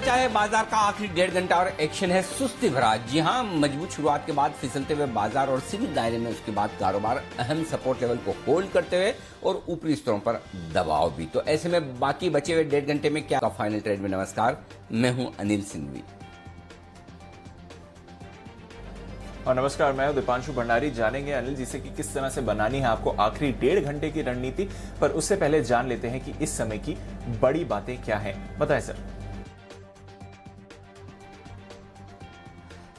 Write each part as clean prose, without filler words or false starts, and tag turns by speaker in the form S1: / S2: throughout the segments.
S1: बचा है बाजार का आखिरी 1.5 घंटा और एक्शन है सुस्ती भरा। जी हां, मजबूत शुरुआत के बाद फिसलते हुए बाजार और सीमित दायरे में उसके बाद कारोबार अहम सपोर्ट लेवल को होल्ड करते हुए और ऊपरी स्तरों पर दबाव भी। तो ऐसे में बाकी बचे हुए 1.5 घंटे में क्या फाइनल ट्रेड में। नमस्कार, मैं हूं अनिल सिंघवी
S2: और नमस्कार, मैं दीपांशु भंडारी। जानेंगे अनिल जी से कि किस तरह से बनानी है आपको आखिरी 1.5 घंटे की रणनीति। पर उससे पहले जान लेते हैं कि इस समय की बड़ी बातें क्या हैं। बताएं सर।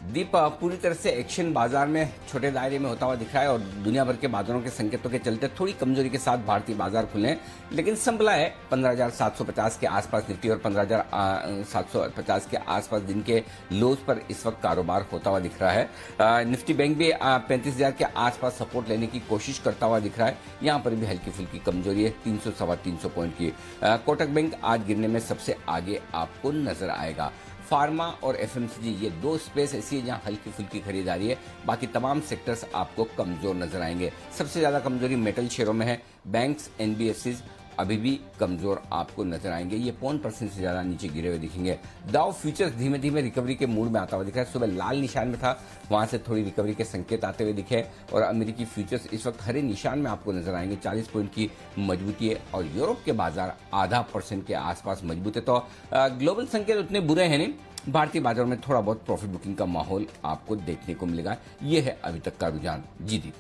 S1: दीप, पूरी तरह से एक्शन बाजार में छोटे दायरे में होता हुआ दिख रहा है और दुनिया भर के बाजारों के संकेतों के चलते थोड़ी कमजोरी के साथ भारतीय बाजार खुले हैं, लेकिन संभला है 15,750 के आसपास निफ्टी और 15,750 के आसपास दिन के लोज पर इस वक्त कारोबार होता हुआ दिख रहा है। निफ्टी बैंक भी 35,000 के आसपास सपोर्ट लेने की कोशिश करता हुआ दिख रहा है। यहाँ पर भी हल्की फुल्की कमजोरी है 300 सवा 300 पॉइंट की। कोटक बैंक आज गिरने में सबसे आगे आपको नजर आएगा। फार्मा और एफएमसीजी ये दो स्पेस ऐसी है जहां हल्की फुल्की खरीदारी है, बाकी तमाम सेक्टर्स आपको कमजोर नजर आएंगे। सबसे ज्यादा कमजोरी मेटल शेयरों में है। बैंक्स, एनबीएफसीज अभी भी कमजोर आपको नजर आएंगे, ये 0.5% से ज्यादा नीचे गिरे हुए दिखेंगे। डाउ फ्यूचर्स धीमे धीमे रिकवरी के मूड में आता हुआ दिखा है। सुबह लाल निशान में था, वहां से थोड़ी रिकवरी के संकेत आते हुए दिखे और अमेरिकी फ्यूचर्स इस वक्त हरे निशान में आपको नजर आएंगे। 40 पॉइंट की मजबूती है और यूरोप के बाजार आधा % के आसपास मजबूत है। तो ग्लोबल संकेत उतने बुरे हैं नहीं। भारतीय बाजारों में थोड़ा बहुत प्रॉफिट बुकिंग का माहौल आपको देखने को मिलेगा। ये है अभी तक का रुझान। जी दी,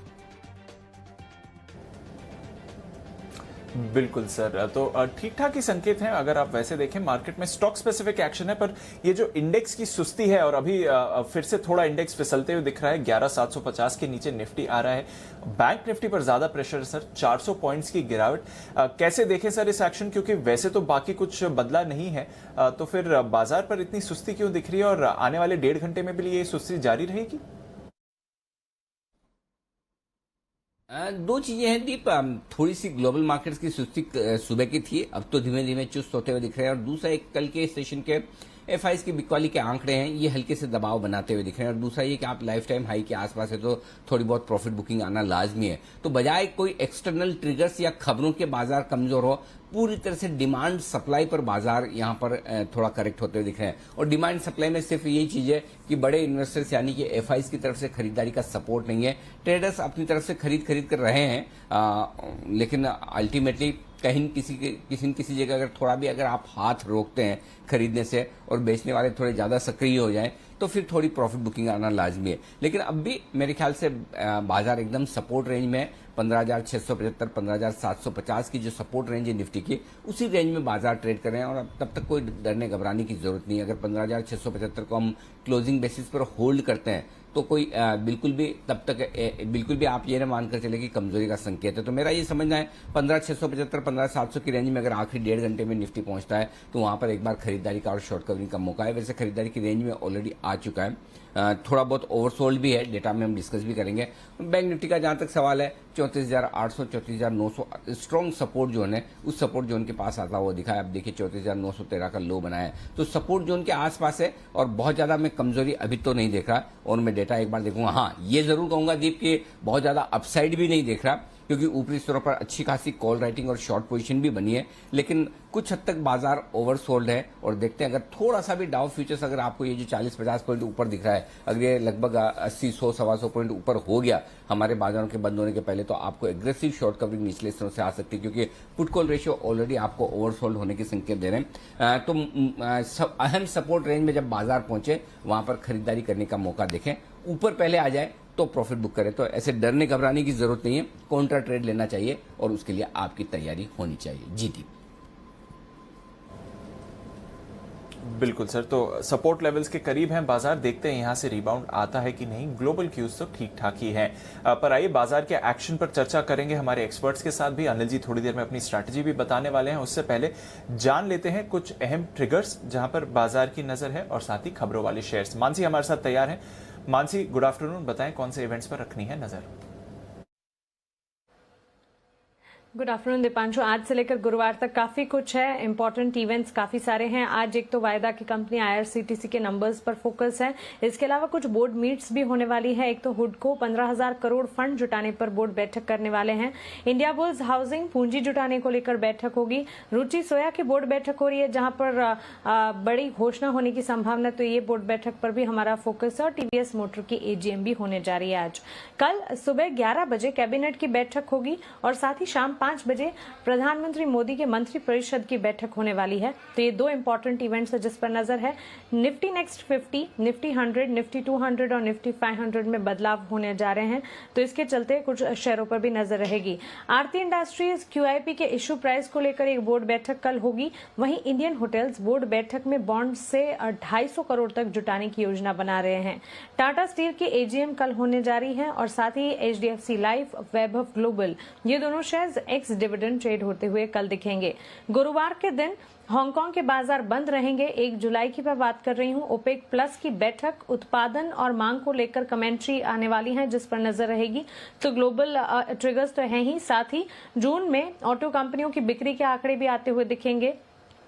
S2: बिल्कुल सर, तो ठीक ठाक ही संकेत हैं। अगर आप वैसे देखें, मार्केट में स्टॉक स्पेसिफिक एक्शन है, पर ये जो इंडेक्स की सुस्ती है और अभी फिर से थोड़ा इंडेक्स फिसलते हुए दिख रहा है। 11,750 के नीचे निफ्टी आ रहा है। बैंक निफ्टी पर ज्यादा प्रेशर है सर, 400 पॉइंट्स की गिरावट। कैसे देखें सर इस एक्शन, क्योंकि वैसे तो बाकी कुछ बदला नहीं है, तो फिर बाजार पर इतनी सुस्ती क्यों दिख रही है और आने वाले 1.5 घंटे में भी ये सुस्ती जारी रहेगी?
S1: दो चीजें हैं दीप। थोड़ी सी ग्लोबल मार्केट्स की सुस्ती सुबह की थी, अब तो धीमे धीमे चुस्त होते हुए दिख रहे हैं। और दूसरा, एक कल के सेशन के एफआईस की बिकवाली के आंकड़े हैं, ये हल्के से दबाव बनाते हुए दिख रहे हैं। और दूसरा ये कि आप लाइफ टाइम हाई के आसपास है तो थोड़ी बहुत प्रॉफिट बुकिंग आना लाजमी है। तो बजाय कोई एक्सटर्नल ट्रिगर्स या खबरों के बाजार कमजोर हो, पूरी तरह से डिमांड सप्लाई पर बाजार यहां पर थोड़ा करेक्ट होते हुए दिख रहे हैं। और डिमांड सप्लाई में सिर्फ यही चीज है कि बड़े इन्वेस्टर्स यानी कि एफआईस की तरफ से खरीदारी का सपोर्ट नहीं है। ट्रेडर्स अपनी तरफ से खरीद कर रहे हैं, लेकिन अल्टीमेटली कहीं किसी जगह अगर थोड़ा भी अगर आप हाथ रोकते हैं खरीदने से और बेचने वाले थोड़े ज्यादा सक्रिय हो जाएं तो फिर थोड़ी प्रॉफिट बुकिंग आना लाजमी है। लेकिन अब भी मेरे ख्याल से बाजार एकदम सपोर्ट रेंज में 15,675 15,750 की जो सपोर्ट रेंज है निफ्टी की, उसी रेंज में बाजार ट्रेड कर रहे हैं। और अब तब तक कोई डरने घबराने की जरूरत नहीं है। अगर 15,675 को हम क्लोजिंग बेसिस पर होल्ड करते हैं तो कोई बिल्कुल भी आप ये ना मानकर चले कि कमजोरी का संकेत है। तो मेरा ये समझना है 15,675 15,700 की रेंज में अगर आखिरी 1.5 घंटे में निफ्टी पहुंचता है तो वहां पर एक बार खरीदारी का और शॉर्ट कवरिंग का मौका है। वैसे खरीदारी की रेंज में ऑलरेडी आ चुका है, थोड़ा बहुत ओवरसोल्ड भी है, डेटा में हम डिस्कस भी करेंगे। बैंक निफ्टी का जहां तक सवाल है 34,800 34,900 स्ट्रॉन्ग सपोर्ट जोन है, उस सपोर्ट जोन के पास आता हुआ दिखा है। अब देखिए 34,913 का लो बनाया है, तो सपोर्ट जोन के आसपास है और बहुत ज्यादा मैं कमजोरी अभी तो नहीं देख रहा। और मैं डेटा एक बार देखूंगा। हाँ, ये जरूर कहूंगा दीप कि बहुत ज्यादा अपसाइड भी नहीं देख रहा, क्योंकि ऊपरी स्तरों पर अच्छी खासी कॉल राइटिंग और शॉर्ट पोजीशन भी बनी है, लेकिन कुछ हद तक बाजार ओवरसोल्ड है। और देखते हैं अगर थोड़ा सा भी डाउ फ्यूचर्स, अगर आपको ये जो 40-50 पॉइंट ऊपर दिख रहा है, अगर ये लगभग 80-100 सवा 100 पॉइंट ऊपर हो गया हमारे बाजारों के बंद होने के पहले, तो आपको एग्रेसिव शॉर्ट कवरिंग निचले स्तरों से आ सकती है, क्योंकि पुट कॉल रेशियो ऑलरेडी आपको ओवरसोल्ड होने के संकेत दे रहे हैं। तो अहम सपोर्ट रेंज में जब बाजार पहुंचे वहां पर खरीदारी करने का मौका देखें। ऊपर पहले आ जाए तो प्रॉफिट बुक करें। तो ऐसे डरने घबराने की जरूरत नहीं है, काउंटर ट्रेड लेना चाहिए और उसके लिए आपकी तैयारी होनी चाहिए। जी दी,
S2: बिल्कुल सर, तो सपोर्ट लेवल्स के करीब हैं बाजार। देखते हैं यहां से रिबाउंड आता है कि नहीं। ग्लोबल क्यूज तो ठीक ठाक ही हैं। पर आइए बाजार के एक्शन पर चर्चा करेंगे हमारे एक्सपर्ट्स के साथ भी। अनिल जी थोड़ी देर में अपनी स्ट्रैटेजी भी बताने वाले हैं। उससे पहले जान लेते हैं कुछ अहम ट्रिगर्स जहां पर बाजार की नजर है और साथ ही खबरों वाले शेयर्स। मानसी हमारे साथ तैयार हैं। Mansi, good afternoon. बताएं कौन से इवेंट्स पर रखनी है नजर?
S3: Good afternoon Deepanshu. आज से लेकर गुरुवार तक काफी कुछ है, इंपॉर्टेंट इवेंट्स काफी सारे हैं। आज एक तो वायदा की कंपनी आईआरसीटीसी के नंबर्स पर फोकस है। इसके अलावा कुछ बोर्ड मीट्स भी होने वाली है। एक तो हुडको 15,000 करोड़ फंड जुटाने पर बोर्ड बैठक करने वाले हैं। इंडिया बुल्स हाउसिंग पूंजी जुटाने को लेकर बैठक होगी। रुचि सोया की बोर्ड बैठक हो रही है, जहां पर बड़ी घोषणा होने की संभावना, तो ये बोर्ड बैठक पर भी हमारा फोकस है। और टीवीएस मोटर की एजीएम भी होने जा रही है आज। कल सुबह 11 बजे कैबिनेट की बैठक होगी और साथ ही शाम 5 बजे प्रधानमंत्री मोदी के मंत्री परिषद की बैठक होने वाली है। तो ये दो इंपॉर्टेंट इवेंट्स है जिस पर नजर है। निफ्टी नेक्स्ट 50, निफ्टी 100, निफ्टी 200 और निफ्टी 500 में बदलाव होने जा रहे हैं, तो इसके चलते कुछ शेयरों पर भी नजर रहेगी। आरती इंडस्ट्रीज क्यूआईपी के इश्यू प्राइस को लेकर एक बोर्ड बैठक कल होगी। वहीं इंडियन होटल्स बोर्ड बैठक में बॉन्ड से 250 करोड़ तक जुटाने की योजना बना रहे हैं। टाटा स्टील की एजीएम कल होने जा रही है और साथ ही एचडीएफसी लाइफ, वैभव ग्लोबल, ये दोनों शेयर्स एक्स डिविडेंड ट्रेड होते हुए कल दिखेंगे। गुरुवार के दिन हांगकांग के बाजार बंद रहेंगे। 1 जुलाई की मैं बात कर रही हूं। ओपेक प्लस की बैठक, उत्पादन और मांग को लेकर कमेंट्री आने वाली है जिस पर नजर रहेगी। तो ग्लोबल ट्रिगर्स तो हैं ही, साथ ही जून में ऑटो कंपनियों की बिक्री के आंकड़े भी आते हुए दिखेंगे।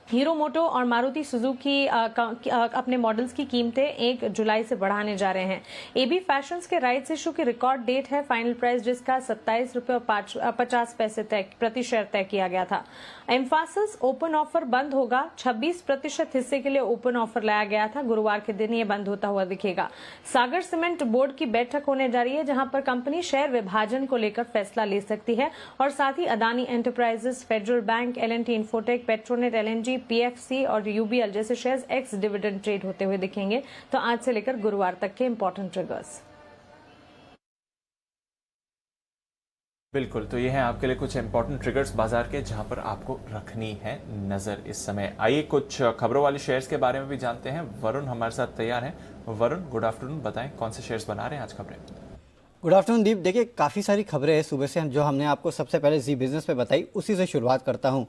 S3: हीरो मोटो और मारुति सुजुकी अपने मॉडल्स की कीमतें 1 जुलाई से बढ़ाने जा रहे हैं। एबी फैशंस के राइट्स इशू की रिकॉर्ड डेट है, फाइनल प्राइस जिसका 27 रुपये और 50 पैसे प्रति शेयर तय किया गया था। एम्फासिस ओपन ऑफर बंद होगा। 26% हिस्से के लिए ओपन ऑफर लाया गया था। गुरुवार के दिन ये बंद होता हुआ दिखेगा। सागर सीमेंट बोर्ड की बैठक होने जा रही है, जहां पर कंपनी शेयर विभाजन को लेकर फैसला ले सकती है। और साथ ही Adani enterprises, federal bank, L and T infotech, petronet LNG, PFC और यूबीएल जैसे शेयर्स एक्स डिविडेंड ट्रेड होते हुए दिखेंगे। तो आज से लेकर गुरुवार तक के इंपॉर्टेंट ट्रिगर्स।
S2: बिल्कुल, तो ये हैं आपके लिए कुछ इंपॉर्टेंट ट्रिगर्स बाजार के, जहां पर आपको रखनी है नजर इस समय। आइए कुछ खबरों वाले शेयर्स के बारे में भी जानते हैं। वरुण हमारे साथ तैयार हैं। वरुण, गुड आफ्टरनून, बताएं कौन से शेयर्स बना रहे हैं आज खबरें?
S4: गुड आफ्टरनून दीप। देखिए, काफ़ी सारी खबरें हैं सुबह से, जो हमने आपको सबसे पहले जी बिजनेस पे बताई, उसी से शुरुआत करता हूँ।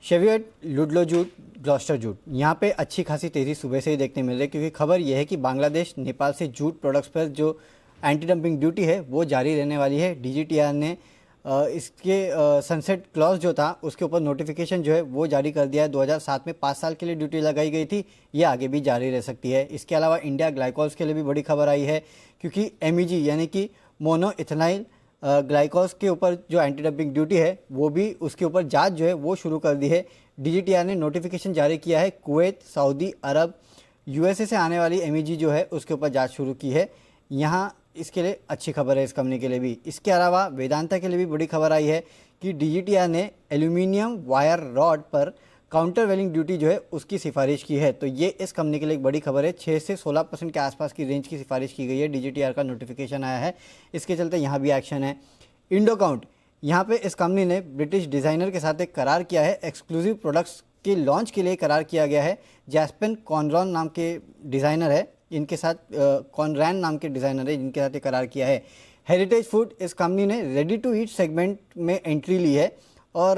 S4: शेवियट, लुडलो जूट, ग्लॉस्टर जूट, यहाँ पे अच्छी खासी तेज़ी सुबह से ही देखने मिल रही है, क्योंकि खबर यह है कि बांग्लादेश, नेपाल से जूट प्रोडक्ट्स पर जो एंटी डंपिंग ड्यूटी है वो जारी रहने वाली है। डीजीटीआर ने इसके सनसेट क्लॉज जो था उसके ऊपर नोटिफिकेशन जो है वो जारी कर दिया है। 2007 में 5 साल के लिए ड्यूटी लगाई गई थी, ये आगे भी जारी रह सकती है। इसके अलावा इंडिया ग्लाइकोल्स के लिए भी बड़ी खबर आई है, क्योंकि एमईजी यानी कि मोनो इथेनाइल ग्लाइकोल्स के ऊपर जो एंटी डंपिंग ड्यूटी है वो भी, उसके ऊपर जांच जो है वो शुरू कर दी है। डीजीटीआर ने नोटिफिकेशन जारी किया है। कुवैत, सऊदी अरब, यूएसए से आने वाली एमईजी जो है उसके ऊपर जांच शुरू की है। यहाँ इसके लिए अच्छी खबर है इस कंपनी के लिए भी। इसके अलावा वेदांता के लिए भी बड़ी खबर आई है कि डीजीटीआर ने एल्यूमिनियम वायर रॉड पर काउंटर वेलिंग ड्यूटी जो है उसकी सिफारिश की है। तो ये इस कंपनी के लिए एक बड़ी खबर है। 6 से 16% के आसपास की रेंज की सिफारिश की गई है। डीजीटीआर का नोटिफिकेशन आया है, इसके चलते यहाँ भी एक्शन है। इंडोकाउंट, यहाँ पे इस कंपनी ने ब्रिटिश डिज़ाइनर के साथ एक करार किया है। एक्सक्लूसिव प्रोडक्ट्स के लॉन्च के लिए करार किया गया है। जैस्पेन कॉनरॉन नाम के डिज़ाइनर है, इनके साथ कॉनरैन नाम के डिज़ाइनर है जिनके साथ ये करार किया है। हेरिटेज फूड, इस कंपनी ने रेडी टू ईट सेगमेंट में एंट्री ली है और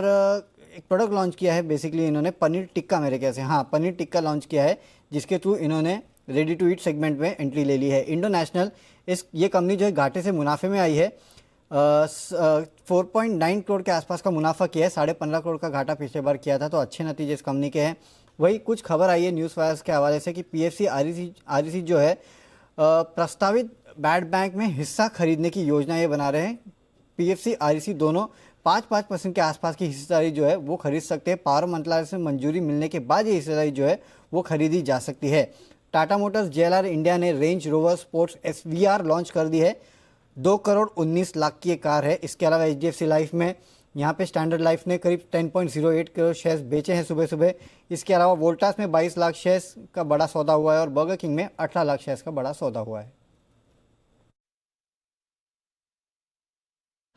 S4: एक प्रोडक्ट लॉन्च किया है। बेसिकली इन्होंने पनीर टिक्का, मेरे ख्याल से हाँ पनीर टिक्का लॉन्च किया है, जिसके थ्रू इन्होंने रेडी टू ईट सेगमेंट में एंट्री ले ली है। इंडोनेशनल, ये कंपनी जो है घाटे से मुनाफे में आई है। 4.9 करोड़ के आसपास का मुनाफा किया है। 15.5 करोड़ का घाटा पिछले बार किया था, तो अच्छे नतीजे इस कंपनी के हैं। वही कुछ खबर आई है न्यूज़ वायर्स के हवाले से कि पीएफसी आरईसी जो है प्रस्तावित बैड बैंक में हिस्सा खरीदने की योजना ये बना रहे हैं। पीएफसी आरईसी दोनों 5% के आसपास की हिस्सेदारी जो है वो खरीद सकते हैं। पावर मंत्रालय से मंजूरी मिलने के बाद ये हिस्सेदारी जो है वो खरीदी जा सकती है। टाटा मोटर्स जेएलआर इंडिया ने range rover sports SVR launch कर दी है। 2 करोड़ 19 लाख की ये कार है। इसके अलावा एचडीएफसी लाइफ में, यहाँ पे स्टैंडर्ड लाइफ ने करीब 10.08 करोड़ शेयर्स बेचे हैं सुबह सुबह। इसके अलावा वोल्टास में 22 लाख शेयर्स का बड़ा सौदा हुआ है और बर्गर किंग में 18 लाख शेयर्स का बड़ा सौदा हुआ है।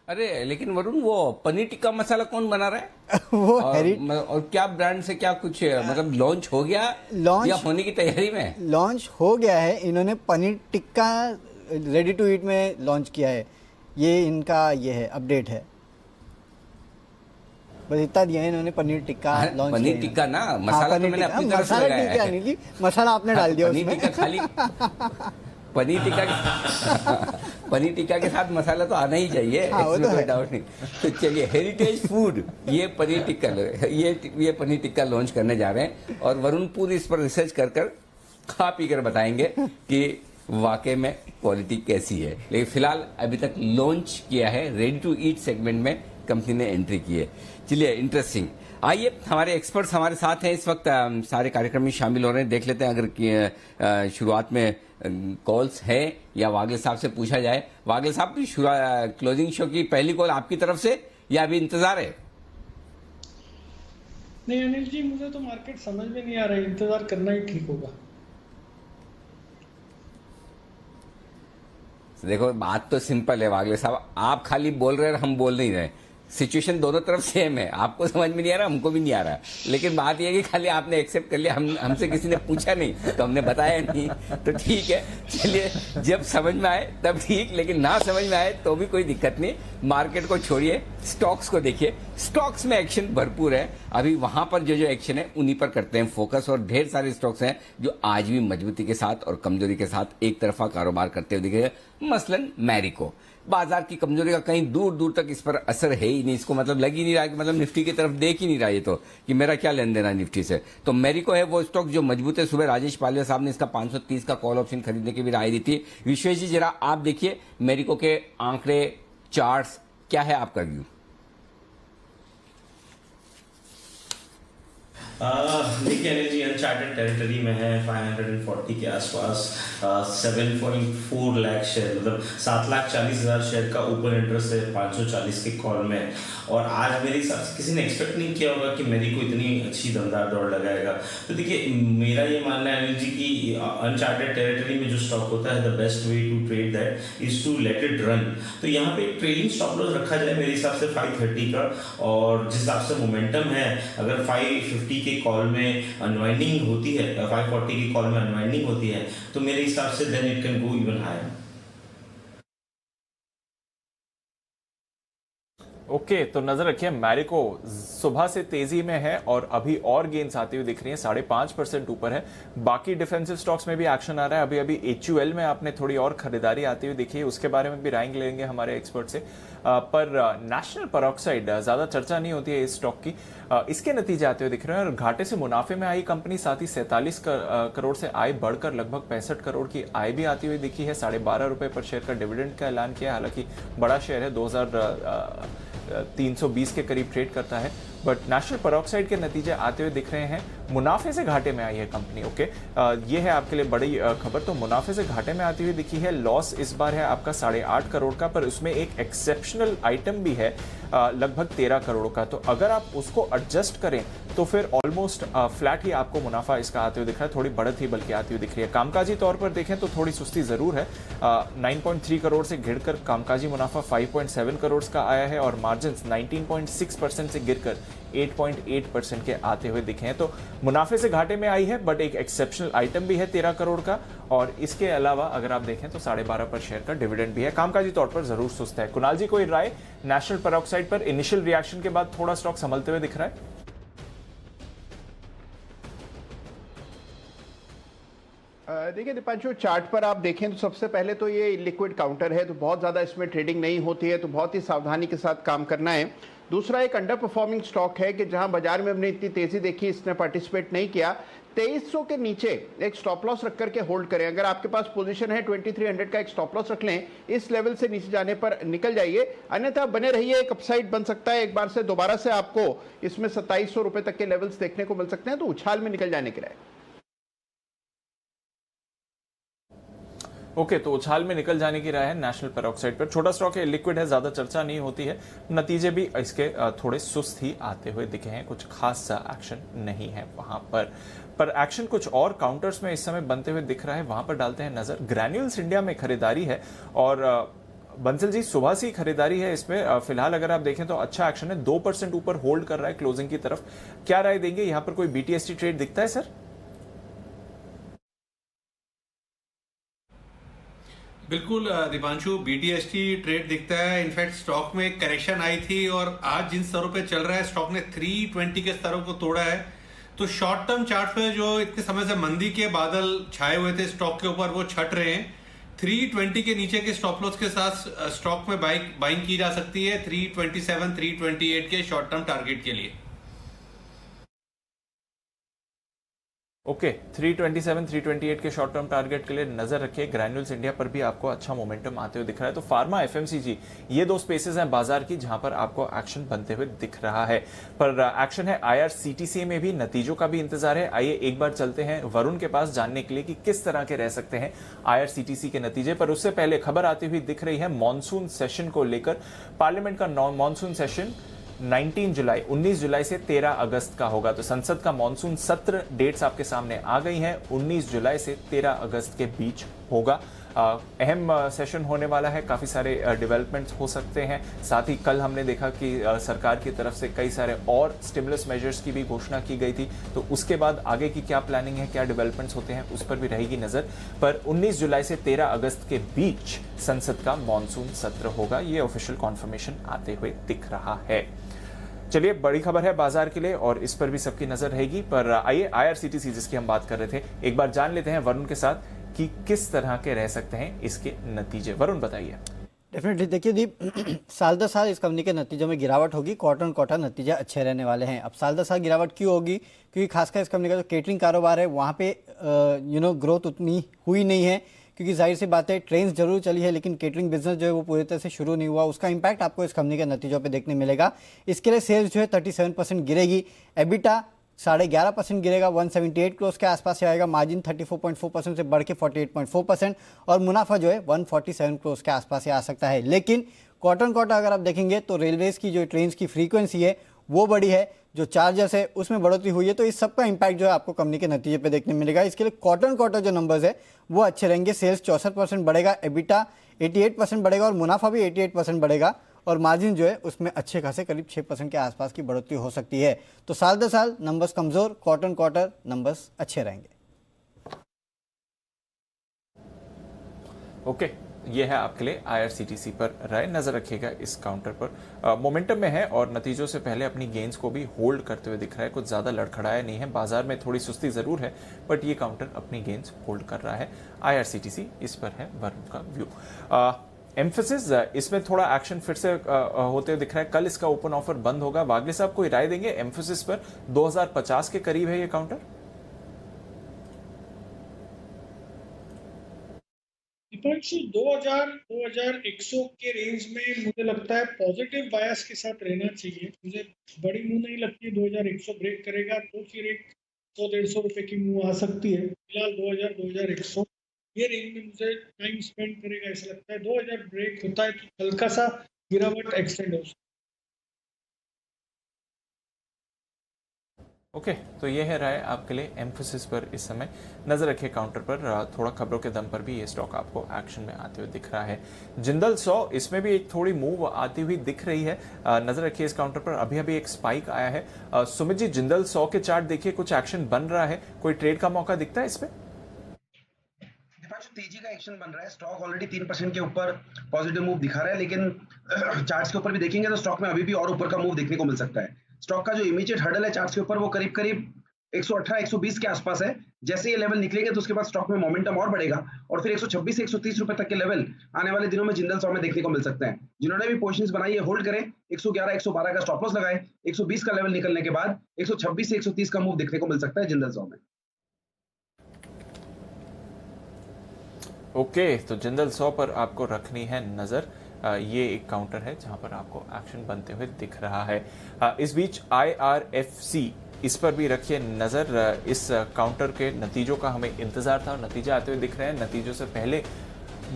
S1: अरे लेकिन वरुण, वो पनीर टिक्का मसाला कौन बना रहा है?
S4: वो
S1: और क्या ब्रांड से क्या कुछ मतलब लॉन्च हो गया या होने की तैयारी में?
S4: लॉन्च हो गया है। इन्होंने paneer tikka ready to eat में लॉन्च किया है। ये इनका ये है अपडेट है, बस इतना दिया है इन्होंने। पनीर टिक्का लॉन्च किया।
S1: पनीर टिक्का ना मसाला तो मैंने अपनी तरफ से लगाया है।
S4: मसाला आपने डाल दिया
S1: पनीर टिक्का खाली पनीर टिक्का के साथ मसाला तो आना ही चाहिए,
S4: हाँ,
S1: इसमें कोई डाउट नहीं। तो चलिए, हेरिटेज फूड ये पनीर टिक्का लॉन्च करने जा रहे हैं और वरुण पूरी इस पर रिसर्च कर खा पी कर बताएंगे कि वाकई में क्वालिटी कैसी है। लेकिन फिलहाल अभी तक लॉन्च किया है, रेडी टू ईट सेगमेंट में कंपनी ने एंट्री की है। चलिए, इंटरेस्टिंग। आइए, हमारे एक्सपर्ट्स हमारे साथ हैं इस वक्त, सारे कार्यक्रम में शामिल हो रहे हैं। देख लेते हैं अगर शुरुआत में कॉल्स है या वागले साहब से पूछा जाए। वागले साहब, क्लोजिंग शो की पहली कॉल आपकी तरफ से या अभी इंतजार है?
S5: नहीं अनिल जी, मुझे तो मार्केट समझ में नहीं आ रहा है, इंतजार करना ही ठीक होगा।
S1: देखो, बात तो सिंपल है वागले साहब, आप खाली बोल रहे हैं, हम बोल नहीं रहे। सिचुएशन दोनों तरफ सेम है, आपको समझ में नहीं आ रहा, हमको भी नहीं आ रहा। लेकिन बात यह है कि खाली आपने एक्सेप्ट कर लिया, हमसे किसी ने पूछा नहीं तो हमने बताया नहीं, तो ठीक है। चलिए, जब समझ में आए तब ठीक, लेकिन ना समझ में आए तो भी कोई दिक्कत नहीं। मार्केट को छोड़िए, स्टॉक्स को देखिए। स्टॉक्स में एक्शन भरपूर है, अभी वहां पर जो एक्शन है उन्हीं पर करते हैं फोकस। और ढेर सारे स्टॉक्स हैं जो आज भी मजबूती के साथ और कमजोरी के साथ एक तरफा कारोबार करते हुए दिखे। मसलन मैरिको, बाजार की कमजोरी का कहीं दूर दूर तक इस पर असर है ही नहीं, इसको मतलब लग ही नहीं रहा कि मतलब निफ्टी की तरफ देख ही नहीं रहा ये तो कि मेरा क्या लेन देना निफ्टी से। तो मैरिको है वो स्टॉक जो मजबूत है। सुबह राजेश पालिया साहब ने इसका 530 का कॉल ऑप्शन खरीदने की भी राय दी थी। विश्वेश जी, जरा आप देखिए मैरिको के आंकड़े, चार्ट्स, क्या है आपका व्यू?
S6: देखिए अनिल जी, अनचार्टेड टेरिटरी में है, 540 के आसपास, 7.4 लाख शेयर, मतलब 7,40,000 शेयर का ऊपर इंटरेस्ट है 540 के कॉल में। और आज मेरे हिसाब से किसी ने एक्सपेक्ट नहीं किया होगा कि मेरी को इतनी अच्छी दमदार दौड़ लगाएगा। तो देखिए, मेरा ये मानना है अनिल जी कि अनचार्टेड टेरिटरी में जो स्टॉक होता है, the best way to trade that is to let it run. तो यहाँ पे एक ट्रेडिंग स्टॉप लॉस रखा जाए मेरे हिसाब से 530 का, और जिस हिसाब से मोमेंटम है, अगर 550 के कॉल में अनवाइंडिंग होती है, 540 की कॉल में अनवाइंडिंग होती है, तो मेरे हिसाब से then it can go even higher.
S2: Okay, तो नजर रखिए, मैरिको सुबह से तेजी में है और अभी और गेन्स आती हुई दिख रही हैं, 5.5% ऊपर है। बाकी डिफेंसिव स्टॉक्स में भी एक्शन आ रहा है। अभी HUL में आपने थोड़ी और खरीदारी आती हुई दिखी है, उसके बारे में भी राय लेंगे हमारे एक्सपर्ट से। पर नेशनल पेरोक्साइड ज्यादा चर्चा नहीं होती है इस स्टॉक की, इसके नतीजे आते हुए दिख रहे हैं। और घाटे से मुनाफे में आई कंपनी, साथ ही 47 करोड़ से आय बढ़कर लगभग 65 करोड़ की आय भी आती हुई दिखी है। 12.5 रुपए पर शेयर का डिविडेंड का ऐलान किया, हालांकि बड़ा शेयर है, 2320 के करीब ट्रेड करता है। बट नेशनल पेरोक्साइड के नतीजे आते हुए दिख रहे हैं, मुनाफे से घाटे में आई है कंपनी। ओके, ये है आपके लिए बड़ी खबर। तो मुनाफे से घाटे में आती हुई दिखी है। लॉस इस बार है आपका 8.5 करोड़ का, पर उसमें एक एक्सेप्शनल आइटम भी है लगभग 13 करोड़ का। तो अगर आप उसको एडजस्ट करें तो फिर ऑलमोस्ट फ्लैट ही आपको मुनाफा इसका आते हुए दिख रहा है, थोड़ी बढ़त ही बल्कि आती हुई दिख रही है। कामकाजी तौर पर देखें तो थोड़ी सुस्ती जरूर है, 9.3 करोड़ से गिरकर कामकाजी मुनाफा 5.7 करोड़ का आया है, और मार्जिन 19.6% से गिरकर 8.8% के आते हुए दिखे हैं। तो मुनाफे से घाटे में आई है, बट एक एक्सेप्शनल आइटम भी है 13 करोड़ का, और इसके अलावा अगर आप देखें तो 12.5 पर शेयर का डिविडेंड भी है। कामकाजी तौर पर जरूर सुस्त है। कुणाल जी, कोई राय नेशनल पेरोक्साइड पर? इनिशियल रिएक्शन के बाद थोड़ा स्टॉक संभलते हुए दिख रहा है।
S7: देखिए दीपांशु, चार्ट पर आप देखें तो सबसे पहले तो ये लिक्विड काउंटर है, तो बहुत ज़्यादा इसमें ट्रेडिंग नहीं होती है, तो बहुत ही सावधानी के साथ काम करना है। दूसरा, एक अंडर परफॉर्मिंग स्टॉक है कि जहां बाजार में हमने इतनी तेजी देखी, इसने पार्टिसिपेट नहीं किया। 2300 के नीचे एक स्टॉप लॉस रख करके होल्ड करें। अगर आपके पास पोजीशन है 2300 का, एक स्टॉप लॉस रख लें, इस लेवल से नीचे जाने पर निकल जाइए, अन्यथा बने रहिए। एक अपसाइड बन सकता है, एक बार से दोबारा से आपको इसमें 2700 रुपए तक के लेवल्स देखने को मिल सकते हैं, तो उछाल में निकल जाने के लिए।
S2: ओके, तो उछाल में निकल जाने की राय है नेशनल पेरोक्साइड पर। छोटा स्टॉक है, लिक्विड है, ज्यादा चर्चा नहीं होती है। नतीजे भी इसके थोड़े सुस्त ही आते हुए दिखे हैं, कुछ खास सा एक्शन नहीं है वहां पर एक्शन कुछ और काउंटर्स में इस समय बनते हुए दिख रहा है, वहां पर डालते हैं नजर। ग्रैन्यूल्स इंडिया में खरीदारी है, और बंसल जी सुबह से ही खरीदारी है इसमें। फिलहाल अगर आप देखें तो अच्छा एक्शन है, 2% ऊपर होल्ड कर रहा है क्लोजिंग की तरफ। क्या राय देंगे, यहां पर कोई BTST ट्रेड दिखता है सर?
S8: बिल्कुल दीपांशु, BTST ट्रेड दिखता है। इनफैक्ट स्टॉक में एक करेक्शन आई थी और आज जिन स्तरों पे चल रहा है, स्टॉक ने 320 के स्तरों को तोड़ा है। तो शॉर्ट टर्म चार्ट पे जो इतने समय से मंदी के बादल छाए हुए थे स्टॉक के ऊपर, वो छट रहे हैं। 320 के नीचे के स्टॉप लॉस के साथ स्टॉक में बाइंग की जा सकती है 327, 328 के शॉर्ट टर्म टारगेट के लिए।
S2: ओके 327, 328 के शॉर्ट टर्म टारगेट के लिए नजर रखिए। ग्रैन्यूल्स इंडिया पर भी आपको अच्छा मोमेंटम आते हुए दिख रहा है। तो फार्मा, एफएमसीजी, ये दो स्पेसेस हैं बाजार की जहां पर आपको एक्शन बनते हुए दिख रहा है। पर एक्शन है आईआरसीटीसी में भी, नतीजों का भी इंतजार है। आइए एक बार चलते हैं वरुण के पास जानने के लिए कि किस तरह के रह सकते हैं आईआरसीटीसी के नतीजे। पर उससे पहले खबर आती हुई दिख रही है मॉनसून सेशन को लेकर। पार्लियामेंट का मॉनसून सेशन 19 जुलाई 19 जुलाई से 13 अगस्त का होगा। तो संसद का मॉनसून सत्र डेट्स आपके सामने आ गई हैं। 19 जुलाई से 13 अगस्त के बीच होगा। अहम सेशन होने वाला है। काफी सारे डेवलपमेंट्स हो सकते हैं। साथ ही कल हमने देखा कि सरकार की तरफ से कई सारे और स्टिमुलस मेजर्स की भी घोषणा की गई थी। तो उसके बाद आगे की क्या प्लानिंग है, क्या डेवलपमेंट्स होते हैं, उस पर भी रहेगी नजर। पर 19 जुलाई से 13 अगस्त के बीच संसद का मॉनसून सत्र होगा। ये ऑफिशियल कॉन्फर्मेशन आते हुए दिख रहा है। चलिए, बड़ी खबर है बाजार के लिए और इस पर भी सबकी नजर रहेगी। पर आइए आईआरसीटीसी जिसकी हम बात कर रहे थे, एक बार जान लेते हैं वरुण के साथ कि किस तरह के रह सकते हैं इसके नतीजे। वरुण बताइए।
S4: डेफिनेटली देखिए दीप, साल दर साल इस कंपनी के नतीजों में गिरावट होगी। क्वार्टर क्वार्टर नतीजे अच्छे रहने वाले हैं। अब साल दर साल गिरावट क्यों होगी? क्योंकि खासकर इस कंपनी का जो केटरिंग कारोबार है वहाँ पे ग्रोथ उतनी हुई नहीं है। क्योंकि जाहिर सी बात है, ट्रेन जरूर चली है लेकिन केटरिंग बिजनेस जो है वो पूरी तरह से शुरू नहीं हुआ। उसका इंपैक्ट आपको इस कंपनी के नतीजों पे देखने मिलेगा। इसके लिए सेल्स जो है 37% गिरेगी। एबिटा 11.5% गिरेगा, 178 करोड़ के आसपास आएगा। मार्जिन 34.4% से बढ़ के 48.4% और मुनाफा जो है 147 करोड़ के आसपास आ सकता है। लेकिन क्वार्टर क्वार्टर अगर आप देखेंगे तो रेलवेज की जो ट्रेन की फ्रीक्वेंसी है वो बढ़ी है, जो चार्जेस है उसमें बढ़ोतरी हुई है। तो इस सबका इंपैक्ट जो है आपको कंपनी के नतीजे पे देखने मिलेगा। इसके लिए क्वार्टर क्वार्टर जो नंबर्स है वो अच्छे रहेंगे। सेल्स 64% बढ़ेगा, एबिटा 88% बढ़ेगा और मुनाफा भी 88% बढ़ेगा। और मार्जिन जो है उसमें अच्छे खासे करीब 6% के आसपास की बढ़ोतरी हो सकती है। तो साल दर साल नंबर्स कमजोर, क्वार्टर क्वार्टर नंबर्स अच्छे रहेंगे।
S2: ओके, ये है आपके लिए आईआरसीटीसी पर राय। नजर रखिएगा इस काउंटर पर। मोमेंटम में है और नतीजों से पहले अपनी गेंस को भी होल्ड करते हुए दिख रहा है। कुछ ज्यादा लड़खड़ाया नहीं है। बाजार में थोड़ी सुस्ती जरूर है बट ये काउंटर अपनी गेंस होल्ड कर रहा है। आईआरसीटीसी, इस पर है वरुण का व्यू। एम्फेसिस, इसमें थोड़ा एक्शन फिर से होते हुए दिख रहा है। कल इसका ओपन ऑफर बंद होगा। वागले साहब कोई राय देंगे एम्फेसिस पर? 2050 के करीब है ये काउंटर।
S5: दीपांशु 2100 के रेंज में मुझे लगता है पॉजिटिव बायस के साथ रहना चाहिए। मुझे बड़ी मूव नहीं लगती है 2100 ब्रेक करेगा तो फिर एक 100-150 रुपए की मूव आ सकती है। फिलहाल 2100 ये रेंज में मुझे टाइम स्पेंड करेगा ऐसा लगता है। 2000 ब्रेक होता है तो हल्का सा गिरावट एक्सटेंड हो सकती है।
S2: ओके, तो ये है राय आपके लिए एम्फोसिस पर। इस समय नजर रखिए काउंटर पर। थोड़ा खबरों के दम पर भी ये स्टॉक आपको एक्शन में आते हुए दिख रहा है। जिंदल 100, इसमें भी एक थोड़ी मूव आती हुई दिख रही है। नजर रखिए इस काउंटर पर। अभी अभी एक स्पाइक आया है। सुमित जी, जिंदल 100 के चार्ट देखिए, कुछ एक्शन बन रहा है। कोई ट्रेड का मौका दिखता है इस पे?
S9: तेजी का एक्शन बन रहा है। स्टॉक ऑलरेडी 3% के ऊपर पॉजिटिव मूव दिखा रहा है, लेकिन चार्ट्स के ऊपर भी देखेंगे तो स्टॉक में अभी भी और ऊपर का मूव देखने को मिल सकता है। स्टॉक का जो इमीडिएट हर्डल है चार्ट्स के ऊपर वो करीब करीब 118-120 के आसपास है। जैसे ये लेवल निकलेंगे तो उसके बाद स्टॉक में मोमेंटम और बढ़ेगा और फिर 126 से 130 रुपए तक के लेवल आने वाले दिनों में जिंदल 100 में देखने को मिल सकते हैं। जिन्होंने भी पोजीशंस बनाई है होल्ड करें। 111-112 का स्टॉप लॉस लगाए। 120 का लेवल निकलने के बाद 126 से 130 का मूव देखने को मिल सकता है जिंदल 100 में।
S2: ओके, तो जिंदल 100 पर आपको रखनी है नजर। ये एक काउंटर है जहां पर आपको एक्शन बनते हुए दिख रहा है। इस बीच IRFC, इस पर भी रखिए नजर। इस काउंटर के नतीजों का हमें इंतजार था और नतीजे आते हुए दिख रहे हैं। नतीजों से पहले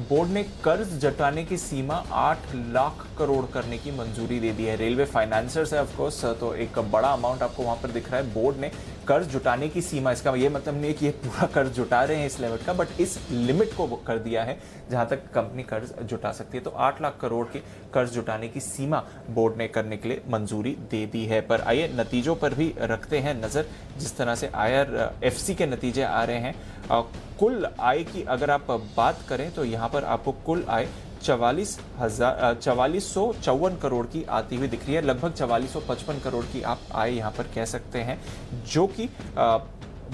S2: बोर्ड ने कर्ज जुटाने की सीमा 8 लाख करोड़ करने की मंजूरी दे दी है। रेलवे फाइनेंसर्स है ऑफ कोर्स, तो एक बड़ा अमाउंट आपको वहां पर दिख रहा है। बोर्ड ने कर्ज जुटाने की सीमा, इसका ये मतलब नहीं है कि ये पूरा कर्ज जुटा रहे हैं इस लेवल का, बट इस लिमिट को कर दिया है जहां तक कंपनी कर्ज जुटा सकती है। तो 8 लाख करोड़ की कर्ज जुटाने की सीमा बोर्ड ने करने के लिए मंजूरी दे दी है। पर आइए नतीजों पर भी रखते हैं नजर। जिस तरह से IRFC के नतीजे आ रहे हैं, कुल आय की अगर आप बात करें तो यहां पर आपको कुल आय 4454 करोड़ की आती हुई दिख रही है। लगभग 4455 करोड़ की आप आय यहां पर कह सकते हैं, जो कि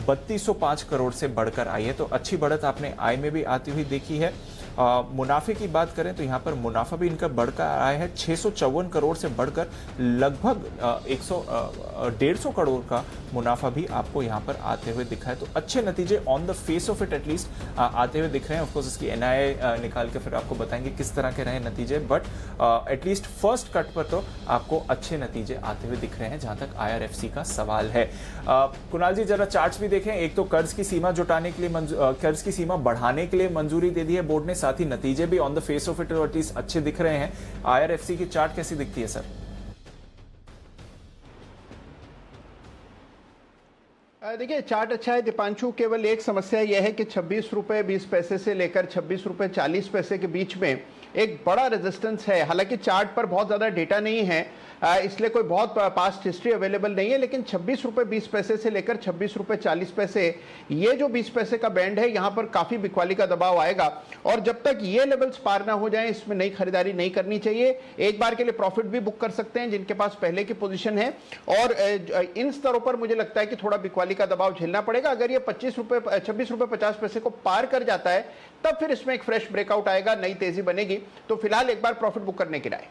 S2: 3205 करोड़ से बढ़कर आई है। तो अच्छी बढ़त आपने आय में भी आती हुई देखी है। मुनाफे की बात करें तो यहाँ पर मुनाफा भी इनका बढ़कर आया है, 654 करोड़ से बढ़कर लगभग 150 करोड़ का मुनाफा भी आपको यहाँ पर आते हुए दिखा है। तो अच्छे नतीजे on the face of it at least आते हुए दिख रहे हैं। ऑफकोर्स इसकी एनआईए निकाल के फिर आपको बताएंगे किस तरह के रहे नतीजे, बट एटलीस्ट फर्स्ट कट पर तो आपको अच्छे नतीजे आते हुए दिख रहे हैं जहां तक IRFC का सवाल है। कुणाल जी जरा चार्ट्स भी देखें। एक तो कर्ज की सीमा जुटाने के लिए कर्ज की सीमा बढ़ाने के लिए मंजूरी दे दी है बोर्ड ने, साथ ही नतीजे भी on the face of it at least अच्छे दिख रहे हैं। IRFC की चार्ट कैसी दिखती है सर?
S7: देखिए चार्ट अच्छा है दीपांशु, केवल एक समस्या यह है कि 26 रुपए 20 पैसे से लेकर 26 रुपए 40 पैसे के बीच में एक बड़ा रेजिस्टेंस है। हालांकि चार्ट पर बहुत ज्यादा डेटा नहीं है, इसलिए कोई बहुत पास्ट हिस्ट्री अवेलेबल नहीं है, लेकिन 26 रुपए 20 पैसे से लेकर 26 रुपए 40 पैसे, ये जो 20 पैसे का बैंड है, यहां पर काफी बिकवाली का दबाव आएगा और जब तक ये लेवल्स पार ना हो जाएं इसमें नई खरीदारी नहीं करनी चाहिए। एक बार के लिए प्रॉफिट भी बुक कर सकते हैं जिनके पास पहले की पोजीशन है और इन स्तरों पर मुझे लगता है कि थोड़ा बिकवाली का दबाव झेलना पड़ेगा। अगर ये 26 रुपए 50 पैसे को पार कर जाता है तब फिर इसमें एक फ्रेश ब्रेकआउट आएगा, नई तेजी बनेगी। तो फिलहाल एक बार प्रॉफिट बुक करने की राय।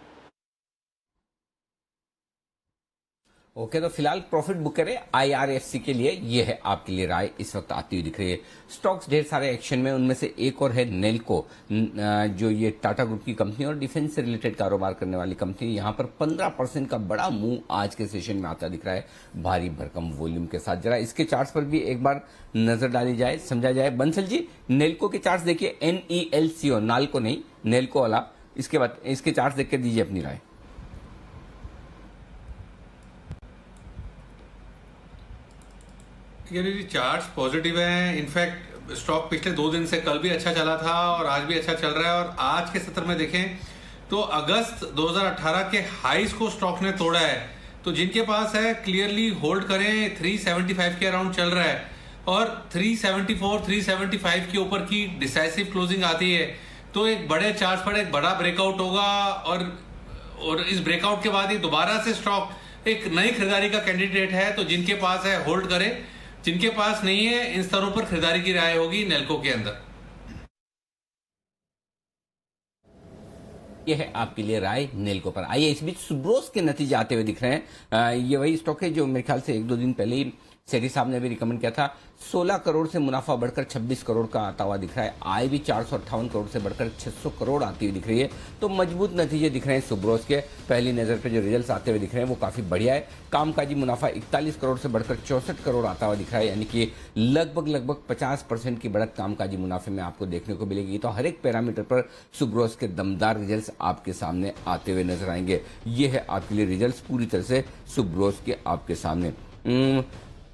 S1: ओके, तो फिलहाल प्रॉफिट बुक करें IRFC के लिए, ये है आपके लिए राय इस वक्त आती हुई दिख रही है। स्टॉक्स ढेर सारे एक्शन में, उनमें से एक और है नेल्को, जो ये टाटा ग्रुप की कंपनी और डिफेंस से रिलेटेड कारोबार करने वाली कंपनी। यहां पर 15% का बड़ा मूव आज के सेशन में आता दिख रहा है, भारी भरकम वॉल्यूम के साथ। जरा इसके चार्ट्स पर भी एक बार नजर डाली जाए, समझा जाए। बंसल जी, नेल्को के चार्ट्स देखिए, NELCO, नाल्को नहीं, नेल्को वाला, इसके बाद इसके चार्ट्स देख के दीजिए अपनी राय।
S8: यानी जी चार्ट्स पॉजिटिव हैं। इनफैक्ट स्टॉक पिछले 2 दिन से कल भी अच्छा चला था और आज भी अच्छा चल रहा है। और आज के सत्र में देखें तो अगस्त 2018 के हाईज को स्टॉक ने तोड़ा है। तो जिनके पास है क्लियरली होल्ड करें, 375 के अराउंड चल रहा है और 374 375 के ऊपर की डिसाइसिव क्लोजिंग आती है तो एक बड़े चार्ट पर एक बड़ा ब्रेकआउट होगा और इस ब्रेकआउट के बाद ही दोबारा से स्टॉक एक नई खरीदारी का कैंडिडेट है। तो जिनके पास है होल्ड करें, जिनके पास नहीं है इन स्तरों पर खरीदारी की राय होगी नेल्को के अंदर।
S1: यह है आपके लिए राय नेल्को पर। आइए इस बीच सुब्रोस के नतीजे आते हुए दिख रहे हैं। ये वही स्टॉक है जो मेरे ख्याल से 1-2 दिन पहले ही सेठी साहब ने भी रिकमेंड किया था। 16 करोड़ से मुनाफा बढ़कर 26 करोड़ का आता हुआ दिख रहा है। आय भी 458 करोड़ से बढ़कर 600 करोड़ आती हुई दिख रही है। तो मजबूत नतीजे दिख रहे हैं सुब्रोस के। पहली नजर पे जो रिजल्ट्स आते हुए दिख रहे हैं वो काफी बढ़िया है। कामकाजी मुनाफा 41 करोड़ से बढ़कर 64 करोड़ आता हुआ दिख रहा है, यानी कि लगभग 50% की बढ़त कामकाजी मुनाफे में आपको देखने को मिलेगी। तो हर एक पैरामीटर पर सुब्रोस के दमदार रिजल्ट्स आपके सामने आते हुए नजर आएंगे। ये है आपके लिए रिजल्ट्स पूरी तरह से सुब्रोस के आपके सामने।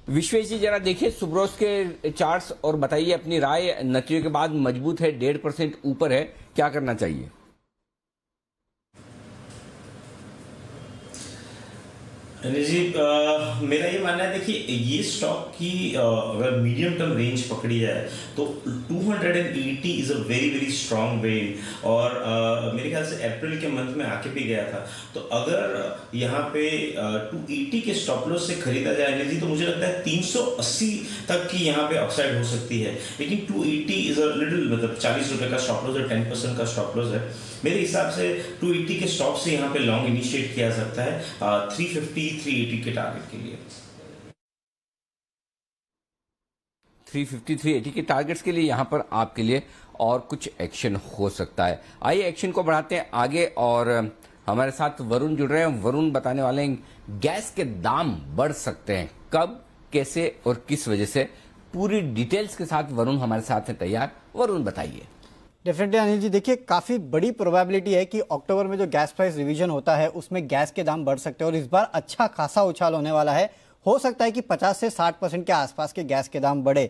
S1: विश्वेश जी जरा देखिए सुब्रोस के चार्ट्स और बताइए अपनी राय। नतीजों के बाद मजबूत है, 1.5% ऊपर है, क्या करना चाहिए?
S6: जी मेरा ये मानना है, देखिए ये स्टॉक की अगर मीडियम टर्म रेंज पकड़ी जाए तो 280 is a very strong range और मेरे ख्याल से अप्रैल के मंथ में आके भी गया था। तो अगर यहाँ पे 280 के स्टॉप लॉस से खरीदा जाए जी तो मुझे लगता है 380 तक की यहाँ पे अपसाइड हो सकती है। लेकिन 280 इज अ लिटिल, मतलब 40 रुपए का स्टॉप लॉस है, 10% का स्टॉप लॉस है। मेरे हिसाब से 280 के स्टॉप से यहाँ पे लॉन्ग इनिशिएट किया सकता है 350 380 के टारगेट के लिए।
S1: 350 380 के टारगेट्स के लिए यहाँ पर आपके लिए और कुछ एक्शन हो सकता है। आइए एक्शन को बढ़ाते हैं आगे और हमारे साथ वरुण जुड़ रहे हैं। वरुण बताने वाले हैं गैस के दाम बढ़ सकते हैं, कब, कैसे और किस वजह से। पूरी डिटेल्स के साथ वरुण हमारे साथ हैं तैयार। वरुण बताइए।
S4: डेफिनेटली अनिल जी, देखिए काफ़ी बड़ी प्रोबेबिलिटी है कि अक्टूबर में जो गैस प्राइस रिवीजन होता है उसमें गैस के दाम बढ़ सकते हैं और इस बार अच्छा खासा उछाल होने वाला है। हो सकता है कि 50 से 60% के आसपास के गैस के दाम बढ़े।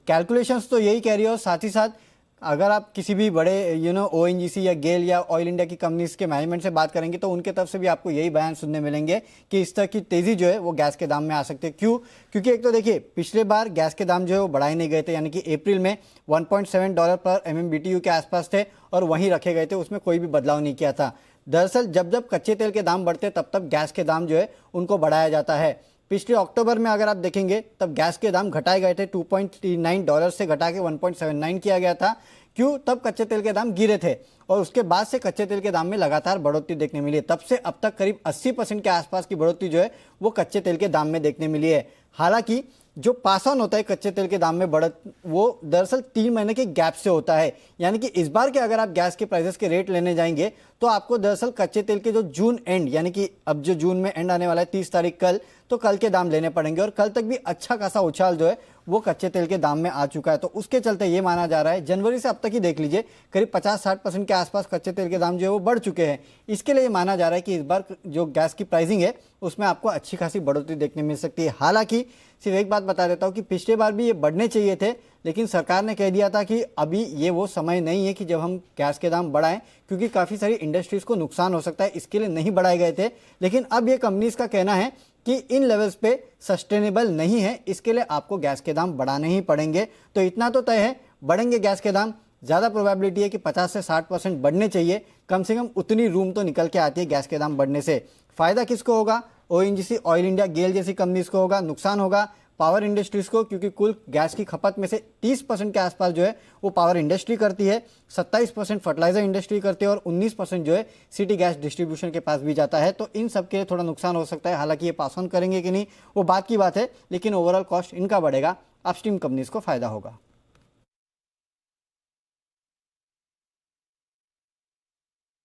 S4: कैलकुलेशंस तो यही कह रही है और साथ ही साथ अगर आप किसी भी बड़े ONGC या गेल या ऑयल इंडिया की कंपनीज के मैनेजमेंट से बात करेंगे तो उनके तरफ से भी आपको यही बयान सुनने मिलेंगे कि इस तरह की तेज़ी जो है वो गैस के दाम में आ सकती है। क्यों? क्योंकि एक तो देखिए पिछले बार गैस के दाम जो है वो बढ़ाए नहीं गए थे, यानी कि अप्रैल में $1.7 पर MMBTU के आसपास थे और वहीं रखे गए थे, उसमें कोई भी बदलाव नहीं किया था। दरअसल जब जब कच्चे तेल के दाम बढ़ते तब तब गैस के दाम जो है उनको बढ़ाया जाता है। पिछले अक्टूबर में अगर आप देखेंगे तब गैस के दाम घटाए गए थे, $2.39 से घटा के 1.79 किया गया था। क्यों? तब कच्चे तेल के दाम गिरे थे और उसके बाद से कच्चे तेल के दाम में लगातार बढ़ोतरी देखने मिली है। तब से अब तक करीब 80% के आसपास की बढ़ोतरी जो है वो कच्चे तेल के दाम में देखने मिली है। हालांकि जो पास ऑन होता है कच्चे तेल के दाम में बढ़त, वो दरअसल 3 महीने के गैप से होता है। यानी कि इस बार के अगर आप गैस के प्राइसेस के रेट लेने जाएंगे तो आपको दरअसल कच्चे तेल के जो जून एंड, यानी कि अब जो जून में एंड आने वाला है 30 तारीख कल, तो कल के दाम लेने पड़ेंगे। और कल तक भी अच्छा खासा उछाल जो है वो कच्चे तेल के दाम में आ चुका है। तो उसके चलते ये माना जा रहा है, जनवरी से अब तक ही देख लीजिए करीब 50-60% के आसपास कच्चे तेल के दाम जो है वो बढ़ चुके हैं। इसके लिए माना जा रहा है कि इस बार जो गैस की प्राइसिंग है उसमें आपको अच्छी खासी बढ़ोतरी देखने मिल सकती है। हालांकि सिर्फ एक बात बता देता हूँ कि पिछले बार भी ये बढ़ने चाहिए थे, लेकिन सरकार ने कह दिया था कि अभी ये वो समय नहीं है कि जब हम गैस के दाम बढ़ाएं, क्योंकि काफ़ी सारी इंडस्ट्रीज़ को नुकसान हो सकता है, इसके लिए नहीं बढ़ाए गए थे। लेकिन अब ये कंपनीज का कहना है कि इन लेवल्स पे सस्टेनेबल नहीं है, इसके लिए आपको गैस के दाम बढ़ाने ही पड़ेंगे। तो इतना तो तय है, बढ़ेंगे गैस के दाम। ज़्यादा प्रोबेबिलिटी है कि 50 से 60% बढ़ने चाहिए, कम से कम उतनी रूम तो निकल के आती है गैस के दाम बढ़ने से। फ़ायदा किसको होगा? ONGC, ऑयल इंडिया, गेल जैसी कंपनीज को होगा। नुकसान होगा पावर इंडस्ट्रीज को, क्योंकि कुल गैस की खपत में से 30% के आसपास जो है वो पावर इंडस्ट्री करती है, 27% फर्टिलाइजर इंडस्ट्री करती है और 19% जो है सिटी गैस डिस्ट्रीब्यूशन के पास भी जाता है। तो इन सब के लिए थोड़ा नुकसान हो सकता है। हालांकि ये पास ऑन करेंगे कि नहीं वो बात की बात है, लेकिन ओवरऑल कॉस्ट इनका बढ़ेगा, अपस्ट्रीम कंपनीज को फायदा होगा।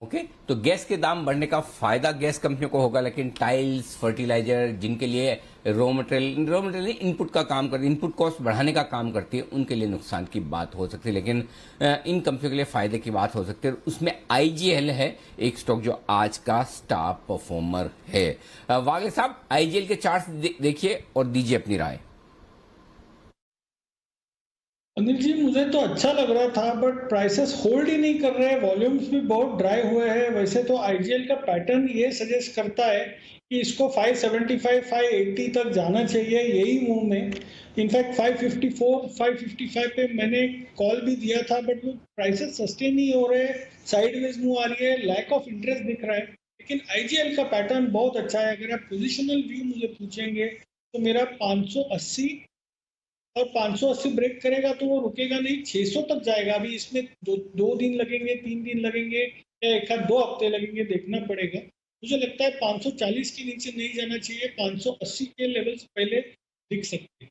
S1: ओके, तो गैस के दाम बढ़ने का फायदा गैस कंपनियों को होगा, लेकिन टाइल्स, फर्टिलाइजर, जिनके लिए रॉ मटेरियल इनपुट का काम करती है, इनपुट कॉस्ट बढ़ाने का काम करती है, उनके लिए नुकसान की बात हो सकती है। लेकिन इन कंपनियों के लिए फायदे की बात हो सकती है। उसमें IGL है एक स्टॉक जो आज का स्टार परफॉर्मर है। वागले साहब, IGL के चार्ट देखिए और दीजिए अपनी राय।
S5: अनिल जी, मुझे तो अच्छा लग रहा था, बट प्राइसेस होल्ड ही नहीं कर रहे हैं, वॉल्यूम्स भी बहुत ड्राई हुए हैं। वैसे तो IGL का पैटर्न ये सजेस्ट करता है कि इसको 575, 580 तक जाना चाहिए, यही मूव में। इनफैक्ट 554, 555 पे मैंने कॉल भी दिया था, बट वो प्राइसेस सस्टेन नहीं हो रहे, साइडवेज मूव आ रही है, लैक ऑफ इंटरेस्ट दिख रहा है। लेकिन IGL का पैटर्न बहुत अच्छा है। अगर आप पोजिशनल व्यू मुझे पूछेंगे तो मेरा 580 और 580 ब्रेक करेगा तो वो रुकेगा नहीं, 600 तक जाएगा। अभी इसमें दो दिन लगेंगे, 3 दिन लगेंगे या एक आध 2 हफ्ते लगेंगे, देखना पड़ेगा। मुझे लगता है 540 के नीचे नहीं जाना चाहिए, 580 के लेवल्स पहले दिख सकते हैं।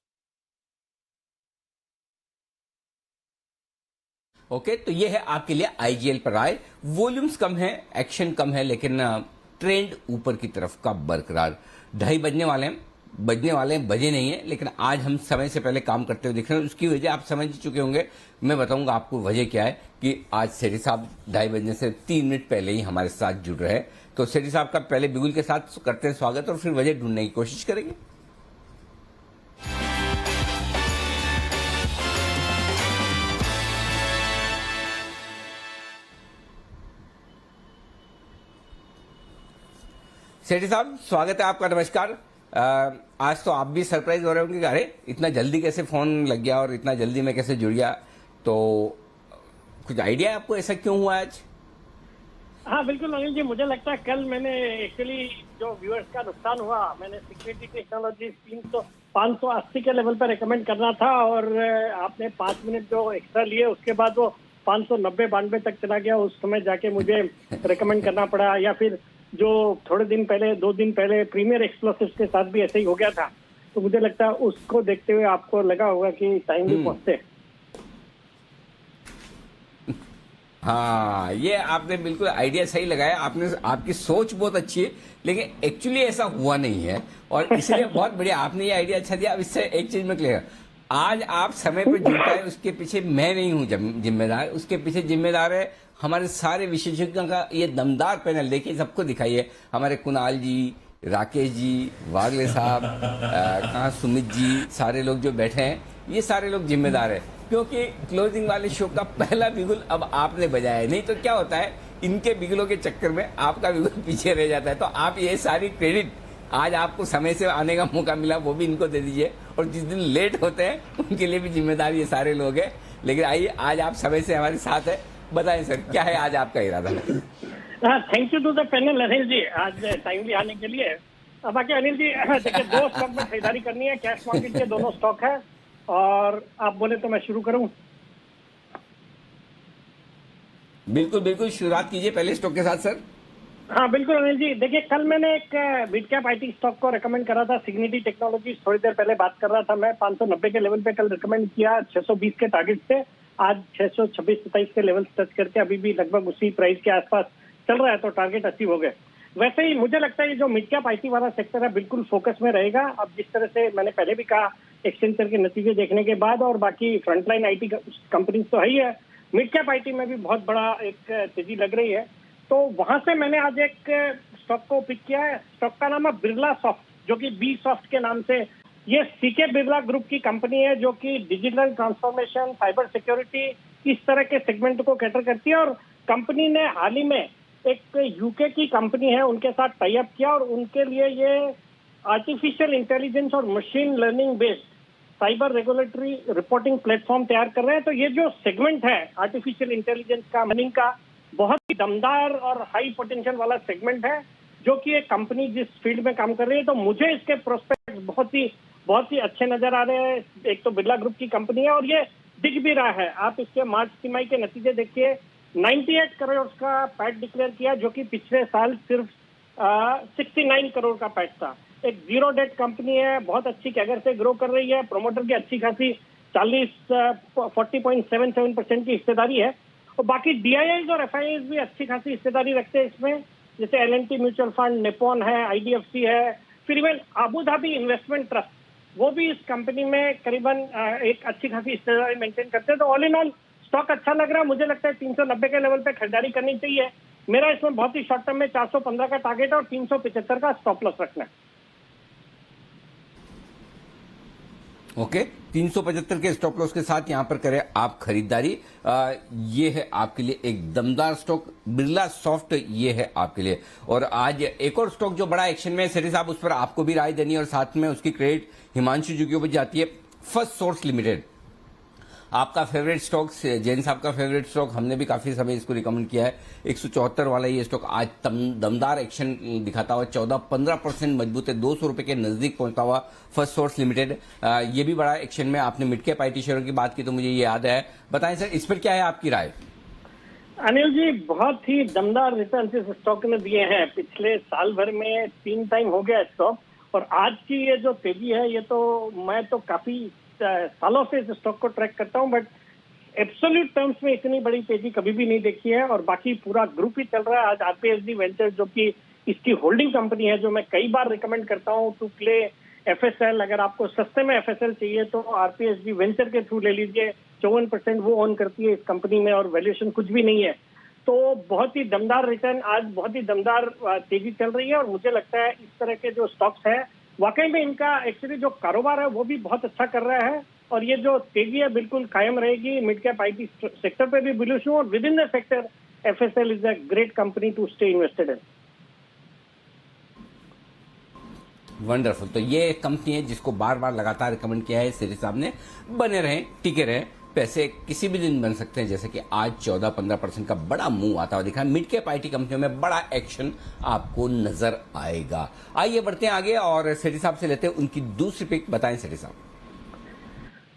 S1: ओके, तो ये है आपके लिए IGL पर आए। वॉल्यूम्स कम है, एक्शन कम है, लेकिन ट्रेंड ऊपर की तरफ का बरकरार। 2:30 बजने वाले हैं, बजे नहीं है, लेकिन आज हम समय से पहले काम करते हुए दिख रहे हैं। उसकी वजह आप समझ चुके होंगे, मैं बताऊंगा आपको वजह क्या है कि आज सेठी साहब 2:30 बजने से 3 मिनट पहले ही हमारे साथ जुड़ रहे हैं। तो सेठी साहब का पहले बिगुल के साथ करते हैं स्वागत और फिर वजह ढूंढने की कोशिश करेंगे। सेठी साहब, स्वागत है आपका, नमस्कार। आज तो आप भी सरप्राइज हो रहे होंगे कि अरे इतना जल्दी कैसे फोन लग गया और इतना जल्दी मैं कैसे जुड़ गया, तो कुछ आइडिया है आपको ऐसा क्यों हुआ आज?
S10: हाँ बिल्कुल अनिल जी, मुझे लगता है कल मैंने एक्चुअली जो व्यूअर्स का नुकसान हुआ, मैंने सिक्योरिटी टेक्नोलॉजी टीम तो 580 के लेवल पर रेकमेंड करना था और आपने 5 मिनट जो एक्स्ट्रा लिए उसके बाद वो 590-92 तक चला गया। उस समय जाके मुझे रेकमेंड करना पड़ा, या फिर जो थोड़े दिन पहले 2 दिन पहले प्रीमियर एक्सप्लोसिव्स के साथ भी ऐसे ही हो गया था। तो मुझे लगता है उसको देखते हुए आपको लगा होगा कि टाइम भी पहुंचते।
S1: हाँ, ये आपने बिल्कुल आइडिया सही लगाया। आपने, आपकी सोच बहुत अच्छी है, लेकिन एक्चुअली ऐसा हुआ नहीं है और इसलिए बहुत बढ़िया आपने ये आइडिया अच्छा दिया। अब इससे एक चीज में क्लियर, आज आप समय पर जुड़ पाए उसके पीछे मैं नहीं हूं जिम्मेदार, उसके पीछे जिम्मेदार है हमारे सारे विशेषज्ञों का ये दमदार पैनल। देखिए, सबको दिखाइए, हमारे कुणाल जी, राकेश जी, वागले साहब, कहाँ सुमित जी, सारे लोग जो बैठे हैं, ये सारे लोग जिम्मेदार है, क्योंकि क्लोजिंग वाले शो का पहला बिगुल अब आपने बजाया है। नहीं तो क्या होता है, इनके बिगुलों के चक्कर में आपका बिगुल पीछे रह जाता है। तो आप ये सारी क्रेडिट, आज आपको समय से आने का मौका मिला वो भी इनको दे दीजिए, और जिस दिन लेट होते हैं उनके लिए भी जिम्मेदार ये सारे लोग हैं। लेकिन आइए, आज आप समय से हमारे साथ है, बताएं सर क्या है आज आपका इरादा?
S10: Thank you to the panel Anil ji, आज टाइमली आने के लिए। अब बाकी अनिल जी देखिए, 2 स्टॉक में खरीदारी करनी है, कैश मार्केट के दोनों स्टॉक है, और आप बोले तो मैं शुरू करूं।
S1: बिल्कुल बिल्कुल, शुरुआत कीजिए पहले स्टॉक के साथ सर।
S10: हाँ बिल्कुल अनिल जी, देखिए कल मैंने एक मिड कैप आईटी स्टॉक को रेकमेंड करा था, सिग्निटी टेक्नोलॉजीज। थोड़ी देर पहले बात कर रहा था मैं, 590 के लेवल पे कल रेकमेंड किया, 620 के टारगेट से आज 626-27 के लेवल टच करके अभी भी लगभग उसी प्राइस के आसपास चल रहा है, तो टारगेट अचीव हो गए। वैसे ही मुझे लगता है ये जो मिड कैप आईटी वाला सेक्टर है बिल्कुल फोकस में रहेगा। अब जिस तरह से मैंने पहले भी कहा, एक्सेंचर के नतीजे देखने के बाद और बाकी फ्रंटलाइन आईटी कंपनी तो है ही है, मिड कैप आईटी में भी बहुत बड़ा एक तेजी लग रही है। तो वहां से मैंने आज एक स्टॉक को पिक किया है। स्टॉक का नाम है बिरला सॉफ्ट, जो कि बी सॉफ्ट के नाम से। ये सीके बिरला ग्रुप की कंपनी है जो कि डिजिटल ट्रांसफॉर्मेशन, साइबर सिक्योरिटी, इस तरह के सेगमेंट को कैटर करती है। और कंपनी ने हाल ही में एक यूके की कंपनी है उनके साथ टाई अप किया और उनके लिए ये आर्टिफिशियल इंटेलिजेंस और machine learning based cyber regulatory reporting platform तैयार कर रहे हैं। तो ये जो सेगमेंट है आर्टिफिशियल इंटेलिजेंस का, मशीनिंग का, बहुत ही दमदार और हाई पोटेंशियल वाला सेगमेंट है जो कि एक कंपनी जिस फील्ड में काम कर रही है। तो मुझे इसके प्रोस्पेक्ट बहुत ही अच्छे नजर आ रहे हैं। एक तो बिरला ग्रुप की कंपनी है और ये दिख भी रहा है। आप इसके मार्च तिमाही के नतीजे देखिए, 98 करोड़ का पैट डिक्लेयर किया, जो कि पिछले साल सिर्फ 69 करोड़ का पैट था। एक जीरो डेट कंपनी है, बहुत अच्छी कैगर से ग्रो कर रही है। प्रोमोटर की अच्छी खासी 40.77% की हिस्सेदारी है और बाकी डीआईआईज और एफआईआईज भी अच्छी खासी हिस्सेदारी रखते हैं इसमें, जैसे एलएनटी म्यूचुअल फंड, निप्पॉन है, आईडीएफसी है, फिर even Abu Dhabi investment trust, वो भी इस कंपनी में करीबन एक अच्छी खासी हिस्सेदारी मेंटेन करते हैं। तो ऑल इन ऑल स्टॉक अच्छा लग रहा है। मुझे लगता है 390 के लेवल पे खरीदारी करनी चाहिए। मेरा इसमें बहुत ही शॉर्ट टर्म में 415 का टारगेट है और 375 का स्टॉप लॉस रखना है।
S1: ओके, 375 के स्टॉप लॉस के साथ यहां पर करें आप खरीदारी। ये है आपके लिए एक दमदार स्टॉक बिरला सॉफ्ट, ये है आपके लिए। और आज एक और स्टॉक जो बड़ा एक्शन में है सेठी साहब, उस पर आपको भी राय देनी है और साथ में उसकी क्रेडिट हिमांशु जी के ऊपर जाती है। फर्स्ट सोर्स लिमिटेड आपका फेवरेट स्टॉक, जैन साहब का फेवरेट स्टॉक, हमने भी काफी समय इसको रिकमेंड किया है। 174 वाला ये स्टॉक आज दमदार एक्शन दिखाता हुआ 14-15% मजबूत है, 200 रुपए के नजदीक पहुंचता हुआ फर्स्ट सोर्स लिमिटेड। ये भी बड़ा एक्शन में। आपने मिड कैप आईटी शेयरों की बात की तो मुझे ये याद है, बताएं सर इस पर क्या है आपकी राय?
S10: अनिल जी, बहुत ही दमदार रिटर्न इस स्टॉक ने दिए हैं। पिछले साल भर में 3 टाइम हो गया स्टॉक, और आज की ये जो तेजी है, ये तो मैं तो काफी सालों से इस स्टॉक को ट्रैक करता हूं, बट एब्सोल्यूट टर्म्स में इतनी बड़ी तेजी कभी भी नहीं देखी है। और बाकी पूरा ग्रुप ही चल रहा है। आज आरपीएसडी वेंचर, जो कि इसकी होल्डिंग कंपनी है, जो मैं कई बार रिकमेंड करता हूं टू प्ले एफएसएल, अगर आपको सस्ते में एफएसएल चाहिए तो आरपीएसडी वेंचर के थ्रू ले लीजिए। 54% वो ओन करती है इस कंपनी में और वैल्यूएशन कुछ भी नहीं है। तो बहुत ही दमदार रिटर्न, आज बहुत ही दमदार तेजी चल रही है। और मुझे लगता है इस तरह के जो स्टॉक्स है, वाकई में इनका एक्चुअली जो कारोबार है वो भी बहुत अच्छा कर रहा है। और ये जो तेजी है बिल्कुल कायम रहेगी। मिड कैप आईटी सेक्टर पे भी बुलिश हूं और with in the sector FSL is a great company to stay invested in.
S1: Wonderful. तो ये कंपनी है जिसको बार बार लगातार रिकमेंड किया है सेठी साहब ने। बने रहें, टिके रहें। पैसे किसी भी दिन बन सकते हैं, जैसे कि आज 14-15% का बड़ा मूव आता हुआ दिखा है। मिड कैप आईटी कंपनियों में बड़ा एक्शन आपको नजर आएगा। आइए बढ़ते हैं आगे और सेठी साहब से लेते हैं उनकी दूसरी पिक। बताएं सेठी साहब।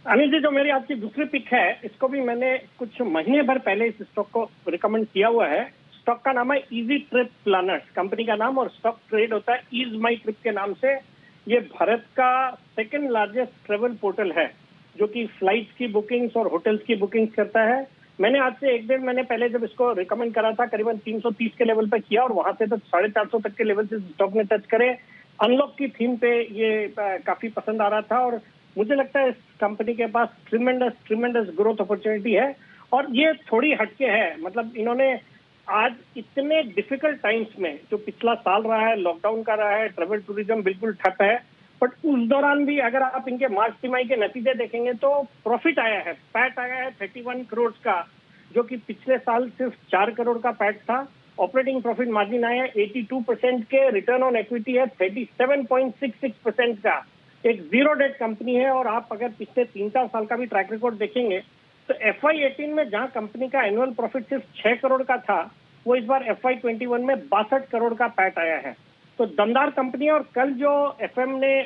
S10: अनिल जी, जो मेरी आपकी दूसरी पिक है, इसको भी मैंने कुछ महीने भर पहले इस स्टॉक को रिकमेंड किया हुआ है। स्टॉक का नाम है इजी ट्रिप प्लानर्स, कंपनी का नाम, और स्टॉक ट्रेड होता है ईज माई ट्रिप के नाम से। ये भारत का 2nd लार्जेस्ट ट्रेवल पोर्टल है, जो कि फ्लाइट्स की बुकिंग्स और होटल्स की बुकिंग्स करता है। मैंने आज से 1 दिन महीने पहले जब इसको रिकमेंड करा था, करीबन 330 के लेवल पे किया और वहां से तो 450 तक के लेवल से स्टॉक ने टच करे। अनलॉक की थीम पे ये काफी पसंद आ रहा था और मुझे लगता है इस कंपनी के पास ट्रिमेंडस ग्रोथ अपॉर्चुनिटी है। और ये थोड़ी हटके है, मतलब इन्होंने आज इतने डिफिकल्ट टाइम्स में, जो पिछला साल रहा है, लॉकडाउन का रहा है, ट्रेवल टूरिज्म बिल्कुल ठप है, बट उस दौरान भी अगर आप इनके मार्च तिमाही के नतीजे देखेंगे तो प्रॉफिट आया है, पैट आया है 31 करोड़ का, जो कि पिछले साल सिर्फ 4 करोड़ का पैट था। ऑपरेटिंग प्रॉफिट मार्जिन आया है 82% के, रिटर्न ऑन इक्विटी है 37.66% का। एक जीरो डेट कंपनी है। और आप अगर पिछले 3-4 साल का भी ट्रैक रिकॉर्ड देखेंगे तो FY18 में जहां कंपनी का एनुअल प्रॉफिट सिर्फ 6 करोड़ का था, वो इस बार FY21 में 62 करोड़ का पैट आया है। तो दमदार कंपनी है। और कल जो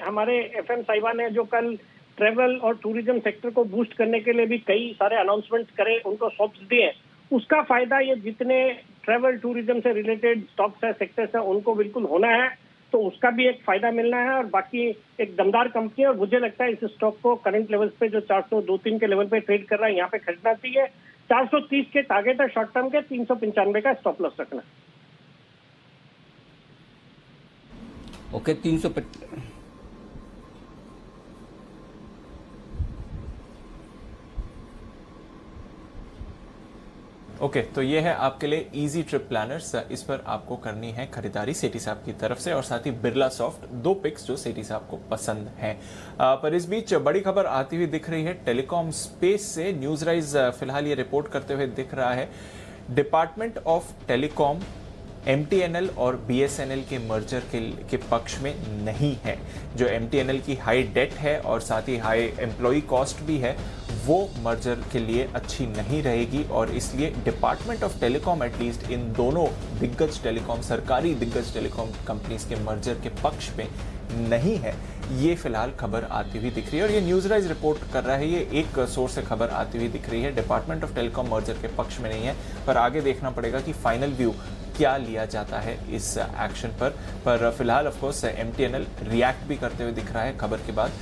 S10: हमारे FM साहिबा ने जो कल ट्रेवल और टूरिज्म सेक्टर को बूस्ट करने के लिए भी कई सारे अनाउंसमेंट्स करे, उनको सॉफ्ट दिए, उसका फायदा ये जितने ट्रैवल टूरिज्म से रिलेटेड स्टॉक्स है, सेक्टर्स है, उनको बिल्कुल होना है, तो उसका भी एक फायदा मिलना है। और बाकी एक दमदार कंपनी है और मुझे लगता है इस स्टॉक को करंट लेवल्स पे जो 402-3 के लेवल पे ट्रेड कर रहा है, यहाँ पे खरीदना चाहिए। 430 के टारगेट है शॉर्ट टर्म के, 395 का स्टॉप लॉस रखना।
S1: ओके, 300
S2: ओके, तो ये है आपके लिए इजी ट्रिप प्लानर्स। इस पर आपको करनी है खरीदारी सेठी साहब की तरफ से, और साथ ही बिरला सॉफ्ट, 2 पिक्स जो सेठी साहब को पसंद हैं। पर इस बीच बड़ी खबर आती हुई दिख रही है टेलीकॉम स्पेस से। न्यूज राइज फिलहाल ये रिपोर्ट करते हुए दिख रहा है, डिपार्टमेंट ऑफ टेलीकॉम MTNL और BSNL के मर्जर के पक्ष में नहीं है। जो MTNL की हाई डेट है और साथ ही हाई एम्प्लॉय कॉस्ट भी है, वो मर्जर के लिए अच्छी नहीं रहेगी, और इसलिए department of telecom at least in दोनों दिग्गज टेलीकॉम, सरकारी दिग्गज टेलीकॉम कंपनीज के मर्जर के पक्ष में नहीं है। ये फिलहाल खबर आती हुई दिख रही है और ये न्यूज राइज रिपोर्ट कर रहा है। ये एक सोर्स से खबर आती हुई दिख रही है, डिपार्टमेंट ऑफ टेलीकॉम मर्जर के पक्ष में नहीं है। पर आगे देखना पड़ेगा कि फाइनल व्यू क्या लिया जाता है इस एक्शन पर फिलहाल ऑफ कोर्स MTNL रिएक्ट भी करते हुए दिख रहा है खबर के बाद।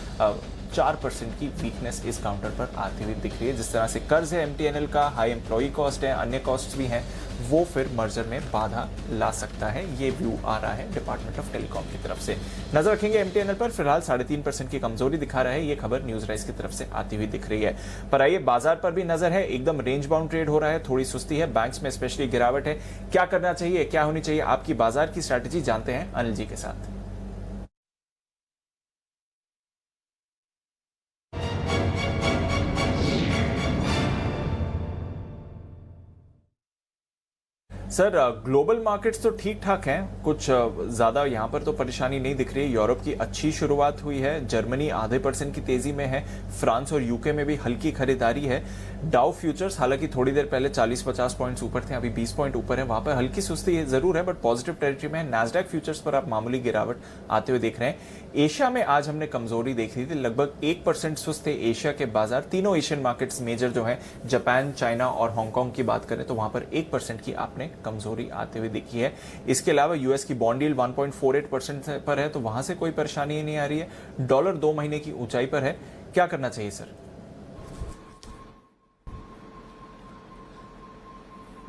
S2: 4% की वीकनेस इस काउंटर पर आती हुई दिख रही है। जिस तरह से कर्ज है MTNL का, हाई एम्प्लॉय कॉस्ट है, अन्य कॉस्ट भी हैं, वो फिर मर्जर में बाधा ला सकता है। ये व्यू आ रहा है डिपार्टमेंट ऑफ टेलीकॉम की तरफ से। नजर रखेंगे MTNL पर, फिलहाल 3.5% की कमजोरी दिखा रहा है। ये खबर न्यूज राइज की तरफ से आती हुई दिख रही है। पर आइए बाजार पर भी नजर है, एकदम रेंज बाउंड ट्रेड हो रहा है, थोड़ी सुस्ती है, बैंक्स में स्पेशली गिरावट है। क्या करना चाहिए, क्या होनी चाहिए आपकी बाजार की स्ट्रैटेजी, जानते हैं अनिल जी के साथ। सर, ग्लोबल मार्केट्स तो ठीक ठाक हैं, कुछ ज्यादा यहां पर तो परेशानी नहीं दिख रही है। यूरोप की अच्छी शुरुआत हुई है, जर्मनी आधे % की तेजी में है, फ्रांस और यूके में भी हल्की खरीदारी है। डाउ फ्यूचर्स हालांकि थोड़ी देर पहले 40-50 पॉइंट्स ऊपर थे, अभी 20 पॉइंट ऊपर है, वहां पर हल्की सुस्ती जरूर है बट पॉजिटिव टेरिटरी में है। नैस्डैक फ्यूचर्स पर आप मामूली गिरावट आते हुए देख रहे हैं। एशिया में आज हमने कमजोरी देखी थी, लगभग 1% सुस्त थे एशिया के बाजार। तीनों एशियन मार्केट्स मेजर जो है, जापान, चाइना और हांगकांग की बात करें तो वहां पर 1% की आपने कमजोरी आते हुए देखी है। इसके अलावा यूएस की बॉन्ड यील्ड 1.48% पर है, तो वहां से कोई परेशानी नहीं आ रही है। डॉलर 2 महीने की ऊंचाई पर है। क्या करना चाहिए सर?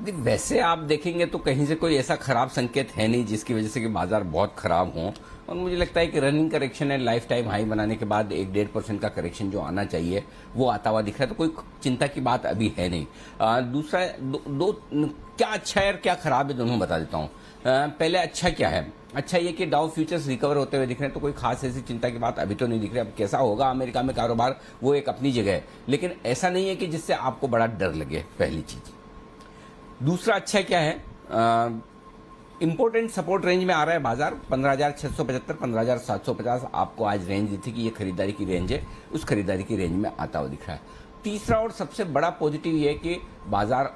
S1: वैसे आप देखेंगे तो कहीं से कोई ऐसा खराब संकेत है नहीं जिसकी वजह से कि बाजार बहुत खराब हो, और मुझे लगता है कि रनिंग करेक्शन है, लाइफ टाइम हाई बनाने के बाद 1-1.5% का करेक्शन जो आना चाहिए वो आता हुआ दिख रहा है, तो कोई चिंता की बात अभी है नहीं। दूसरा क्या अच्छा है और क्या खराब है दोनों बता देता हूँ। पहले अच्छा क्या है, अच्छा ये कि डाउ फ्यूचर्स रिकवर होते हुए दिख रहे हैं, तो कोई खास ऐसी चिंता की बात अभी तो नहीं दिख रही। अब कैसा होगा अमेरिका में कारोबार, वो एक अपनी जगह है, लेकिन ऐसा नहीं है कि जिससे आपको बड़ा डर लगे, पहली चीज। दूसरा अच्छा क्या है, इंपोर्टेंट सपोर्ट रेंज में आ रहा है बाजार, 15,675 15,750 आपको आज रेंज दी थी कि ये खरीदारी की रेंज है, उस खरीदारी की रेंज में आता हुआ दिख रहा है। तीसरा और सबसे बड़ा पॉजिटिव ये है कि बाजार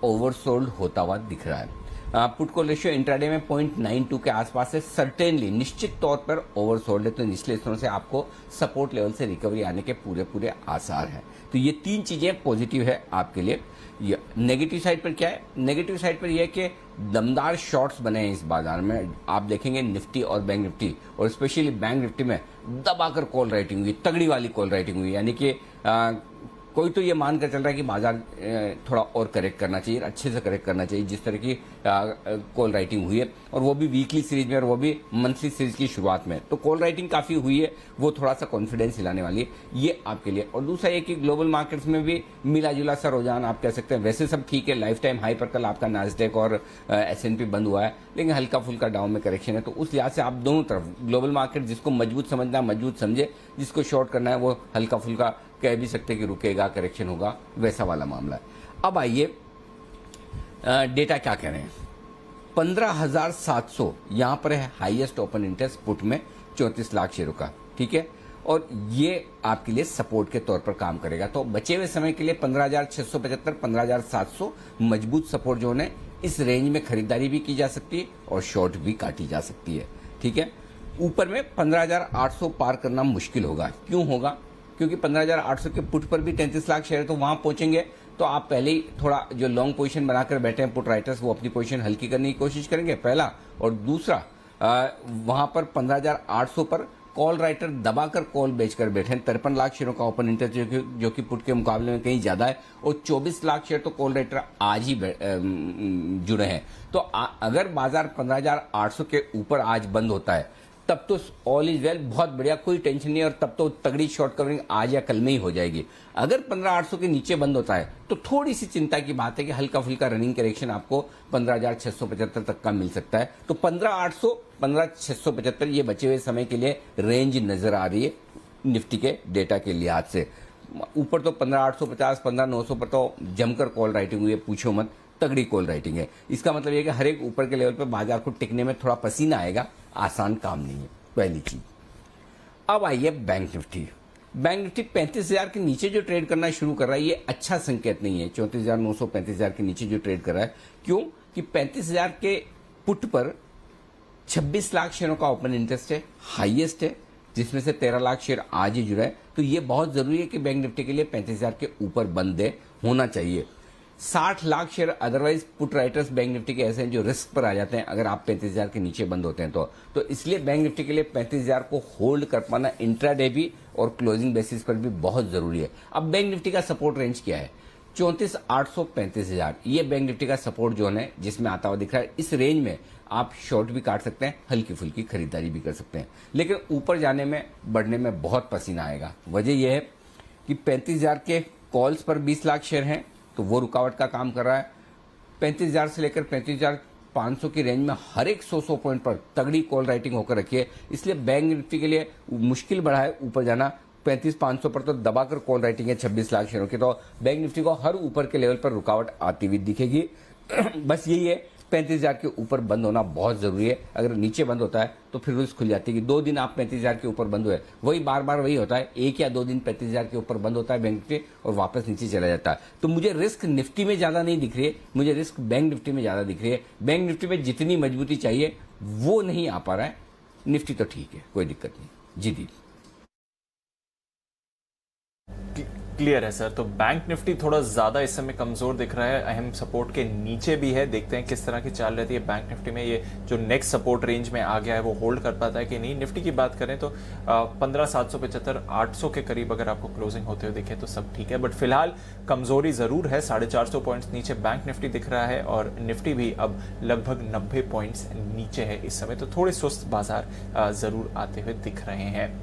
S1: ओवरसोल्ड होता हुआ दिख रहा है। पुट कॉल रेशियो इंट्राडे में 0.92 के आसपास है, सर्टेनली निश्चित तौर पर ओवरसोल्ड है, तो निचले स्तरों से आपको सपोर्ट लेवल से रिकवरी आने के पूरे आसार हैं। तो ये 3 चीजें पॉजिटिव है आपके लिए। नेगेटिव साइड पर क्या है, नेगेटिव साइड पर यह है कि दमदार शॉर्ट्स बने हैं इस बाजार में। आप देखेंगे निफ्टी और बैंक निफ्टी, और स्पेशली बैंक निफ्टी में दबाकर कॉल राइटिंग हुई, तगड़ी वाली कॉल राइटिंग हुई, यानी कि कोई तो ये मानकर चल रहा है कि बाजार थोड़ा और करेक्ट करना चाहिए, अच्छे से करेक्ट करना चाहिए, जिस तरह की कॉल राइटिंग हुई है, और वो भी वीकली सीरीज में और वो भी मंथली सीरीज की शुरुआत में। तो कॉल राइटिंग काफी हुई है, वो थोड़ा सा कॉन्फिडेंस हिलाने वाली है, ये आपके लिए। और दूसरा ये कि ग्लोबल मार्केट्स में भी मिला जुला सा रुझान आप कह सकते हैं। वैसे सब ठीक है, लाइफ टाइम हाई पर कल आपका नास्डैक और S&P बंद हुआ है, लेकिन हल्का फुल्का डाउन में करेक्शन है। तो उस लिहाज से आप दोनों तरफ ग्लोबल मार्केट, जिसको मजबूत समझना मजबूत समझे, जिसको शॉर्ट करना है वो हल्का फुल्का कह भी सकते कि रुकेगा, करेक्शन होगा, वैसा वाला मामला है। अब आइए डेटा क्या कह रहे हैं। 15,700 यहां पर है हाईएस्ट ओपन इंटरेस्ट पुट में 34 लाख शेयरों का, ठीक है, और ये आपके लिए सपोर्ट के तौर पर काम करेगा। तो बचे हुए समय के लिए 15,675 15,700 मजबूत सपोर्ट जो है, इस रेंज में खरीदारी भी की जा सकती है और शॉर्ट भी काटी जा सकती है, ठीक है। ऊपर में 15,800 पार करना मुश्किल होगा। क्यों होगा? क्योंकि 15,800 के पुट पर भी 33 लाख शेयर, तो वहां पहुंचेंगे तो आप पहले ही थोड़ा जो लॉन्ग पोजीशन बनाकर बैठे हैं पुट राइटर्स, वो अपनी पोजीशन हल्की करने की कोशिश करेंगे, पहला। और दूसरा, वहां पर 15,800 पर कॉल राइटर दबाकर कॉल बेचकर बैठे हैं। 53 लाख शेयरों का ओपन इंटरेस्ट जो कि पुट के मुकाबले में कहीं ज्यादा है, और 24 लाख शेयर तो कॉल राइटर आज ही जुड़े हैं। तो अगर बाजार 15,800 के ऊपर आज बंद होता है तब तो ऑल इज वेल, बहुत बढ़िया, कोई टेंशन नहीं, और तब तो तगड़ी शॉर्ट कवरिंग आज या कल में ही हो जाएगी। अगर 15,800 के नीचे बंद होता है तो थोड़ी सी चिंता की बात है कि हल्का फुल्का रनिंग करेक्शन आपको 15,675 तक का मिल सकता है। तो 15,800, 15,675 ये बचे हुए समय के लिए रेंज नजर आ रही है निफ्टी के डेटा के लिहाज से। ऊपर तो 15,850, 15,900 पर तो जमकर कॉल राइटिंग हुई है, पूछो मत, तगड़ी कॉल राइटिंग है। इसका मतलब यह कि हर एक ऊपर के लेवल पर बाजार को टिकने में थोड़ा पसीना आएगा, आसान काम नहीं है, पहली चीज। अब आइए बैंक निफ्टी। बैंक निफ्टी 35,000 के नीचे जो ट्रेड करना शुरू कर रहा है, ये अच्छा संकेत नहीं है। 34,900, 35,000 के नीचे जो ट्रेड कर रहा है, क्यों कि 35,000 के पुट पर 26 लाख शेयरों का ओपन इंटरेस्ट है, हाईएस्ट है, जिसमें से 13 लाख शेयर आज ही जुड़ा है। तो ये बहुत जरूरी है कि बैंक निफ्टी के लिए 35,000 के ऊपर बंद होना चाहिए। 60 lakh share otherwise put writers bank Nifty के ऐसे हैं जो रिस्क पर आ जाते हैं अगर आप 35,000 के नीचे बंद होते हैं तो इसलिए बैंक निफ्टी के लिए 35,000 को होल्ड कर पाना इंट्राडे भी और क्लोजिंग बेसिस पर भी बहुत जरूरी है। अब बैंक निफ्टी का सपोर्ट रेंज क्या है? 34,800, 35,000, ये बैंक निफ्टी का सपोर्ट जोन है जिसमें आता हुआ दिख रहा है। इस रेंज में आप शॉर्ट भी काट सकते हैं, हल्की फुल्की खरीदारी भी कर सकते हैं, लेकिन ऊपर जाने में बढ़ने में बहुत पसीना आएगा। वजह यह है कि 35,000 के कॉल्स पर 20 लाख शेयर हैं, तो वो रुकावट का काम कर रहा है। 35,000 से लेकर 35,500 की रेंज में हर एक 100 पॉइंट पर तगड़ी कॉल राइटिंग होकर रखी है, इसलिए बैंक निफ्टी के लिए मुश्किल बढ़ा है ऊपर जाना। 35,500 पर तो दबाकर कॉल राइटिंग है 26 लाख शेयरों की, तो बैंक निफ्टी को हर ऊपर के लेवल पर रुकावट आती हुई दिखेगी। बस यही है, 35,000 के ऊपर बंद होना बहुत जरूरी है। अगर नीचे बंद होता है तो फिर रिस्क खुल जाती है कि 2 दिन आप 35,000 के ऊपर बंद हुए, वही बार बार वही होता है, 1 या 2 दिन 35,000 के ऊपर बंद होता है बैंक निफ्टी और वापस नीचे चला जाता है। तो मुझे रिस्क निफ्टी में ज्यादा नहीं दिख रही है, मुझे रिस्क बैंक निफ्टी में ज्यादा दिख रही है। बैंक निफ्टी में जितनी मजबूती चाहिए वो नहीं आ पा रहा है, निफ्टी तो ठीक है, कोई दिक्कत नहीं। जी दी
S2: क्लियर है सर। तो बैंक निफ्टी थोड़ा ज्यादा इस समय कमजोर दिख रहा है, अहम सपोर्ट के नीचे भी है। देखते हैं किस तरह की चाल रहती है बैंक निफ्टी में। ये जो नेक्स्ट सपोर्ट रेंज में आ गया है वो होल्ड कर पाता है कि नहीं। निफ्टी की बात करें तो 15,775, 800 के करीब अगर आपको क्लोजिंग होते हुए दिखे तो सब ठीक है, बट फिलहाल कमजोरी जरूर है। 450 पॉइंट्स नीचे बैंक निफ्टी दिख रहा है और निफ्टी भी अब लगभग 90 पॉइंट्स नीचे है इस समय, तो थोड़े सुस्त बाजार जरूर आते हुए दिख रहे हैं।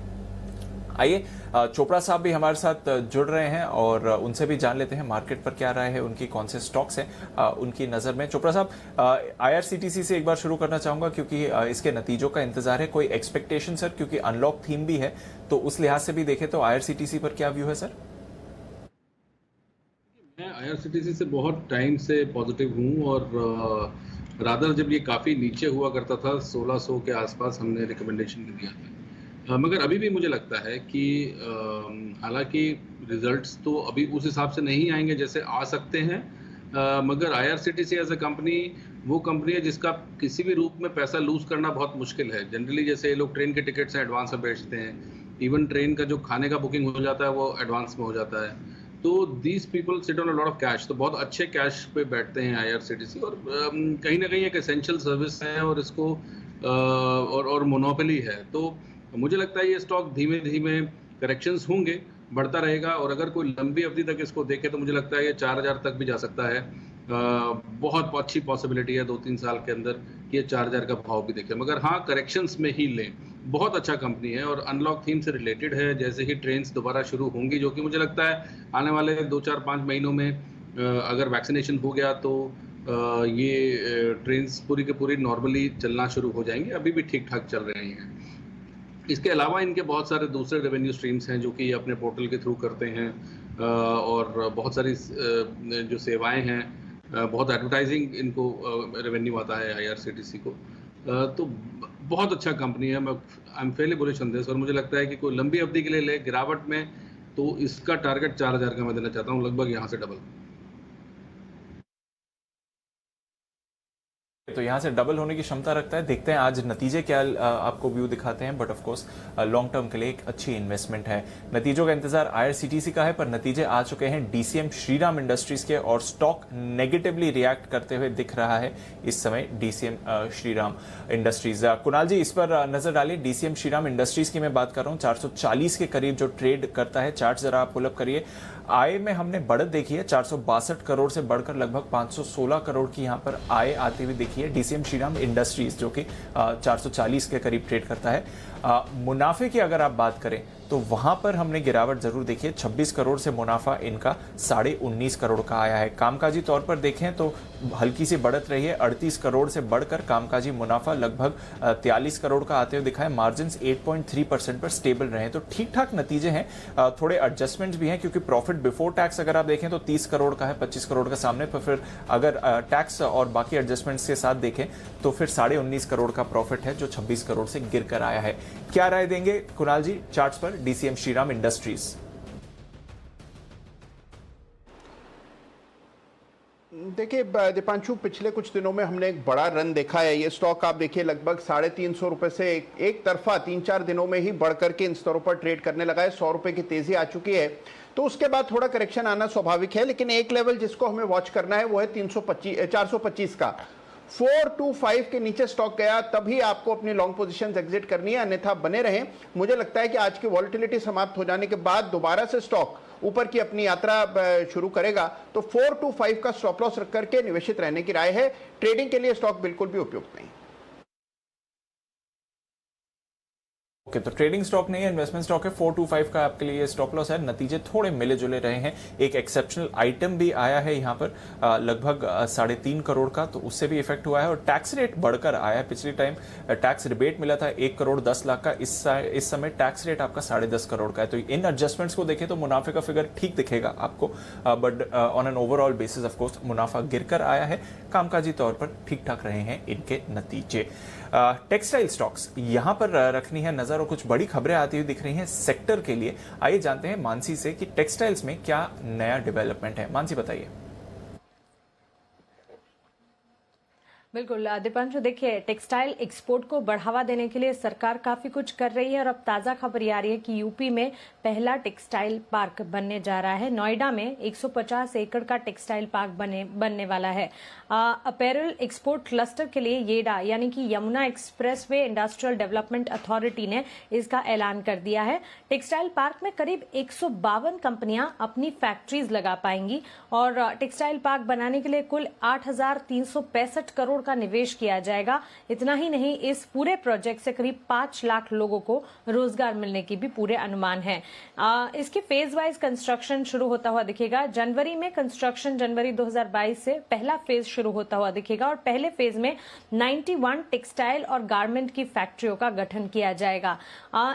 S2: आइए चोपड़ा साहब भी हमारे साथ जुड़ रहे हैं और उनसे भी जान लेते हैं मार्केट पर क्या राय है उनकी, कौन से स्टॉक्स हैं उनकी नजर में। चोपड़ा साहब, IRCTC से एक बार शुरू करना चाहूंगा क्योंकि इसके नतीजों का इंतजार है। कोई एक्सपेक्टेशन सर, क्योंकि अनलॉक थीम भी है, तो उस लिहाज से भी देखें तो IRCTC पर क्या व्यू है सर?
S8: मैं IRCTC से बहुत टाइम से पॉजिटिव हूँ और रादर जब ये काफ़ी नीचे हुआ करता था 1600 के आसपास हमने रिकमेंडेशन दिया था, मगर अभी भी मुझे लगता है कि हालांकि रिजल्ट्स तो अभी उस हिसाब से नहीं आएंगे जैसे आ सकते हैं, मगर IRCTC एज अ कंपनी वो कंपनी है जिसका किसी भी रूप में पैसा लूज करना बहुत मुश्किल है। जनरली जैसे ये लोग ट्रेन के टिकट्स हैं एडवांस में बेचते हैं, इवन ट्रेन का जो खाने का बुकिंग हो जाता है वो एडवांस में हो जाता है, तो these people sit on a lot of cash, तो बहुत अच्छे कैश पे बैठते हैं IRCTC और कहीं ना कहीं एक एसेंशियल सर्विस है और इसको और मोनोपोली है। तो मुझे लगता है ये स्टॉक धीमे धीमे करेक्शंस होंगे, बढ़ता रहेगा और अगर कोई लंबी अवधि तक इसको देखे तो मुझे लगता है ये 4,000 तक भी जा सकता है। बहुत अच्छी पॉसिबिलिटी है 2-3 साल के अंदर कि ये 4,000 का भाव भी देखे, मगर हाँ करेक्शंस में ही लें। बहुत अच्छा कंपनी है और अनलॉक थीम से रिलेटेड है। जैसे ही ट्रेन्स दोबारा शुरू होंगी, जो कि मुझे लगता है आने वाले 2-4-5 महीनों में अगर वैक्सीनेशन हो गया तो ये ट्रेन्स पूरी के पूरी नॉर्मली चलना शुरू हो जाएंगे, अभी भी ठीक ठाक चल रही हैं। इसके अलावा इनके बहुत सारे दूसरे रेवेन्यू स्ट्रीम्स हैं जो कि अपने पोर्टल के थ्रू करते हैं और बहुत सारी जो सेवाएं हैं, बहुत एडवर्टाइजिंग इनको रेवेन्यू आता है IRCTC को, तो बहुत अच्छा कंपनी है। मैं I am Fairlie bullish on this और मुझे लगता है कि कोई लंबी अवधि के लिए ले गिरावट में तो इसका टारगेट 4,000 का मैं देना चाहता हूँ, लगभग यहाँ से डबल।
S2: तो यहाँ से डबल होने की क्षमता रखता है। देखते हैं आज नतीजे क्या आपको व्यू दिखाते हैं, but of course long term के लिए एक अच्छी इन्वेस्टमेंट है। नतीजों का इंतजार IRCTC का है, पर नतीजे आ चुके हैं DCM श्रीराम इंडस्ट्रीज के और स्टॉक नेगेटिवली रिएक्ट करते हुए दिख रहा है इस समय DCM श्रीराम इंडस्ट्रीज। कुणाल जी, इस पर नजर डालिए। DCM श्रीराम इंडस्ट्रीज की मैं बात कर रहा हूँ, 440 के करीब जो ट्रेड करता है। चार्ट जरा आप पुल अप करिए। आय में हमने बढ़त देखी है, 462 करोड़ से बढ़कर लगभग 516 करोड़ की यहाँ पर आय आती हुई देखी है DCM श्रीराम इंडस्ट्रीज, जो कि 440 के करीब ट्रेड करता है। मुनाफे की अगर आप बात करें तो वहां पर हमने गिरावट जरूर देखी है। 26 करोड़ से मुनाफा इनका 19.5 करोड़ का आया है। कामकाजी तौर पर देखें तो हल्की सी बढ़त रही है, 38 करोड़ से बढ़कर कामकाजी मुनाफा लगभग 43 करोड़ का आते हुए दिखा है। मार्जिन 8.3% पर स्टेबल रहे, तो ठीक ठाक नतीजे हैं। थोड़े एडजस्टमेंट्स भी हैं, क्योंकि प्रॉफिट बिफोर टैक्स अगर आप देखें तो 30 करोड़ का है, 25 करोड़ का सामने, पर फिर अगर टैक्स और बाकी एडजस्टमेंट्स के साथ देखें तो फिर 19.5 करोड़ का प्रॉफिट है, जो 26 करोड़ से गिर कर आया है। क्या राय देंगे कुणाल जी चार्ट्स पर DCM श्रीराम इंडस्ट्रीज?
S7: देखिए दीपांशु, पिछले कुछ दिनों में हमने एक बड़ा रन देखा है। ये स्टॉक आप देखिए लगभग 350 रुपए से एक तरफा 3-4 दिनों में ही बढ़कर के इन स्तरों पर ट्रेड करने लगा है। 100 रुपए की तेजी आ चुकी है, तो उसके बाद थोड़ा करेक्शन आना स्वाभाविक है। लेकिन एक लेवल जिसको हमें वॉच करना है वो है 425 का। 425 के नीचे स्टॉक गया तभी आपको अपनी लॉन्ग पोजीशंस एग्जिट करनी है, अन्यथा बने रहें। मुझे लगता है कि आज की वॉलेटिलिटी समाप्त हो जाने के बाद दोबारा से स्टॉक ऊपर की अपनी यात्रा शुरू करेगा, तो 425 का स्टॉप लॉस रख करके निवेशित रहने की राय है। ट्रेडिंग के लिए स्टॉक बिल्कुल भी उपयुक्त नहीं।
S2: ओके, तो ट्रेडिंग स्टॉक नहीं है, इन्वेस्टमेंट स्टॉक है। 425 का आपके लिए स्टॉप लॉस है। नतीजे थोड़े मिले जुले रहे हैं। एक एक्सेप्शनल आइटम भी आया है यहाँ पर लगभग 3.5 करोड़ का, तो उससे भी इफेक्ट हुआ है। और टैक्स रेट बढ़कर आया है। पिछले टाइम टैक्स रिबेट मिला था 1 करोड़ 10 लाख का, इस समय टैक्स रेट आपका 10.5 करोड़ का है। तो इन एडजस्टमेंट्स को देखें तो मुनाफे का फिगर ठीक दिखेगा आपको, but on an overall basis of course मुनाफा गिरकर आया है। कामकाजी तौर पर ठीक ठाक रहे हैं इनके नतीजे। टेक्सटाइल स्टॉक्स यहां पर रखनी है नजर, और कुछ बड़ी खबरें आती हुई दिख रही हैं सेक्टर के लिए। आइए जानते हैं मानसी से कि टेक्सटाइल्स में क्या नया डेवलपमेंट है। मानसी बताइए।
S3: बिल्कुल दीपांशु, देखिए टेक्सटाइल एक्सपोर्ट को बढ़ावा देने के लिए सरकार काफी कुछ कर रही है और अब ताजा खबर ये आ रही है कि यूपी में पहला टेक्सटाइल पार्क बनने जा रहा है। नोएडा में 150 एकड़ का टेक्सटाइल पार्क बनने वाला है। अपैरल एक्सपोर्ट क्लस्टर के लिए येडा यानी कि Yamuna expressway industrial development authority ने इसका ऐलान कर दिया है। टेक्सटाइल पार्क में करीब 152 कंपनियां अपनी फैक्ट्रीज लगा पाएंगी और टेक्सटाइल पार्क बनाने के लिए कुल 8,365 करोड़ का निवेश किया जाएगा। इतना ही नहीं, इस पूरे प्रोजेक्ट से करीब 5 लाख लोगों को रोजगार मिलने की भी पूरे अनुमान है। इसकी फेज वाइज कंस्ट्रक्शन शुरू होता हुआ दिखेगा। जनवरी में कंस्ट्रक्शन, जनवरी 2022 से पहला फेज शुरू होता हुआ दिखेगा और पहले फेज में 91 टेक्सटाइल और गारमेंट की फैक्ट्रियों का गठन किया जाएगा।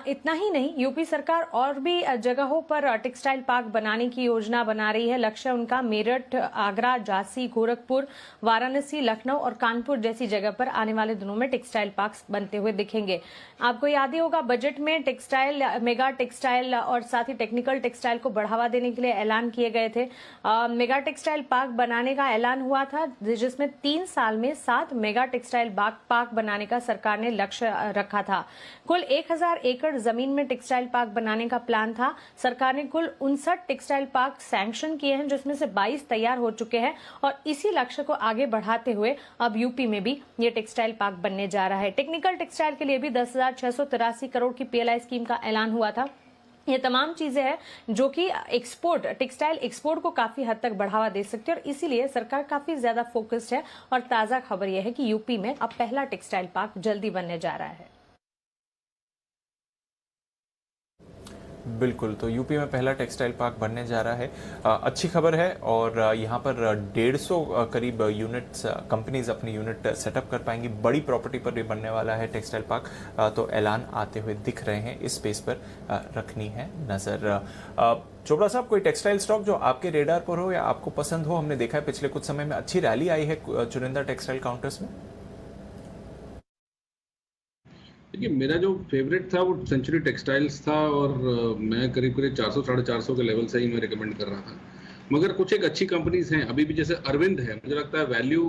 S3: इतना ही नहीं, यूपी सरकार और भी जगहों पर टेक्सटाइल पार्क बनाने की योजना बना रही है। लक्ष्य उनका मेरठ, आगरा, झांसी, गोरखपुर, वाराणसी, लखनऊ और कानपुर जैसी जगह पर आने वाले दिनों में टेक्सटाइल पार्क्स बनते हुए दिखेंगे। आपको याद ही होगा, बजट में टेक्सटाइल, मेगा टेक्सटाइल और साथ ही टेक्निकल टेक्सटाइल को बढ़ावा देने के लिए ऐलान किए गए थे। मेगा टेक्सटाइल पार्क बनाने का ऐलान हुआ था, जिसमें 3 साल में 7 मेगा टेक्सटाइल पार्क बनाने का सरकार ने लक्ष्य रखा था। कुल 1000 एकड़ जमीन में टेक्सटाइल पार्क बनाने का प्लान था। सरकार ने कुल 59 टेक्सटाइल पार्क सैंक्शन किए हैं, जिसमें से 22 तैयार हो चुके हैं और इसी लक्ष्य को आगे बढ़ाते हुए अब यूपी में भी ये टेक्सटाइल पार्क बनने जा रहा है। टेक्निकल टेक्सटाइल के लिए भी 10,683 करोड़ की PLI स्कीम का ऐलान हुआ था। ये तमाम चीजें हैं जो कि एक्सपोर्ट, टेक्सटाइल एक्सपोर्ट को काफी हद तक बढ़ावा दे सकती है और इसीलिए सरकार काफी ज्यादा फोकस्ड है। और ताजा खबर यह है कि यूपी में अब पहला टेक्सटाइल पार्क जल्दी बनने जा रहा है।
S2: बिल्कुल, तो यूपी में पहला टेक्सटाइल पार्क बनने जा रहा है। अच्छी खबर है। और यहाँ पर 150 करीब यूनिट्स, कंपनीज अपनी यूनिट सेटअप कर पाएंगी। बड़ी प्रॉपर्टी पर भी बनने वाला है टेक्सटाइल पार्क, तो ऐलान आते हुए दिख रहे हैं। इस स्पेस पर रखनी है नजर। चोपड़ा साहब, कोई टेक्सटाइल स्टॉक जो आपके रेडार पर हो या आपको पसंद हो? हमने देखा है पिछले कुछ समय में अच्छी रैली आई है चुनिंदा टेक्सटाइल काउंटर्स में।
S11: देखिए, मेरा जो फेवरेट था वो सेंचुरी टेक्सटाइल्स था और मैं करीब 400 साढ़े 400 के लेवल से ही मैं रिकमेंड कर रहा था। मगर कुछ एक अच्छी कंपनीज हैं अभी भी, जैसे अरविंद है, मुझे लगता है वैल्यू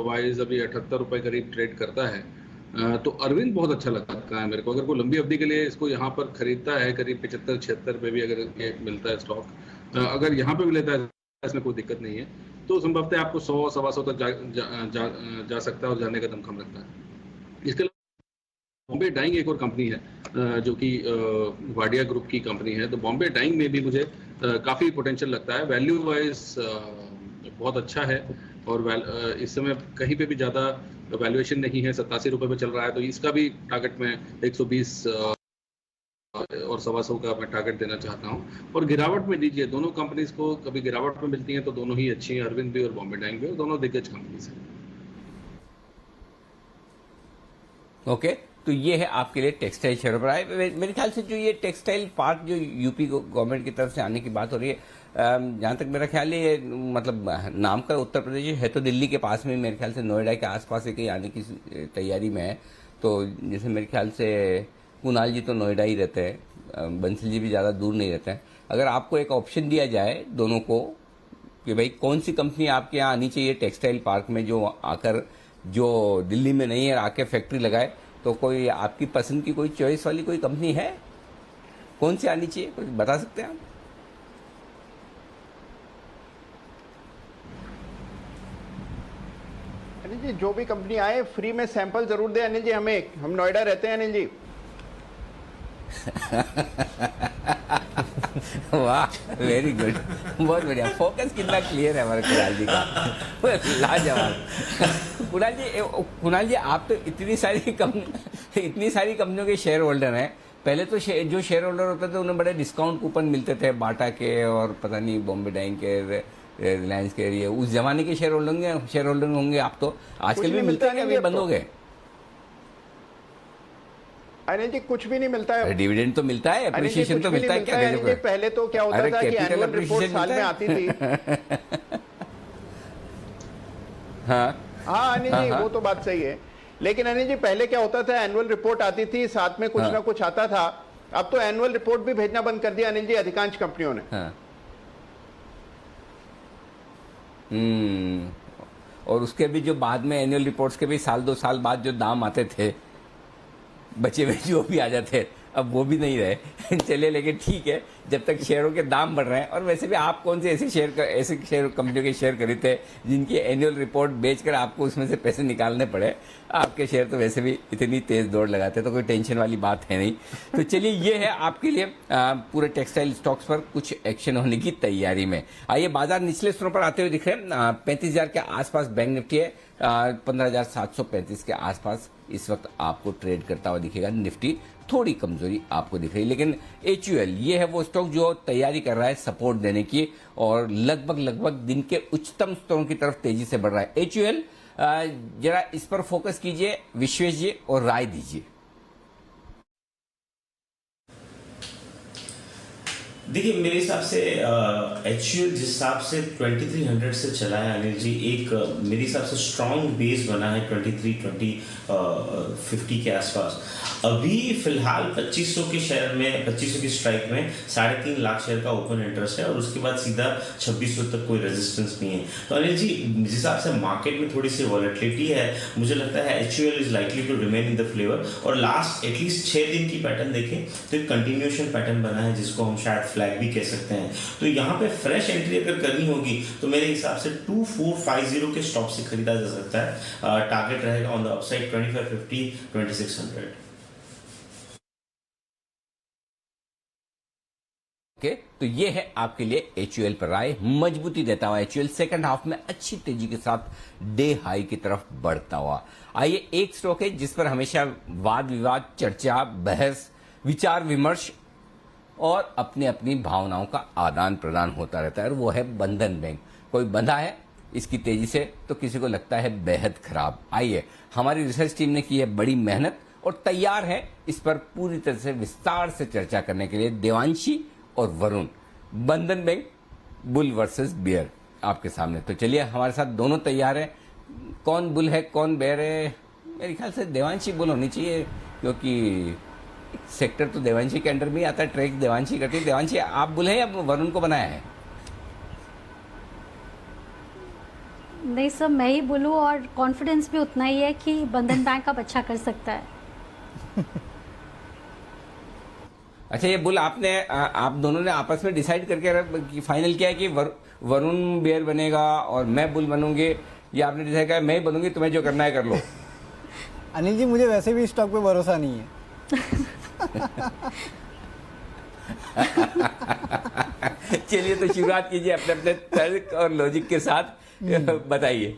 S11: वाइज अभी 78 रुपए करीब ट्रेड करता है। तो अरविंद बहुत अच्छा लगता है मेरे को। अगर कोई लंबी अवधि के लिए इसको यहाँ पर खरीदता है करीब 75-76 पे भी अगर ये मिलता है स्टॉक, अगर यहाँ पे भी लेता है इसमें कोई दिक्कत नहीं है, तो संभवतः आपको 100-125 तक जा सकता है और जाने का दम कम रखता है। इसके अलावा बॉम्बे डाइंग एक और कंपनी है जो कि वाडिया ग्रुप की कंपनी है। तो बॉम्बे डाइंग में भी मुझे काफ़ी पोटेंशियल लगता है। वैल्यू वाइज बहुत अच्छा है और इस समय कहीं पे भी ज़्यादा वैल्यूएशन नहीं है, 87 रुपये पे चल रहा है। तो इसका भी टारगेट में 120 और 125 का मैं टारगेट देना चाहता हूं। और गिरावट में दीजिए, दोनों कंपनीज को कभी गिरावट में मिलती हैं तो दोनों ही अच्छी हैं, अरविंद भी और बॉम्बे डाइंग भी, दोनों दिग्गज कंपनीज हैं।
S1: ओके, तो ये है आपके लिए टेक्सटाइल शेयर पर आए। मेरे ख्याल से जो ये टेक्सटाइल पार्क जो यूपी गवर्नमेंट की तरफ से आने की बात हो रही है, जहाँ तक मेरा ख्याल है, मतलब नाम का उत्तर प्रदेश है तो दिल्ली के पास में, मेरे ख्याल से नोएडा के आसपास ही कहीं आने की तैयारी में है। तो जैसे मेरे ख्याल से कुणाल जी तो नोएडा ही रहते हैं, बंसल जी भी ज़्यादा दूर नहीं रहते हैं। अगर आपको एक ऑप्शन दिया जाए दोनों को कि भाई कौन सी कंपनी आपके यहाँ आनी चाहिए टेक्सटाइल पार्क में, जो आकर जो दिल्ली में नहीं है आके फैक्ट्री लगाए, तो कोई आपकी पसंद की कोई चॉइस वाली कोई कंपनी है? कौन सी आनी चाहिए, कुछ बता सकते हैं आप?
S7: अनिल जी, जो भी कंपनी आए फ्री में सैंपल जरूर दे अनिल जी हमें, हम नोएडा रहते हैं अनिल जी।
S1: वाह, वेरी गुड, बहुत बढ़िया। फोकस कितना क्लियर है हमारे कुणाल जी का, लाजवाब। कुणाल जी आप तो इतनी सारी कंपनियों के शेयर होल्डर हैं। पहले तो जो शेयर होल्डर होते थे उन्हें बड़े डिस्काउंट कूपन मिलते थे, बाटा के और पता नहीं बॉम्बे डाइंग के, रिलायंस के, ये उस जमाने के शेयर होल्डर होंगे आप तो। आजकल भी मिलते हैं, अभी बंद हो गए?
S7: अनिल जी कुछ भी नहीं मिलता है।
S1: डिविडेंड तो मिलता है, अप्रिशिएशन तो मिलता है क्या?
S7: अनिल जी पहले तो क्या होता था कि एनुअल रिपोर्ट साल में आती थी। हाँ अनिल जी, वो तो बात सही है, लेकिन अनिल जी पहले क्या होता था, एनुअल रिपोर्ट आती थी, साथ में कुछ ना कुछ आता था। अब तो एनुअल रिपोर्ट भी भेजना बंद कर दिया अनिल जी अधिकांश कंपनियों ने।
S1: और उसके भी जो बाद में एनुअल रिपोर्ट्स के भी 1-2 साल बाद जो दाम आते थे, बचे हुए जो भी आ जाते, अब वो भी नहीं रहे। चलिए, लेकिन ठीक है, जब तक शेयरों के दाम बढ़ रहे हैं। और वैसे भी आप कौन से ऐसे शेयर कंपनियों के शेयर खरीदते हैं जिनकी एनुअल रिपोर्ट बेचकर आपको उसमें से पैसे निकालने पड़े? आपके शेयर तो वैसे भी इतनी तेज दौड़ लगाते हैं, तो कोई टेंशन वाली बात है नहीं। तो चलिए, ये है आपके लिए पूरे टेक्सटाइल स्टॉक्स पर कुछ एक्शन होने की तैयारी में। आइए, बाजार निचले स्तरों पर आते हुए दिख रहे हैं। 35,000 के आसपास बैंक निफ्टी है, 15,735 के आसपास इस वक्त आपको ट्रेड करता हुआ दिखेगा। निफ्टी थोड़ी कमजोरी आपको दिख रही है, लेकिन HUL ये है वो स्टॉक जो तैयारी कर रहा है सपोर्ट देने की और लगभग दिन के उच्चतम स्तरों की तरफ तेजी से बढ़ रहा है। HUL जरा इस पर फोकस कीजिए विश्वेश जी और राय दीजिए।
S6: देखिए, मेरे हिसाब से HUL जिस हिसाब से 2300 से चला है अनिल जी, एक मेरे हिसाब से स्ट्रॉन्ग बेस बना है 2350 के आसपास। अभी फिलहाल 2500 के शेयर में, 2500 की स्ट्राइक में 3.5 लाख शेयर का ओपन इंटरेस्ट है और उसके बाद सीधा 2600 तक कोई रेजिस्टेंस नहीं है। तो अनिल जी, जिस हिसाब से मार्केट में थोड़ी सी वॉलेटिलिटी है, मुझे लगता है HUL is likely to remain in the flavour. और लास्ट एटलीस्ट 6 दिन की पैटर्न देखें तो एक कंटिन्यूएशन पैटर्न बना है, जिसको हम शायद फ्लैग भी कह सकते हैं। तो यहाँ पे फ्रेश एंट्री अगर करनी होगी तो मेरे हिसाब से 2450 के स्टॉप से खरीदा जा सकता है। टारगेट रहेगा ऑन द अपसाइड 2550, 2600।
S1: ओके, तो ये है आपके लिए HUL पर राय। मजबूती देता हुआ HUL सेकंड हाफ में अच्छी तेजी के साथ डे हाई की तरफ बढ़ता हुआ। आइए, एक स्टॉक है जिस पर हमेशा वाद विवाद, चर्चा, बहस, विचार विमर्श और अपनी भावनाओं का आदान प्रदान होता रहता है, और वो है बंधन बैंक। कोई बंधा है इसकी तेजी से तो किसी को लगता है बेहद खराब। आइए, हमारी रिसर्च टीम ने की है बड़ी मेहनत और तैयार है इस पर पूरी तरह से विस्तार से चर्चा करने के लिए देवांशी और वरुण। बंधन बैंक बुल वर्सेस बियर आपके सामने। तो चलिए, हमारे साथ दोनों तैयार है। कौन बुल है कौन बेयर है? मेरे ख्याल से देवांशी बुल होनी चाहिए, क्योंकि सेक्टर तो देवांशी के अंडर में आता है, ट्रैक देवांशी करती है। देवांशी, आप बुल है या वरुण को बनाया है?
S12: नहीं सर, मैं ही बोलूँ, और कॉन्फिडेंस भी उतना ही है कि बंधन बैंक अब अच्छा कर सकता है।
S1: अच्छा, ये बुल आपने आप दोनों ने आपस में डिसाइड करके फाइनल किया है कि वरुण बेयर बनेगा और मैं बुल बनूंगी, या आपने डिसाइड किया मैं ही बनूंगी, तुम्हें जो करना है कर लो?
S4: अनिल जी, मुझे वैसे भी स्टॉक पे भरोसा नहीं है।
S1: चलिए, तो शुरुआत कीजिए अपने अपने तर्क और लॉजिक के साथ, बताइए।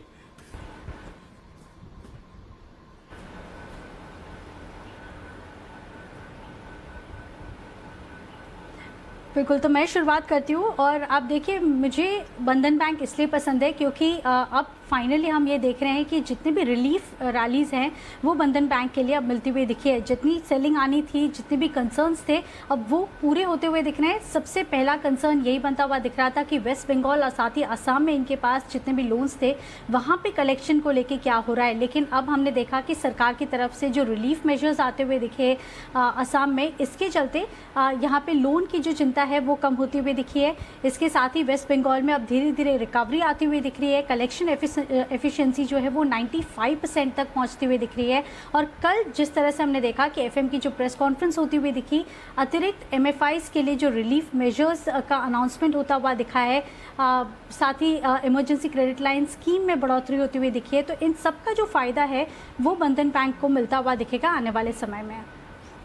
S12: बिल्कुल, तो मैं शुरुआत करती हूँ। और आप देखिए, मुझे बंधन बैंक इसलिए पसंद है क्योंकि अब फाइनली हम ये देख रहे हैं कि जितने भी रिलीफ रैलीज हैं वो बंधन बैंक के लिए अब मिलती हुई दिखी है। जितनी सेलिंग आनी थी, जितने भी कंसर्न्स थे, अब वो पूरे होते हुए दिख रहे हैं। सबसे पहला कंसर्न यही बनता हुआ दिख रहा था कि वेस्ट बंगाल और साथ ही असम में इनके पास जितने भी लोन्स थे वहाँ पे कलेक्शन को लेके क्या हो रहा है। लेकिन अब हमने देखा कि सरकार की तरफ से जो रिलीफ मेजर्स आते हुए दिखे असम में, इसके चलते यहाँ पे लोन की जो चिंता है वो कम होती हुई दिखी है। इसके साथ ही वेस्ट बंगाल में अब धीरे धीरे रिकवरी आती हुई दिख रही है। कलेक्शन एफिशिएंसी जो है वो 95% तक पहुंचती हुई दिख रही है। और कल जिस तरह से हमने देखा कि एफएम की जो प्रेस कॉन्फ्रेंस होती हुई दिखी, अतिरिक्त एमएफआईज के लिए जो रिलीफ मेजर्स का अनाउंसमेंट होता हुआ दिखा है, साथ ही इमरजेंसी क्रेडिट लाइन स्कीम में बढ़ोतरी होती हुई दिखी है। तो इन सब का जो फायदा है वो बंधन बैंक को मिलता हुआ दिखेगा आने वाले समय में।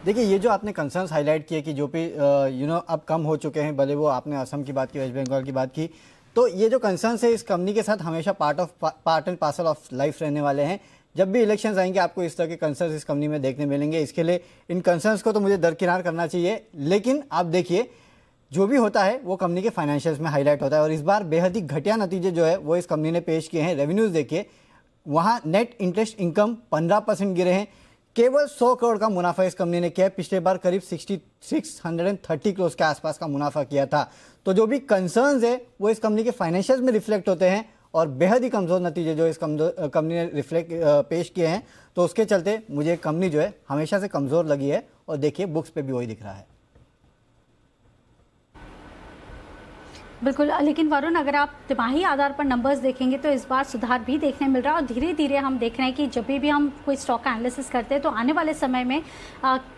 S4: देखिए, ये जो आपने कंसर्न्स हाईलाइट किए कि जो भी अब कम हो चुके हैं, भले वो आपने असम की बात की, वेस्ट बंगाल की बात की, तो ये जो कंसर्न्स है इस कंपनी के साथ हमेशा part and parcel of life रहने वाले हैं। जब भी इलेक्शंस आएंगे आपको इस तरह के कंसर्न्स इस कंपनी में देखने मिलेंगे। इसके लिए इन कंसर्न्स को तो मुझे दरकिनार करना चाहिए। लेकिन आप देखिए, जो भी होता है वो कंपनी के फाइनेंशियल्स में हाईलाइट होता है, और इस बार बेहद ही घटिया नतीजे जो है वो इस कंपनी ने पेश किए हैं। रेवेन्यूज देखिए, वहाँ नेट इंटरेस्ट इनकम 15% गिरे हैं। केवल 100 करोड़ का मुनाफा इस कंपनी ने किया। पिछले बार करीब 630 करोड़ के आसपास का मुनाफा किया था। तो जो भी कंसर्न्स है वो इस कंपनी के फाइनेंशियल्स में रिफ्लेक्ट होते हैं, और बेहद ही कमजोर नतीजे जो इस कंपनी ने पेश किए हैं। तो उसके चलते मुझे कंपनी जो है हमेशा से कमजोर लगी है, और देखिए बुक्स पे भी वही दिख रहा है।
S12: बिल्कुल, लेकिन वरुण, अगर आप तिमाही आधार पर नंबर्स देखेंगे तो इस बार सुधार भी देखने मिल रहा है। और धीरे धीरे हम देख रहे हैं कि जब भी हम कोई स्टॉक का एनालिसिस करते हैं तो आने वाले समय में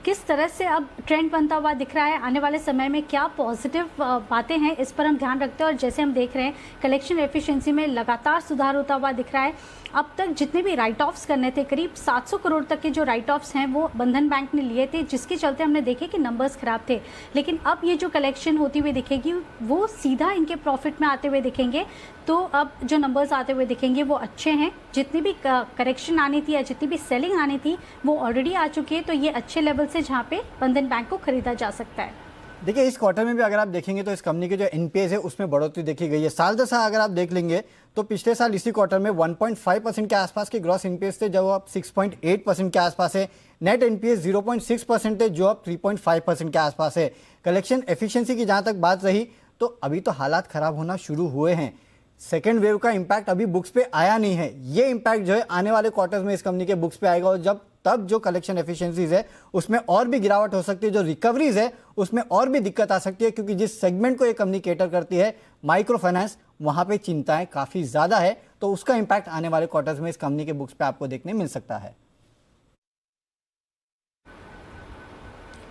S12: किस तरह से अब ट्रेंड बनता हुआ दिख रहा है, आने वाले समय में क्या पॉजिटिव बातें हैं, इस पर हम ध्यान रखते हैं। और जैसे हम देख रहे हैं, कलेक्शन एफिशिएंसी में लगातार सुधार होता हुआ दिख रहा है। अब तक जितने भी राइट ऑफ्स करने थे, करीब 700 करोड़ तक के जो राइट ऑफ्स हैं वो बंधन बैंक ने लिए थे, जिसके चलते हमने देखे कि नंबर्स खराब थे। लेकिन अब ये जो कलेक्शन होती हुई दिखेगी वो सीधा इनके प्रॉफिट में आते हुए दिखेंगे। तो अब जो नंबर्स आते हुए दिखेंगे वो अच्छे हैं। जितनी भी करेक्शन आनी थी या जितनी भी सेलिंग आनी थी वो ऑलरेडी आ चुकी है। तो ये अच्छे लेवल से जहाँ पे बंधन बैंक को खरीदा जा सकता है।
S4: देखिए, इस क्वार्टर में भी अगर आप देखेंगे तो इस कंपनी के जो एनपीएस है उसमें बढ़ोतरी देखी गई है। साल दर साल अगर आप देख लेंगे तो पिछले साल इसी क्वार्टर में 1.5% के आसपास के ग्रॉस एनपीएस थे, जो अब 6.8% के आसपास है। नेट एनपीएस 0.6% है, जो अब 3.5% के आसपास है। कलेक्शन एफिशिएंसी की जहां तक बात रही तो अभी तो हालात खराब होना शुरू हुए हैं। सेकेंड वेव का इम्पैक्ट अभी बुक्स पे आया नहीं है। ये इम्पैक्ट जो है आने वाले क्वार्टर्स में इस कंपनी के बुक्स पे आएगा, और तब जो कलेक्शन एफिशिएंसीज है उसमें और भी गिरावट हो सकती है। जो रिकवरीज है उसमें और भी दिक्कत आ सकती है, क्योंकि जिस सेगमेंट को ये कंपनी केटर करती है, माइक्रो फाइनेंस, वहां पे चिंताएं काफी ज्यादा है। तो उसका इम्पैक्ट आने वाले क्वार्टर्स में इस कंपनी के बुक्स पे आपको देखने मिल सकता है।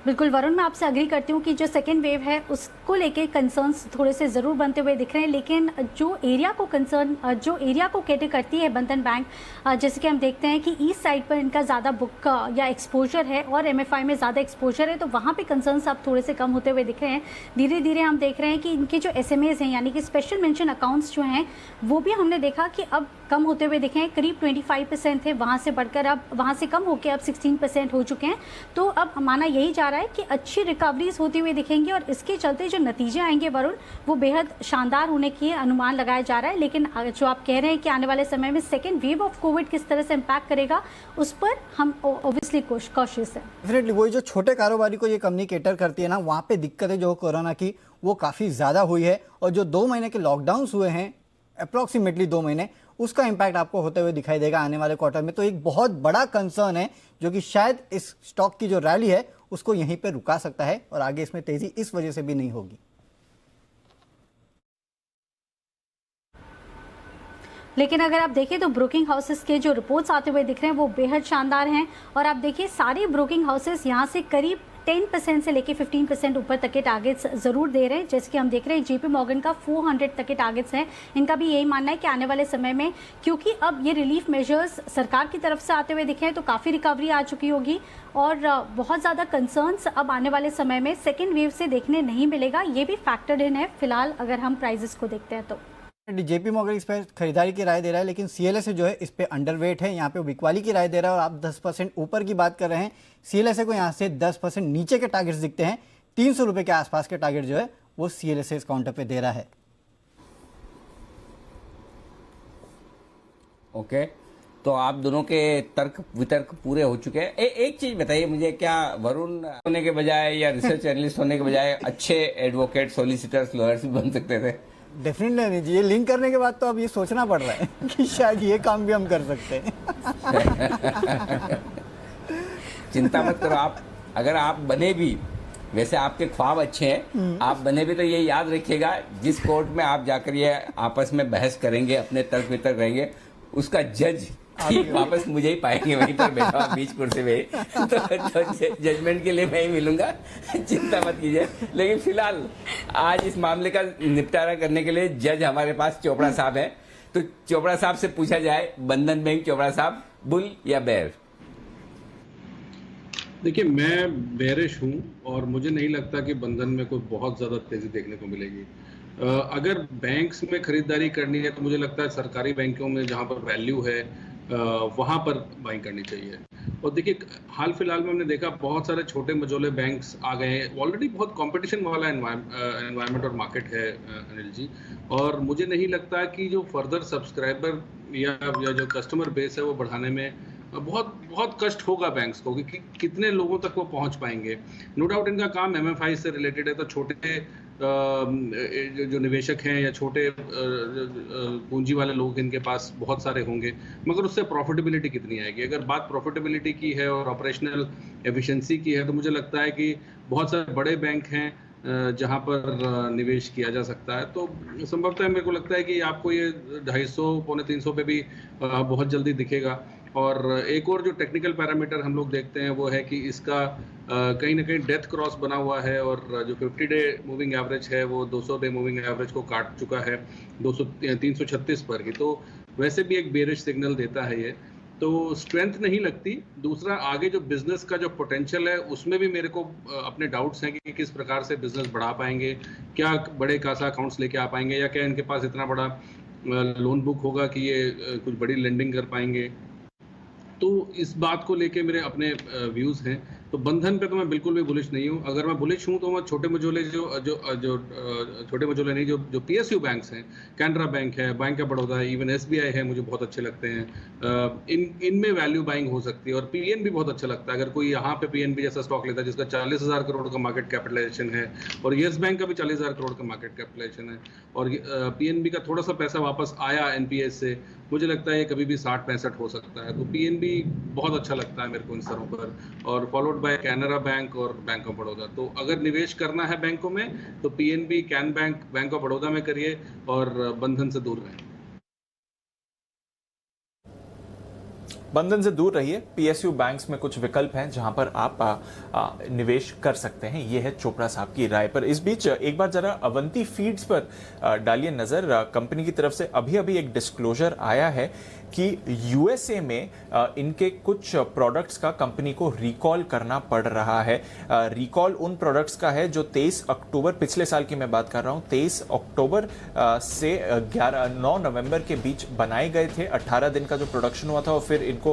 S12: बिल्कुल वरुण, मैं आपसे अग्री करती हूँ कि जो सेकेंड वेव है उसको लेके कंसर्न्स थोड़े से ज़रूर बनते हुए दिख रहे हैं। लेकिन जो एरिया को कैटर करती है बंधन बैंक, जैसे कि हम देखते हैं कि ईस्ट साइड पर इनका ज़्यादा बुक या एक्सपोजर है और एमएफआई में ज़्यादा एक्सपोजर है, तो वहाँ पे कंसर्न्स अब थोड़े से कम होते हुए दिख रहे हैं। धीरे धीरे हम देख रहे हैं कि इनके जो एसएमएज हैं, यानी कि स्पेशल मेंशन अकाउंट्स जो हैं, वो भी हमने देखा कि अब कम होते हुए दिखे हैं। करीब 25% थे, वहाँ से बढ़कर अब वहाँ से कम होकर अब 16% हो चुके हैं। तो अब माना यही जा रहा है कि अच्छी रिकवरीज होती हुई दिखेंगी, और इसके चलते जो नतीजे आएंगे वरुण, वो बेहद शानदार होने की अनुमान लगाया जा रहा है। लेकिन जो आप कह रहे हैं कि आने वाले समय में सेकेंड वेव ऑफ कोविड किस तरह से इम्पैक्ट करेगा, उस पर हम ऑब्वियसली कॉशियस है।
S4: डेफिनेटली वही जो छोटे कारोबारी को ये कंपनी केटर करती है ना, वहाँ पे दिक्कतें जो कोरोना की वो काफ़ी ज़्यादा हुई है। और जो 2 महीने के लॉकडाउन हुए हैं, अप्रॉक्सीमेटली 2 महीने, उसका इम्पैक्ट आपको होते हुए दिखाई देगा आने वाले क्वार्टर में। तो एक बहुत बड़ा कंसर्न है जो कि शायद इस स्टॉक की जो रैली है उसको यहीं पे रुका सकता है, और आगे इसमें तेजी इस वजह से भी नहीं होगी।
S12: लेकिन अगर आप देखें तो ब्रोकिंग हाउसेस के जो रिपोर्ट्स आते हुए दिख रहे हैं वो बेहद शानदार हैं। और आप देखिए सारे ब्रोकिंग हाउसेस यहाँ से करीब 10% से लेके 15% ऊपर तक के टारगेट्स जरूर दे रहे हैं। जैसे कि हम देख रहे हैं JP मॉर्गन का 400 तक के टारगेट्स हैं। इनका भी यही मानना है कि आने वाले समय में, क्योंकि अब ये रिलीफ मेजर्स सरकार की तरफ से आते हुए दिखे हैं, तो काफ़ी रिकवरी आ चुकी होगी और बहुत ज़्यादा कंसर्न्स अब आने वाले समय में सेकेंड वेव से देखने नहीं मिलेगा। ये भी फैक्टर्ड इन है फिलहाल अगर हम प्राइजेस को देखते हैं तो।
S4: JP मॉर्गन इस पर खरीदारी की राय दे रहा है, लेकिन CLSA जो है इस पे अंडरवेट है। यहाँ पे बिकवाली की राय दे रहा है और आप 10% ऊपर की बात कर रहे हैं। CLSA को यहाँ से 10% नीचे के टारगेट्स दिखते हैं। 300 रुपये के आसपास के टारगेट जो है वो CLSA इस काउंटर पे दे रहा है।
S1: ओके, तो आप दोनों के तर्क वितर्क पूरे हो चुके हैं। एक चीज बताइए मुझे, क्या वरुण होने के बजाय या रिसर्च एनालिस्ट होने के बजाय अच्छे एडवोकेट, सॉलिसिटर्स, लॉयर्स भी बन सकते थे?
S4: डेफिनेटली नहीं जी, ये लिंक करने के बाद तो अब ये सोचना पड़ रहा है कि शायद ये काम भी हम कर सकते हैं।
S1: चिंता मत करो आप, अगर आप बने भी, वैसे आपके ख्वाब अच्छे हैं, आप बने भी तो ये याद रखिएगा, जिस कोर्ट में आप जाकर ये आपस में बहस करेंगे, अपने तर्क वितर्क रहेंगे, उसका जज ठीक वापस मुझे ही पाएंगे, वहीं पर बैठा बीच कुर्सी में। तो जजमेंट के लिए मैं ही मिलूंगा, चिंता मत कीजिए। लेकिन फिलहाल आज इस मामले का निपटारा करने के लिए जज हमारे पास चोपड़ा साहब हैं। तो चोपड़ा साहब से पूछा जाए, बंधन बैंक चोपड़ा साहब, बुल या बेयर?
S11: देखिए, मैं बेयरिश हूं और मुझे नहीं लगता कि बंधन में कोई बहुत ज्यादा तेजी देखने को मिलेगी। अगर बैंक्स में खरीदारी करनी है तो मुझे लगता है सरकारी बैंकों में जहां पर वैल्यू है वहां पर बाइंग करनी चाहिए। और देखिए, हाल फिलहाल में हमने देखा बहुत सारे छोटे मझोले बैंक्स आ गए हैं। ऑलरेडी बहुत कंपटीशन वाला एनवायरनमेंट और मार्केट है अनिल जी, और मुझे नहीं लगता कि जो फर्दर सब्सक्राइबर या जो कस्टमर बेस है वो बढ़ाने में बहुत कष्ट होगा बैंक्स को, कि कितने लोगों तक वो पहुंच पाएंगे। नो डाउट इनका काम MFI से रिलेटेड है, तो छोटे जो निवेशक हैं या छोटे पूंजी वाले लोग इनके पास बहुत सारे होंगे, मगर उससे प्रॉफिटेबिलिटी कितनी आएगी? अगर बात प्रॉफिटेबिलिटी की है और ऑपरेशनल एफिशिएंसी की है, तो मुझे लगता है कि बहुत सारे बड़े बैंक हैं जहां पर निवेश किया जा सकता है। तो संभवतः मेरे को लगता है कि आपको ये 250 पौने 300 पे भी बहुत जल्दी दिखेगा। और एक और जो टेक्निकल पैरामीटर हम लोग देखते हैं वो है कि इसका कहीं ना कहीं डेथ क्रॉस बना हुआ है, और जो 50 डे मूविंग एवरेज है वो 200 डे मूविंग एवरेज को काट चुका है 336 पर ही। तो वैसे भी एक बेरिश सिग्नल देता है ये, तो स्ट्रेंथ नहीं लगती। दूसरा, आगे जो बिजनेस का जो पोटेंशियल है उसमें भी मेरे को अपने डाउट्स हैं कि किस प्रकार से बिजनेस बढ़ा पाएंगे, क्या बड़े कासा अकाउंट्स लेके आ पाएंगे, या क्या इनके पास इतना बड़ा लोन बुक होगा कि ये कुछ बड़ी लेंडिंग कर पाएंगे। तो इस बात को लेके मेरे अपने व्यूज हैं। तो बंधन पे तो मैं बिल्कुल भी बुलिश नहीं हूँ। अगर मैं बुलिश हूँ तो मैं छोटे मझोले छोटे मझोले नहीं, जो PSU बैंक्स हैं, कैनरा बैंक है, बैंक ऑफ बड़ौदा है, इवन SBI है, मुझे बहुत अच्छे लगते हैं। इनमें वैल्यू बाइंग हो सकती है। और PNB बहुत अच्छा लगता है। अगर कोई यहाँ पे PNB जैसा स्टॉक लेता है जिसका 40,000 करोड़ का मार्केट कैपिटलाइजेशन है, और येस बैंक का भी 40,000 करोड़ का मार्केट कैपिटलाइजेशन है, और PNB का थोड़ा सा पैसा वापस आया NPS से, मुझे लगता है ये कभी भी 60-65 हो सकता है। तो PNB बहुत अच्छा लगता है मेरे को इन स्तरों पर, और फॉलोड बाय कैनरा बैंक और बैंक ऑफ बड़ौदा। तो अगर निवेश करना है बैंकों में तो PNB, can bank, bank of Baroda में करिए, और बंधन से दूर रहें।
S2: बंधन से दूर रहिए। PSU बैंक्स में कुछ विकल्प हैं जहां पर आप निवेश कर सकते हैं। ये है चोपड़ा साहब की राय पर। इस बीच एक बार जरा अवंती फीड्स पर डालिए नजर। कंपनी की तरफ से अभी एक डिस्क्लोजर आया है कि USA में इनके कुछ प्रोडक्ट्स का कंपनी को रिकॉल करना पड़ रहा है। रिकॉल उन प्रोडक्ट्स का है जो 23 अक्टूबर, पिछले साल की मैं बात कर रहा हूं, 23 अक्टूबर से 9 नवंबर के बीच बनाए गए थे। 18 दिन का जो प्रोडक्शन हुआ था और फिर इनको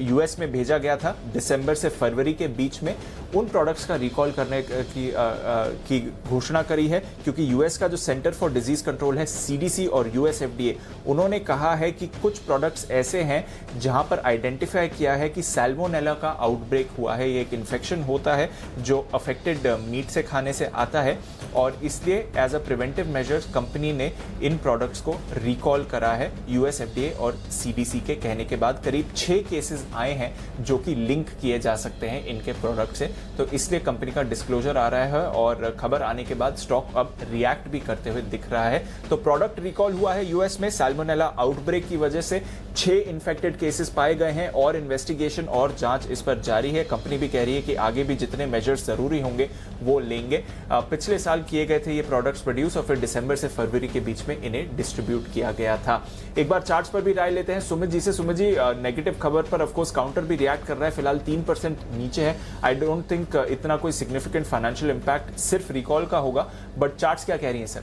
S2: US में भेजा गया था दिसंबर से फरवरी के बीच में। उन प्रोडक्ट्स का रिकॉल करने की घोषणा करी है, क्योंकि US का जो सेंटर फॉर डिजीज कंट्रोल है, CDC, और US FDA, उन्होंने कहा है है कि कुछ प्रोडक्ट्स ऐसे हैं जहां पर आइडेंटिफाई किया है कि सैल्मोनेला का आउटब्रेक हुआ है। ये एक इन्फेक्शन होता है जो अफेक्टेड मीट से खाने से आता है और इसलिए as a preventive measures company ने इन प्रोडक्ट्स को रिकॉल करा है। यूएस एफडीए और सीडीसी के कहने के बाद करीब 6 केसेस आए हैं जो कि लिंक किए जा सकते हैं इनके प्रोडक्ट से, तो इसलिए कंपनी का डिस्क्लोजर आ रहा है और खबर आने के बाद स्टॉक अब रिएक्ट भी करते हुए दिख रहा है। तो प्रोडक्ट रिकॉल हुआ है यूएस में सैल्मोनेला आउटब्रेक की वजह से, 6 इन्फेक्टेड केसेस पाए गए हैं और इन्वेस्टिगेशन और जांच इस पर जारी है। कंपनी भी कह रही है कि आगे भी जितने मेजर्स जरूरी होंगे वो लेंगे। पिछले साल किए गए थे ये प्रोडक्ट्स प्रोड्यूस और फिर दिसंबर से फरवरी के बीच में इन्हें डिस्ट्रीब्यूट किया गया था। एक बार चार्ट्स पर भी राय लेते हैं सुमित जी से। सुमित जी, नेगेटिव खबर पर ऑफकोर्स काउंटर भी रिएक्ट कर रहा है, फिलहाल 3% नीचे है। आई डोंट थिंक इतना कोई सिग्निफिकेंट फाइनेंशियल इंपैक्ट सिर्फ रिकॉल का होगा, बट चार्ट्स क्या कह रही है सर?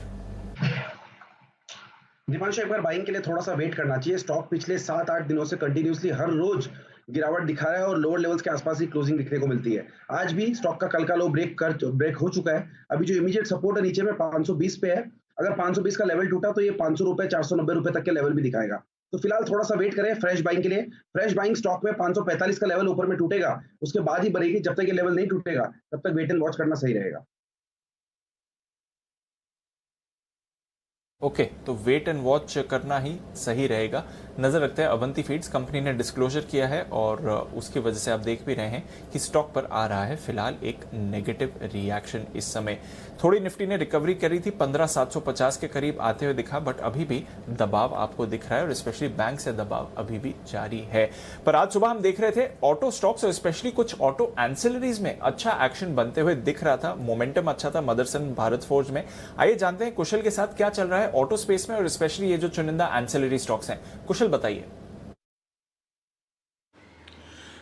S9: दीपांशु, एक बार बाइंग के लिए थोड़ा सा वेट करना चाहिए। स्टॉक पिछले 7-8 दिनों से कंटिन्यूसली हर रोज गिरावट दिखा रहा है और लोअर लेवल्स के आसपास ही क्लोजिंग दिखने को मिलती है। आज भी स्टॉक का कल का लो ब्रेक हो चुका है। अभी जो इमीडिएट सपोर्ट है नीचे में 520 पे है। अगर 520 का लेवल टूटा तो ये 500 रुपए 490 रुपए तक के लेवल भी दिखाएगा। तो फिलहाल थोड़ा सा वेट करें फ्रेश बाइंग के लिए। फ्रेश बाइंग स्टॉक में 545 का लेवल ऊपर में टूटेगा, उसके बाद ही बढ़ेगी। जब तक ये लेवल नहीं टूटेगा तब तक वेट एंड वॉच करना सही रहेगा।
S2: ओके, तो वेट एंड वॉच करना ही सही रहेगा। नजर रखते हैं अवंती फीड्स, कंपनी ने डिस्क्लोजर किया है और उसकी वजह से आप देख भी रहे हैं कि स्टॉक पर आ रहा है फिलहाल एक नेगेटिव रिएक्शन। इस समय थोड़ी निफ्टी ने रिकवरी करी थी, 15,750 के करीब आते हुए दिखा, बट अभी भी दबाव आपको दिख रहा है और स्पेशली बैंक से दबाव अभी भी जारी है। पर आज सुबह हम देख रहे थे ऑटो स्टॉक्स और स्पेशली कुछ ऑटो एंसिलरीज में अच्छा एक्शन बनते हुए दिख रहा था। मोमेंटम अच्छा था मदरसन, भारत फोर्ज में। आइए जानते हैं कुशल के साथ क्या चल रहा है ऑटो स्पेस में और स्पेशली ये जो चुनिंदा एंसिलरी स्टॉक्स हैं। कुशल बताइए।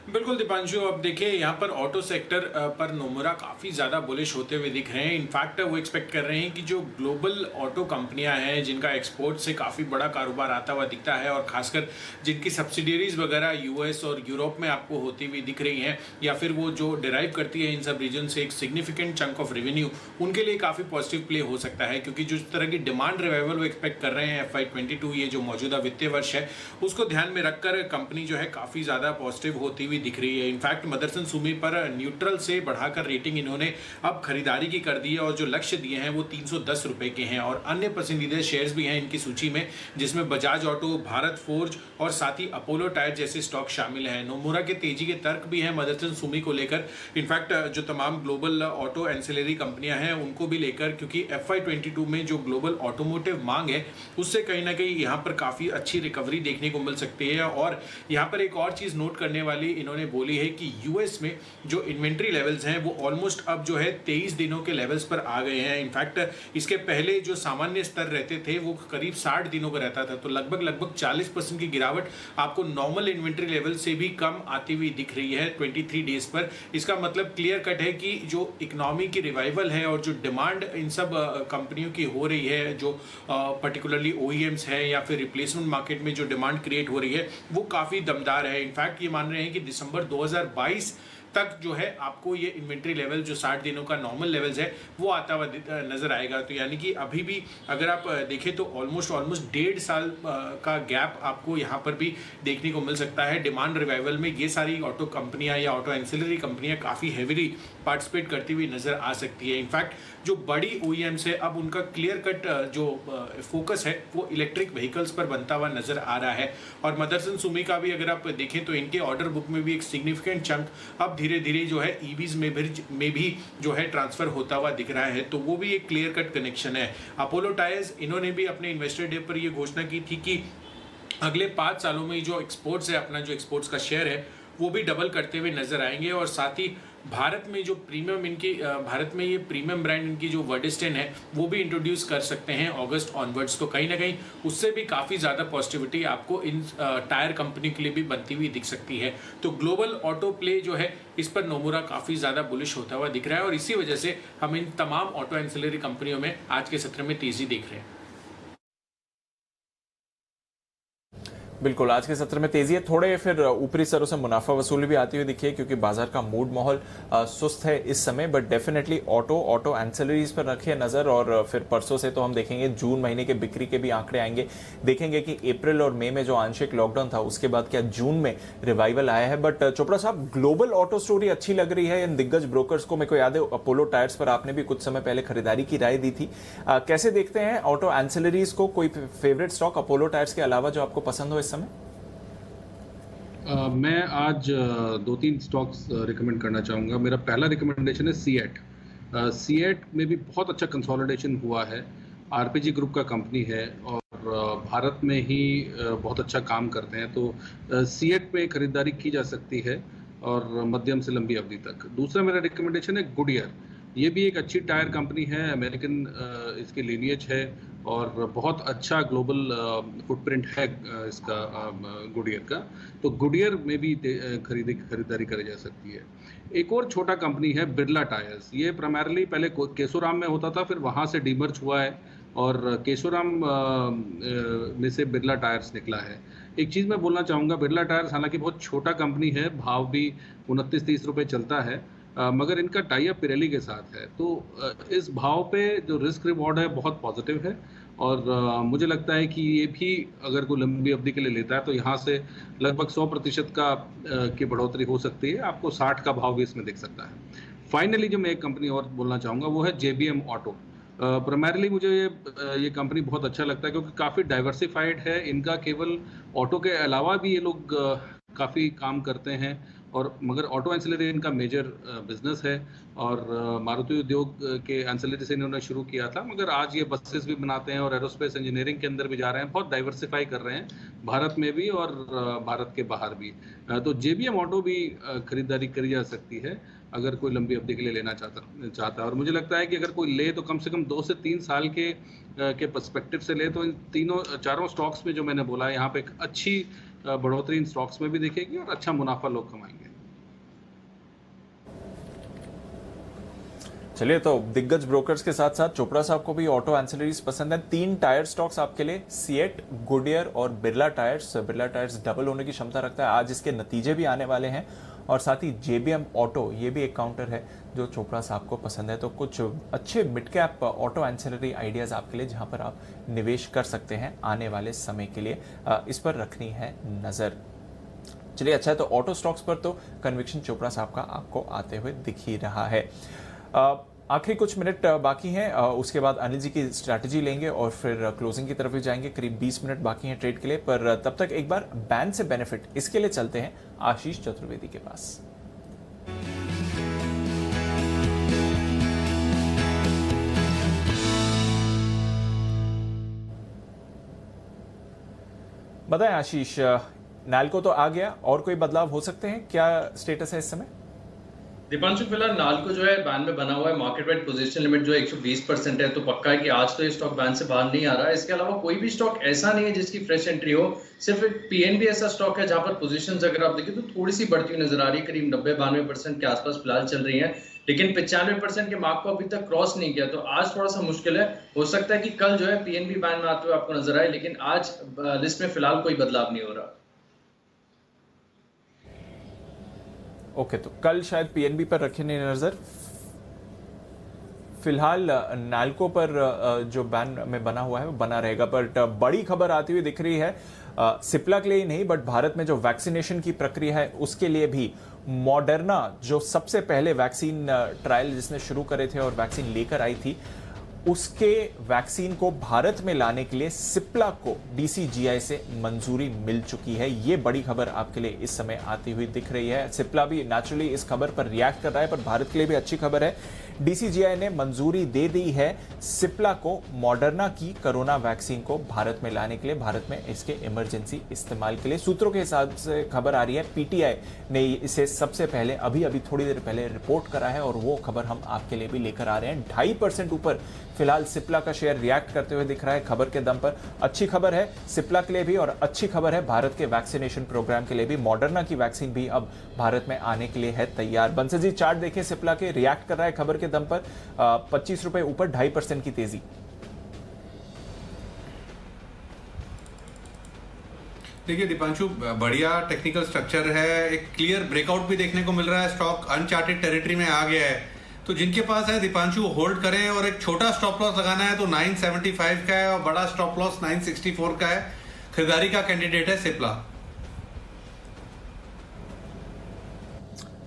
S13: बिल्कुल दीपांशु, अब देखिए यहाँ पर ऑटो सेक्टर पर नोमुरा काफ़ी ज़्यादा बुलिश होते हुए दिख रहे हैं। इनफैक्ट वो एक्सपेक्ट कर रहे हैं कि जो ग्लोबल ऑटो कंपनियां हैं जिनका एक्सपोर्ट से काफ़ी बड़ा कारोबार आता हुआ दिखता है और खासकर जिनकी सब्सिडियरीज वगैरह यूएस और यूरोप में आपको होती हुई दिख रही हैं या फिर वो जो डिराइव करती है इन सब रीजन से एक सिग्निफिकेंट चंक ऑफ रेवेन्यू, उनके लिए काफ़ी पॉजिटिव प्ले हो सकता है। क्योंकि जो तरह की डिमांड रिवाइवल वो एक्सपेक्ट कर रहे हैं FY22 ये जो मौजूदा वित्तीय वर्ष है उसको ध्यान में रखकर कंपनी जो है काफ़ी ज़्यादा पॉजिटिव होती हुई दिख रही है। इनफैक्ट मदरसन सुमी पर न्यूट्रल से बढ़ाकर रेटिंग इन्होंने अब खरीदारी की कर दी है और जो लक्ष्य दिए हैं वो 310 रुपए के हैं। और अन्य पसंदीदा शेयर्स भी हैं इनकी सूची में, जिसमें बजाज ऑटो, भारत फोर्ज और साथ ही अपोलो टायर जैसे स्टॉक शामिल हैं। नोमुरा के तेजी के तर्क भी हैं मदरसन सुमी को लेकर, इनफैक्ट जो तमाम ग्लोबल ऑटो एंसिलरी कंपनियां हैं उनको भी लेकर, क्योंकि FY22 में जो ग्लोबल ऑटोमोटिव मांग है उससे कहीं ना कहीं यहाँ पर काफ़ी अच्छी रिकवरी देखने को मिल सकती है। और यहाँ पर एक और चीज़ नोट करने वाली इन्होंने बोली है कि यूएस में जो इन्वेंट्री लेवल्स हैं वो ऑलमोस्ट अब जो है 23 दिनों के लेवल्स पर आ गए हैं। इनफैक्ट इसके पहले जो सामान्य स्तर रहते थे वो करीब 60 दिनों का रहता था, तो लगभग 40% की गिरावट आपको नॉर्मल इन्वेंट्री लेवल से भी कम आती हुई दिख रही है 23 डेज पर। इसका मतलब क्लियर कट है कि जो इकोनॉमी की रिवाइवल है और जो डिमांड इन सब कंपनियों की हो रही है, जो पर्टिकुलरली OEMs है या फिर रिप्लेसमेंट मार्केट में जो डिमांड क्रिएट हो रही है वो काफ़ी दमदार है। इनफैक्ट ये मान रहे हैं कि दिसंबर 2022 तक जो है आपको ये इन्वेंट्री लेवल जो 60 दिनों का नॉर्मल लेवल्स है वो आता हुआ नजर आएगा। तो यानी कि अभी भी अगर आप देखें तो ऑलमोस्ट 1.5 साल का गैप आपको यहाँ पर भी देखने को मिल सकता है। डिमांड रिवाइवल में ये सारी ऑटो कंपनियां या ऑटो एंसिलरी कंपनियां काफ़ी हेवीली पार्टिसिपेट करती हुई नजर आ सकती है। इनफैक्ट जो बड़ी OEMs है अब उनका क्लियर कट जो फोकस है वो इलेक्ट्रिक व्हीकल्स पर बनता हुआ नजर आ रहा है। और मदरसन सुमी का भी अगर आप देखें तो इनके ऑर्डर बुक में भी एक सिग्निफिकेंट चंक अब धीरे धीरे जो है EVs में भी जो है ट्रांसफर होता हुआ दिख रहा है, तो वो भी एक क्लियर कट कनेक्शन है। अपोलो टायर्स, इन्होंने भी अपने इन्वेस्टर डे पर ये घोषणा की थी कि अगले 5 सालों में जो एक्सपोर्ट्स है, अपना जो एक्सपोर्ट्स का शेयर है वो भी डबल करते हुए नजर आएंगे। और साथ ही भारत में जो प्रीमियम इनकी भारत में ये प्रीमियम ब्रांड इनकी जो वर्डिस्टेन है वो भी इंट्रोड्यूस कर सकते हैं अगस्त ऑनवर्ड्स। तो कहीं ना कहीं उससे भी काफ़ी ज़्यादा पॉजिटिविटी आपको इन टायर कंपनी के लिए भी बनती हुई दिख सकती है। तो ग्लोबल ऑटो प्ले जो है इस पर नोमुरा काफ़ी ज़्यादा बुलिश होता हुआ दिख रहा है और इसी वजह से हम इन तमाम ऑटो एंसिलरी कंपनियों में आज के सत्र में तेज़ी देख रहे हैं।
S2: बिल्कुल, आज के सत्र में तेजी है, थोड़े फिर ऊपरी स्तरों से मुनाफा वसूली भी आती हुई दिखी है क्योंकि बाजार का मूड माहौल सुस्त है इस समय, बट डेफिनेटली ऑटो एंसेलरीज पर रखिए नजर। और फिर परसों से तो हम देखेंगे जून महीने के बिक्री के भी आंकड़े आएंगे, देखेंगे कि अप्रैल और मई में जो आंशिक लॉकडाउन था उसके बाद क्या जून में रिवाइवल आया है। बट चोपड़ा साहब, ग्लोबल ऑटो स्टोरी अच्छी लग रही है इन दिग्गज ब्रोकर्स को। मेरे को याद है अपोलो टायर्स पर आपने भी कुछ समय पहले खरीदारी की राय दी थी। कैसे देखते हैं ऑटो एंसेलरीज को? कोई फेवरेट स्टॉक अपोलो टायर्स के अलावा जो आपको पसंद हो इस समय?
S11: मैं आज 2-3 स्टॉक्स रिकमेंड करना चाहूँगा। मेरा पहला रिकमेंडेशन है सीएट। सीएट में भी बहुत अच्छा कंसोलिडेशन हुआ है, आरपीजी ग्रुप का कंपनी है और भारत में ही बहुत अच्छा काम करते हैं, तो सीएट में खरीदारी की जा सकती है और मध्यम से लंबी अवधि तक। दूसरा मेरा रिकमेंडेशन है गुडियर। ये भी एक अच्छी टायर कंपनी है, अमेरिकन इसकी लीनियज है और बहुत अच्छा ग्लोबल फुटप्रिंट है इसका गुडियर का, तो गुडियर में भी खरीदारी करी जा सकती है। एक और छोटा कंपनी है बिरला टायर्स। ये प्राइमरली पहले केशोराम में होता था, फिर वहाँ से डीमर्ज हुआ है और केशोराम में से बिरला टायर्स निकला है। एक चीज़ मैं बोलना चाहूँगा, बिरला टायर्स हालांकि बहुत छोटा कंपनी है, भाव भी 29-30 रुपये चलता है, मगर इनका टाई अप पिरेली के साथ है, तो इस भाव पे जो रिस्क रिवॉर्ड है बहुत पॉजिटिव है और मुझे लगता है कि ये भी अगर कोई लंबी अवधि के लिए लेता है तो यहाँ से लगभग 100% की बढ़ोतरी हो सकती है, आपको 60 का भाव भी इसमें दिख सकता है। फाइनली जो मैं एक कंपनी और बोलना चाहूँगा वो है जेबीएम ऑटो। प्राइमरली मुझे ये कंपनी बहुत अच्छा लगता है क्योंकि काफ़ी डाइवर्सिफाइड है। इनका केवल ऑटो के अलावा भी ये लोग काफ़ी काम करते हैं और मगर ऑटो एंसिलरी इनका मेजर बिजनेस है और मारुति उद्योग के एंसिलरी से इन्होंने शुरू किया था, मगर आज ये बसेस भी बनाते हैं और एरोस्पेस इंजीनियरिंग के अंदर भी जा रहे हैं, बहुत डाइवर्सिफाई कर रहे हैं भारत में भी और भारत के बाहर भी। तो जेबीएम ऑटो भी खरीदारी करी जा सकती है अगर कोई लंबी अवधि के लिए लेना चाहता है। और मुझे लगता है कि अगर कोई ले तो कम से कम 2 से 3 साल के पर्सपेक्टिव से ले, तो इन चारों स्टॉक्स में जो मैंने बोला है यहाँ पे एक अच्छी बढ़ोतरी इन स्टॉक्स में भी दिखेगी और अच्छा मुनाफा लोग कमाएंगे।
S2: चलिए, तो दिग्गज ब्रोकर्स के साथ साथ चोपड़ा साहब को भी ऑटो एंसिलरीज पसंद है। 3 टायर स्टॉक्स आपके लिए, सीएट, गुडियर और Birla tyres. Birla tyres double होने की क्षमता रखता है, आज इसके नतीजे भी आने वाले हैं। और साथ ही जेबीएम ऑटो, ये भी एक काउंटर है जो चोपड़ा साहब को पसंद है। तो कुछ अच्छे mid cap auto ancillary ideas आपके लिए जहां पर आप निवेश कर सकते हैं आने वाले समय के लिए, इस पर रखनी है नजर। चलिए, अच्छा है, तो ऑटो स्टॉक्स पर तो कन्विक्शन चोपड़ा साहब का आपको आते हुए दिख ही रहा है। आखिरी कुछ मिनट बाकी हैं, उसके बाद अनिल जी की स्ट्रैटेजी लेंगे और फिर क्लोजिंग की तरफ भी जाएंगे। करीब 20 मिनट बाकी हैं ट्रेड के लिए, पर तब तक एक बार बैन से बेनिफिट इसके लिए चलते हैं आशीष चतुर्वेदी के पास। बताएं आशीष, नाल्को तो आ गया, और कोई बदलाव हो सकते हैं? क्या स्टेटस है इस समय?
S14: दीपांशु, फिलहाल नाल्को जो है बैन में बना हुआ है। मार्केट वाइड पोजीशन लिमिट जो है 120% है, तो पक्का है कि आज तो ये स्टॉक बैन से बाहर नहीं आ रहा है। इसके अलावा कोई भी स्टॉक ऐसा नहीं है जिसकी फ्रेश एंट्री हो। सिर्फ एक पीएनबी ऐसा स्टॉक है जहां पर पोजीशंस अगर आप देखें तो थोड़ी सी बढ़ती हुई नजर आ रही है, करीब 90-92% के आसपास फिलहाल चल रही है, लेकिन 95% के मार्क को अभी तक क्रॉस नहीं किया। तो आज थोड़ा सा मुश्किल है, हो सकता है कि कल जो है पीएनबी बैन में आते हुए आपको नजर आए, लेकिन आज लिस्ट में फिलहाल कोई बदलाव नहीं हो रहा।
S2: ओके, तो कल शायद पीएनबी पर रखेंगे नजर। फिलहाल नाल्को पर जो बैन में बना हुआ है वो बना रहेगा, बट बड़ी खबर आती हुई दिख रही है सिप्ला के लिए ही नहीं, बट भारत में जो वैक्सीनेशन की प्रक्रिया है उसके लिए भी मॉडर्ना, जो सबसे पहले वैक्सीन ट्रायल जिसने शुरू करे थे और वैक्सीन लेकर आई थी, उसके वैक्सीन को भारत में लाने के लिए सिप्ला को डीसीजीआई से मंजूरी मिल चुकी है। यह बड़ी खबर आपके लिए इस समय आती हुई दिख रही है। सिप्ला भी नेचुरली इस खबर पर रिएक्ट कर रहा है, पर भारत के लिए भी अच्छी खबर है। डीसीजीआई ने मंजूरी दे दी है सिप्ला को मॉडर्ना की कोरोना वैक्सीन को भारत में लाने के लिए, भारत में इसके इमरजेंसी इस्तेमाल के लिए। सूत्रों के हिसाब से खबर आ रही है, पीटीआई ने इसे सबसे पहले अभी थोड़ी देर पहले रिपोर्ट करा है और वो खबर हम आपके लिए भी लेकर आ रहे हैं। 2.5% ऊपर फिलहाल सिप्ला का शेयर रिएक्ट करते हुए दिख रहा है खबर के दम पर। अच्छी खबर है सिप्ला के लिए भी और अच्छी खबर है भारत के वैक्सीनेशन प्रोग्राम के लिए भी। मॉडर्ना की वैक्सीन भी अब भारत में आने के लिए है तैयार। बंसल जी, चार्ट देखें, सिप्ला के रिएक्ट कर रहा है खबर के दम पर। 25 रुपए ऊपर, 2.5% की तेजी।
S8: देखिए दीपांशु, बढ़िया टेक्निकल स्ट्रक्चर है, एक क्लियर ब्रेकआउट भी देखने को मिल रहा है, स्टॉक अनचार्टेड टेरिटरी में आ गया है। तो जिनके पास है दीपांशु होल्ड करें, और एक छोटा स्टॉप लॉस लगाना है तो 975 का है और बड़ा स्टॉप लॉस 964 का है। खरीदारी का कैंडिडेट है सिप्ला।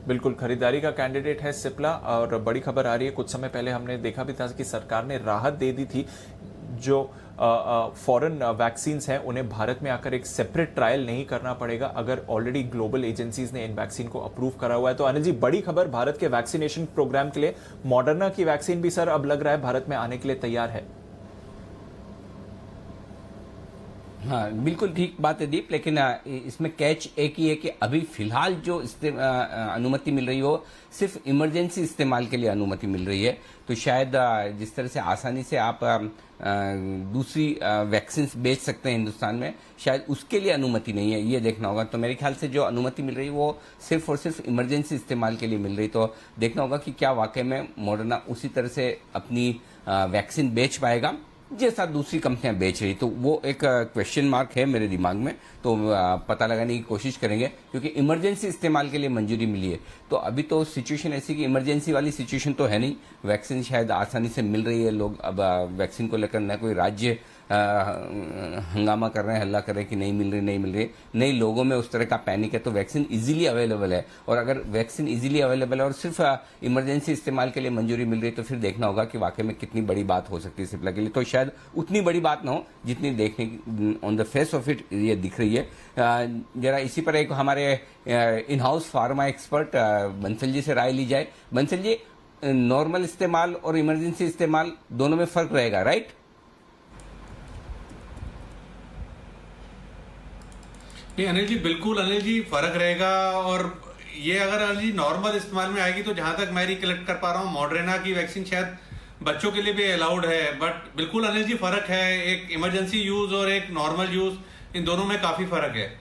S2: बिल्कुल खरीदारी का कैंडिडेट है सिप्ला। और बड़ी खबर आ रही है, कुछ समय पहले हमने देखा भी था कि सरकार ने राहत दे दी थी, जो फॉरेन वैक्सीन्स हैं उन्हें भारत में आकर एक सेपरेट ट्रायल नहीं करना पड़ेगा अगर ऑलरेडी ग्लोबल एजेंसीज ने इन वैक्सीन को अप्रूव करा हुआ है। तो अनिल जी, बड़ी खबर भारत के वैक्सीनेशन प्रोग्राम के लिए मॉडर्ना की वैक्सीन भी सर अब लग रहा है भारत में आने के लिए तैयार है।
S1: हाँ, बिल्कुल ठीक बात है दीप, लेकिन इसमें कैच एक ही है कि अभी फिलहाल जो अनुमति मिल रही हो सिर्फ इमरजेंसी इस्तेमाल के लिए अनुमति मिल रही है। तो शायद जिस तरह से आसानी से आप दूसरी वैक्सीन बेच सकते हैं हिंदुस्तान में, शायद उसके लिए अनुमति नहीं है, ये देखना होगा। तो मेरे ख्याल से जो अनुमति मिल रही है वो सिर्फ और सिर्फ इमरजेंसी इस्तेमाल के लिए मिल रही। तो देखना होगा कि क्या वाकई में मॉडर्ना उसी तरह से अपनी वैक्सीन बेच पाएगा जैसा दूसरी कंपनियां बेच रही। तो वो एक क्वेश्चन मार्क है मेरे दिमाग में, तो पता लगाने की कोशिश करेंगे, क्योंकि इमरजेंसी इस्तेमाल के लिए मंजूरी मिली है। तो अभी तो सिचुएशन ऐसी कि इमरजेंसी वाली सिचुएशन तो है नहीं, वैक्सीन शायद आसानी से मिल रही है। लोग अब वैक्सीन को लेकर न कोई राज्य हंगामा कर रहे हैं, हल्ला कर रहे हैं कि नहीं मिल रही। नई लोगों में उस तरह का पैनिक है, तो वैक्सीन इजीली अवेलेबल है। और अगर वैक्सीन इजीली अवेलेबल है और सिर्फ इमरजेंसी इस्तेमाल के लिए मंजूरी मिल रही है, तो फिर देखना होगा कि वाकई में कितनी बड़ी बात हो सकती है सिप्ला के लिए। तो शायद उतनी बड़ी बात ना हो जितनी देखने on the face of it ये दिख रही है। जरा इसी पर एक हमारे in house pharma expert Bansal ji से राय ली जाए। बंसल जी, नॉर्मल इस्तेमाल और इमरजेंसी इस्तेमाल दोनों में फर्क रहेगा, राइट?
S8: नहीं अनिल जी, बिल्कुल अनिल जी, फर्क रहेगा। और ये अगर अनिल जी नॉर्मल इस्तेमाल में आएगी तो जहां तक मैं रिकलेक्ट कर पा रहा हूँ, मॉडर्ना की वैक्सीन शायद बच्चों के लिए भी अलाउड है। बट बिल्कुल अनिल जी फर्क है, एक इमरजेंसी यूज और एक नॉर्मल यूज, इन दोनों में काफी फर्क है।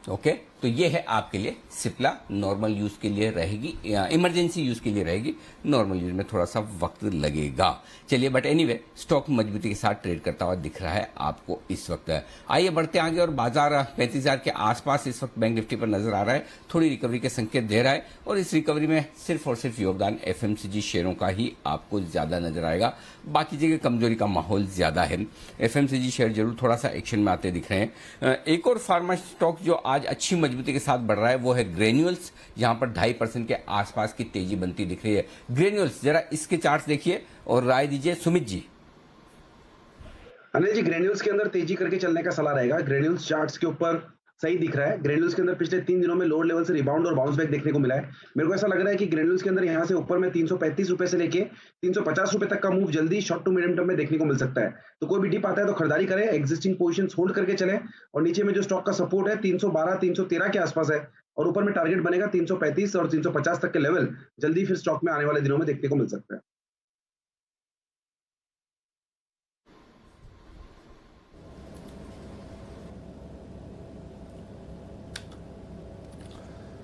S1: ओके, तो ये है आपके लिए सिप्ला। नॉर्मल यूज के लिए रहेगी या इमरजेंसी यूज के लिए रहेगी, नॉर्मल यूज में थोड़ा सा वक्त लगेगा। चलिए, बट एनीवे स्टॉक मजबूती के साथ ट्रेड करता हुआ दिख रहा है आपको इस वक्त। आइए बढ़ते आगे, और बाजार 35,000 के आसपास इस वक्त बैंक निफ्टी पर नजर आ रहा है, थोड़ी रिकवरी के संकेत दे रहा है। और इस रिकवरी में सिर्फ और सिर्फ योगदान एफएमसीजी शेयरों का ही आपको ज्यादा नजर आएगा, बाकी जगह कमजोरी का माहौल ज्यादा है। एफएमसीजी शेयर जरूर थोड़ा सा एक्शन में आते दिख रहे हैं। एक और फार्मा स्टॉक जो आज अच्छी मजबूती के साथ बढ़ रहा है वो है ग्रेन्यूल्स, जहां पर 2.5% के आसपास की तेजी बनती दिख रही है। ग्रेन्यूल्स, जरा इसके चार्ट्स देखिए और राय दीजिए सुमित जी।
S9: अनिल जी, ग्रेन्यूल्स के अंदर तेजी करके चलने का सलाह रहेगा। ग्रेन्यूल्स चार्ट्स के ऊपर सही दिख रहा है। ग्रेन्यूल्स के अंदर पिछले 3 दिनों में लोअर लेवल से रिबाउंड और बाउंस बैक देखने को मिला है। मेरे को ऐसा लग रहा है कि ग्रेन्यूल्स के अंदर यहाँ से ऊपर में 335 रुपए से लेके 350 रुपए तक का मूव जल्दी शॉर्ट टू मीडियम टर्म में देखने को मिल सकता है। तो कोई भी डिप आता है तो खरीदारी करें, एग्जिस्टिंग पोजीशंस होल्ड करके चलें। और नीचे में जो स्टॉक का सपोर्ट है 312 313 के आसपास है, और ऊपर में टारगेट बनेगा 335 और 350 तक के लेवल जल्दी फिर स्टॉक में आने वाले दिनों में देखने को मिल सकता है।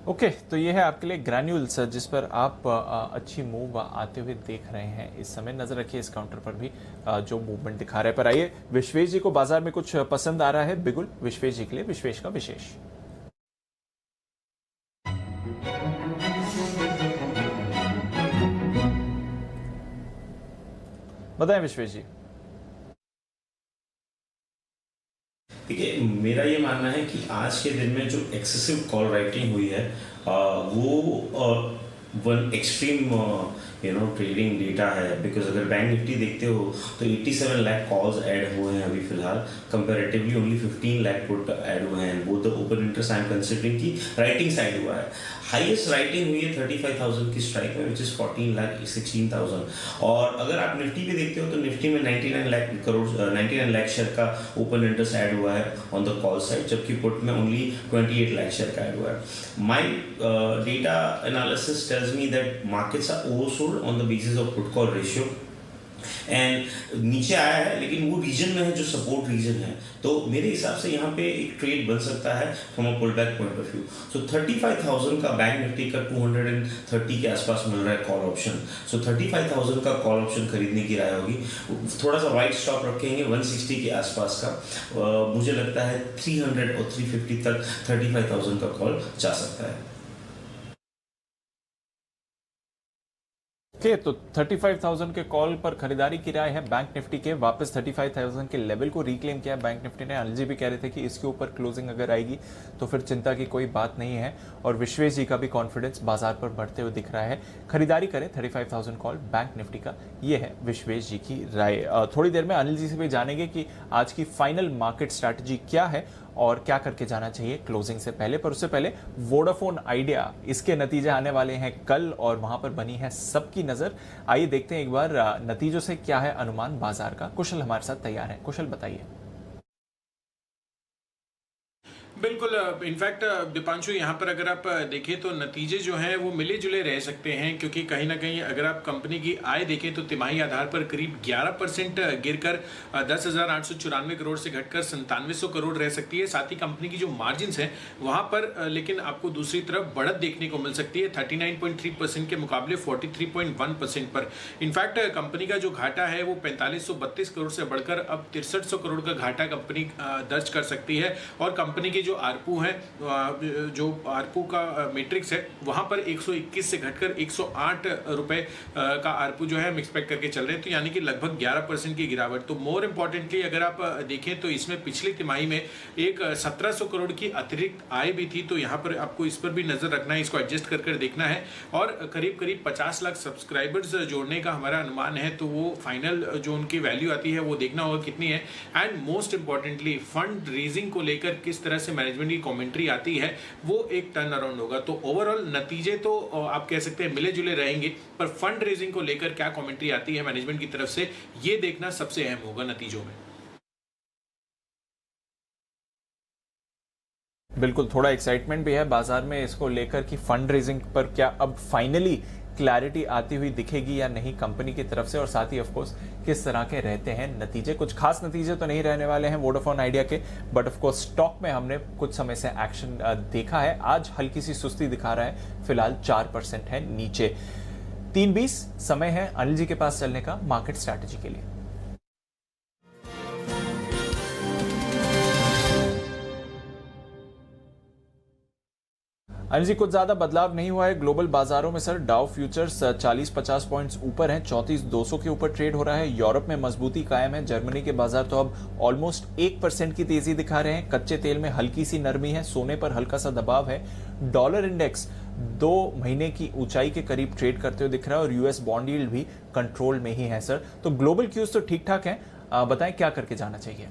S2: ओके, तो ये है आपके लिए ग्रैन्यूल्स, जिस पर आप अच्छी मूव आते हुए देख रहे हैं इस समय। नजर रखिए इस काउंटर पर भी जो मूवमेंट दिखा रहा है। पर आइए, विश्वेश जी को बाजार में कुछ पसंद आ रहा है बिगुल विश्वेश जी के लिए, विश्वेश का विशेष। बताएं विश्वेश जी।
S6: देखिए, मेरा ये मानना है कि आज के दिन में जो एक्सेसिव कॉल राइटिंग हुई है वो वन एक्सट्रीम ट्रेडिंग डेटा है। बिकॉज अगर बैंक निफ्टी देखते हो तो 87 लाख कॉल्स ऐड हुए हैं अभी फिलहाल, comparatively only 15 lakh put add हुए हैं। वो the open interest I am considering की राइटिंग साइड हुआ है। हाईएस्ट राइटिंग हुई है 35,000 की स्ट्राइक में, विच इज 14,16,000। और अगर आप निफ्टी पे देखते हो तो निफ्टी में 99 लाख शेयर का ओपन इंटरेस्ट ऐड हुआ है ऑन द कॉल साइड, जबकि पुट में ओनली 28 लाख शेयर का ऐड हुआ है। My data analysis tells me that markets are oversold on the basis of put call ratio, and नीचे आया है लेकिन वो रीजन में है जो सपोर्ट रीजन है, तो मेरे हिसाब से यहाँ पे एक ट्रेड बन सकता है from a pull back point of view. So 35,000 का बैंक निफ्टी का 230 के आसपास मिल रहा है कॉल ऑप्शन, सो 35,000 का कॉल ऑप्शन खरीदने की राय होगी। थोड़ा सा वाइड स्टॉप रखेंगे 160 के आसपास का, मुझे लगता है 300 और 350 तक 35,000 का कॉल जा सकता है।
S2: ओके, तो 35,000 के कॉल पर खरीदारी की राय है बैंक निफ्टी के। वापस 35,000 के लेवल को रिक्लेम किया बैंक निफ्टी ने। अनिल जी भी कह रहे थे कि इसके ऊपर क्लोजिंग अगर आएगी तो फिर चिंता की कोई बात नहीं है, और विश्वेश जी का भी कॉन्फिडेंस बाजार पर बढ़ते हुए दिख रहा है। खरीदारी करें 35,000 कॉल बैंक निफ्टी का, ये है विश्वेश जी की राय। थोड़ी देर में अनिल जी से भी जानेंगे कि आज की फाइनल मार्केट स्ट्रैटेजी क्या है और क्या करके जाना चाहिए क्लोजिंग से पहले। पर उससे पहले वोडाफोन आइडिया, इसके नतीजे आने वाले हैं कल और वहां पर बनी है सबकी नजर। आइए देखते हैं एक बार नतीजों से क्या है अनुमान बाजार का। कुशल हमारे साथ तैयार है। कुशल बताइए।
S13: बिल्कुल, इनफैक्ट दीपांशु, यहाँ पर अगर आप देखें तो नतीजे जो हैं वो मिले जुले रह सकते हैं, क्योंकि कहीं ना कहीं अगर आप कंपनी की आय देखें तो तिमाही आधार पर करीब 11% गिरकर 10,894 करोड़ से घटकर 9700 करोड़ रह सकती है। साथ ही कंपनी की जो मार्जिन्स हैं वहाँ पर लेकिन आपको दूसरी तरफ बढ़त देखने को मिल सकती है 39.3% के मुकाबले 43.1% पर। इनफैक्ट कंपनी का जो घाटा है वो 4532 करोड़ से बढ़कर अब 6300 करोड़ का घाटा कंपनी दर्ज कर सकती है। और कंपनी की जो आरपू है, जो आरपू का मैट्रिक्स है वहां पर 121 से घटकर 108 रुपए का आरपू जो है हम एक्सपेक्ट करके चल रहे हैं, तो यानी कि लगभग 11% की गिरावट। तो मोर इंपॉर्टेंटली अगर आप देखें तो इसमें पिछली तिमाही में एक 1700 करोड़ की अतिरिक्त आय भी थी, तो यहाँ पर आपको इस पर भी नजर रखना है, इसको एडजस्ट कर देखना है। और करीब करीब 50 लाख सब्सक्राइबर्स जोड़ने का हमारा अनुमान है, तो वो फाइनल जो उनकी वैल्यू आती है वो देखना होगा कितनी है। And most importantly fund raising को लेकर किस तरह से मैनेजमेंट की कमेंट्री आती है, वो एक टर्न अराउंड होगा। तो ओवरऑल नतीजे तो आप कह सकते हैं मिले जुले रहेंगे, पर फंड रेजिंग को लेकर क्या कमेंट्री आती है मैनेजमेंट की तरफ से, ये देखना सबसे अहम होगा नतीजों में।
S2: बिल्कुल, थोड़ा एक्साइटमेंट भी है बाजार में इसको लेकर कि फंड रेजिंग पर क्या अब फाइनली क्लैरिटी आती हुई दिखेगी या नहीं कंपनी की तरफ से, और साथ ही ऑफ कोर्स किस तरह के रहते हैं नतीजे। कुछ खास नतीजे तो नहीं रहने वाले हैं वोडाफोन आइडिया के, बट ऑफ कोर्स स्टॉक में हमने कुछ समय से एक्शन देखा है। आज हल्की सी सुस्ती दिखा रहा है, फिलहाल 4% है नीचे। 3:20 समय है अनिल जी के पास चलने का मार्केट स्ट्रैटेजी के लिए। अनिल जी, कुछ ज्यादा बदलाव नहीं हुआ है ग्लोबल बाजारों में सर। डाउ फ्यूचर्स 40-50 पॉइंट्स ऊपर हैं, 34,200 के ऊपर ट्रेड हो रहा है। यूरोप में मजबूती कायम है। जर्मनी के बाजार तो अब ऑलमोस्ट 1% की तेजी दिखा रहे हैं। कच्चे तेल में हल्की सी नरमी है, सोने पर हल्का सा दबाव है। डॉलर इंडेक्स 2 महीने की ऊंचाई के करीब ट्रेड करते हुए दिख रहा है, और यूएस बॉन्ड यील्ड भी कंट्रोल में ही है सर। तो ग्लोबल क्यूज तो ठीक ठाक है, बताएं क्या करके जाना चाहिए।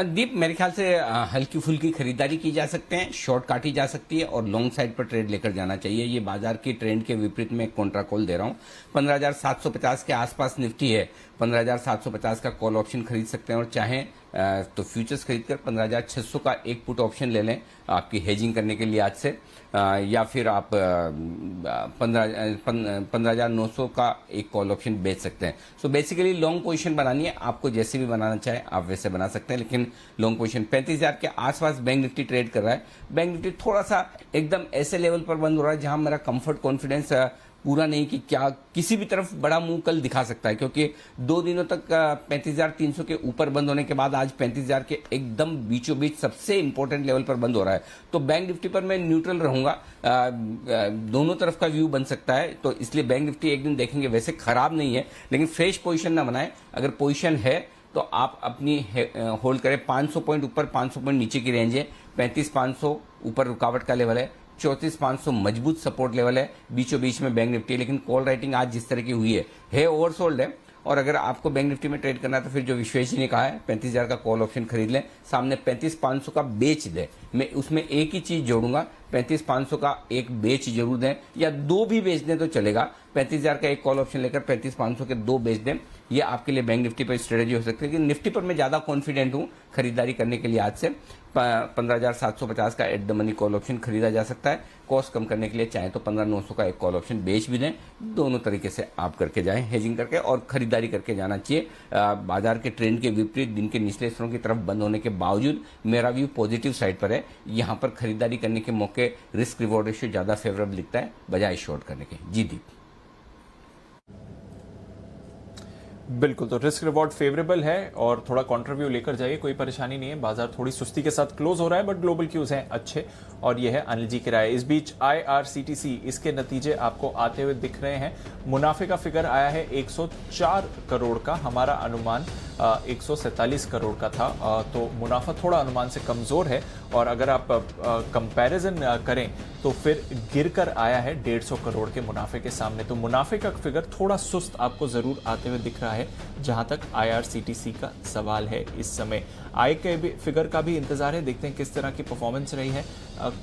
S1: दीप, मेरे ख्याल से हल्की फुल्की खरीदारी की जा सकते हैं, शॉर्ट काटी जा सकती है और लॉन्ग साइड पर ट्रेड लेकर जाना चाहिए। ये बाजार की ट्रेंड के विपरीत में कॉन्ट्रा कॉल दे रहा हूं। 15,750 के आसपास निफ्टी है, 15,750 का कॉल ऑप्शन खरीद सकते हैं, और चाहें तो फ्यूचर्स खरीदकर 15,600 का एक पुट ऑप्शन ले लें आपकी हेजिंग करने के लिए आज से, या फिर आप 15,900 का एक कॉल ऑप्शन बेच सकते हैं। सो बेसिकली लॉन्ग पोजीशन बनानी है, आपको जैसे भी बनाना चाहे आप वैसे बना सकते हैं, लेकिन लॉन्ग पोजीशन 35,000 के आसपास बैंक निफ्टी ट्रेड कर रहा है। बैंक निफ्टी थोड़ा सा एकदम ऐसे लेवल पर बंद हो रहा है जहां मेरा कंफर्ट कॉन्फिडेंस पूरा नहीं कि क्या किसी भी तरफ बड़ा मुंह कल दिखा सकता है, क्योंकि 2 दिनों तक 35,300 के ऊपर बंद होने के बाद आज 35,000 के एकदम बीचों बीच सबसे इंपॉर्टेंट लेवल पर बंद हो रहा है। तो बैंक निफ्टी पर मैं न्यूट्रल रहूंगा, दोनों तरफ का व्यू बन सकता है, तो इसलिए बैंक निफ्टी एक दिन देखेंगे। वैसे खराब नहीं है, लेकिन फ्रेश पोजिशन ना बनाए। अगर पोजिशन है तो आप अपनी होल्ड करें। 500 पॉइंट ऊपर, 500 पॉइंट नीचे की रेंज है। 35,500 ऊपर रुकावट का लेवल है, 34,500 मजबूत सपोर्ट लेवल है, बीचों बीच में बैंक निफ्टी। लेकिन कॉल राइटिंग आज जिस तरह की हुई है ओवरसोल्ड है। और अगर आपको बैंक निफ्टी में ट्रेड करना है तो फिर जो विश्वेश जी ने कहा है 35,000 का कॉल ऑप्शन खरीद लें, सामने 35,500 का बेच दे, मैं उसमें एक ही चीज जोड़ूंगा, 35,500 का एक बेच जरूर दें, या दो भी बेच दें तो चलेगा। 35,000 का एक कॉल ऑप्शन लेकर 35,500 के दो बेच दें, ये आपके लिए बैंक निफ्टी पर स्ट्रेटेजी हो सकती है। लेकिन निफ्टी पर मैं ज्यादा कॉन्फिडेंट हूं खरीदारी करने के लिए। आज से 15,750 का at the money call option खरीदा जा सकता है। कॉस्ट कम करने के लिए चाहे तो 15,900 का एक कॉल ऑप्शन बेच भी दें। दोनों तरीके से आप करके जाएं, हेजिंग करके और खरीदारी करके जाना चाहिए। बाजार के ट्रेंड के विपरीत दिन के निचले स्तरों की तरफ बंद होने के बावजूद मेरा व्यू पॉजिटिव साइड पर है। यहां पर खरीदारी करने के मौके रिस्क रिवॉर्ड रेशियो ज्यादा फेवरेबल दिखता है बजाय शॉर्ट करने के। जी दीप।
S2: बिल्कुल, तो रिस्क रिवॉर्ड फेवरेबल है और थोड़ा कॉन्ट्रीव्यू लेकर जाइए, कोई परेशानी नहीं है। बाजार थोड़ी सुस्ती के साथ क्लोज हो रहा है, बट ग्लोबल क्यूज हैं अच्छे, और ये है अनिल जी की राय। इस बीच IRCTC, इसके नतीजे आपको आते हुए दिख रहे हैं। मुनाफे का फिगर आया है 104 करोड़ का, हमारा अनुमान 147 करोड़ का था, तो मुनाफा थोड़ा अनुमान से कमजोर है। और अगर आप कंपैरिजन करें तो फिर गिरकर आया है 150 करोड़ के मुनाफे के सामने। तो मुनाफे का फिगर थोड़ा सुस्त आपको जरूर आते हुए दिख रहा है जहां तक IRCTC का सवाल है इस समय। आय के भी फिगर का भी इंतजार है, देखते हैं किस तरह की परफॉर्मेंस रही है।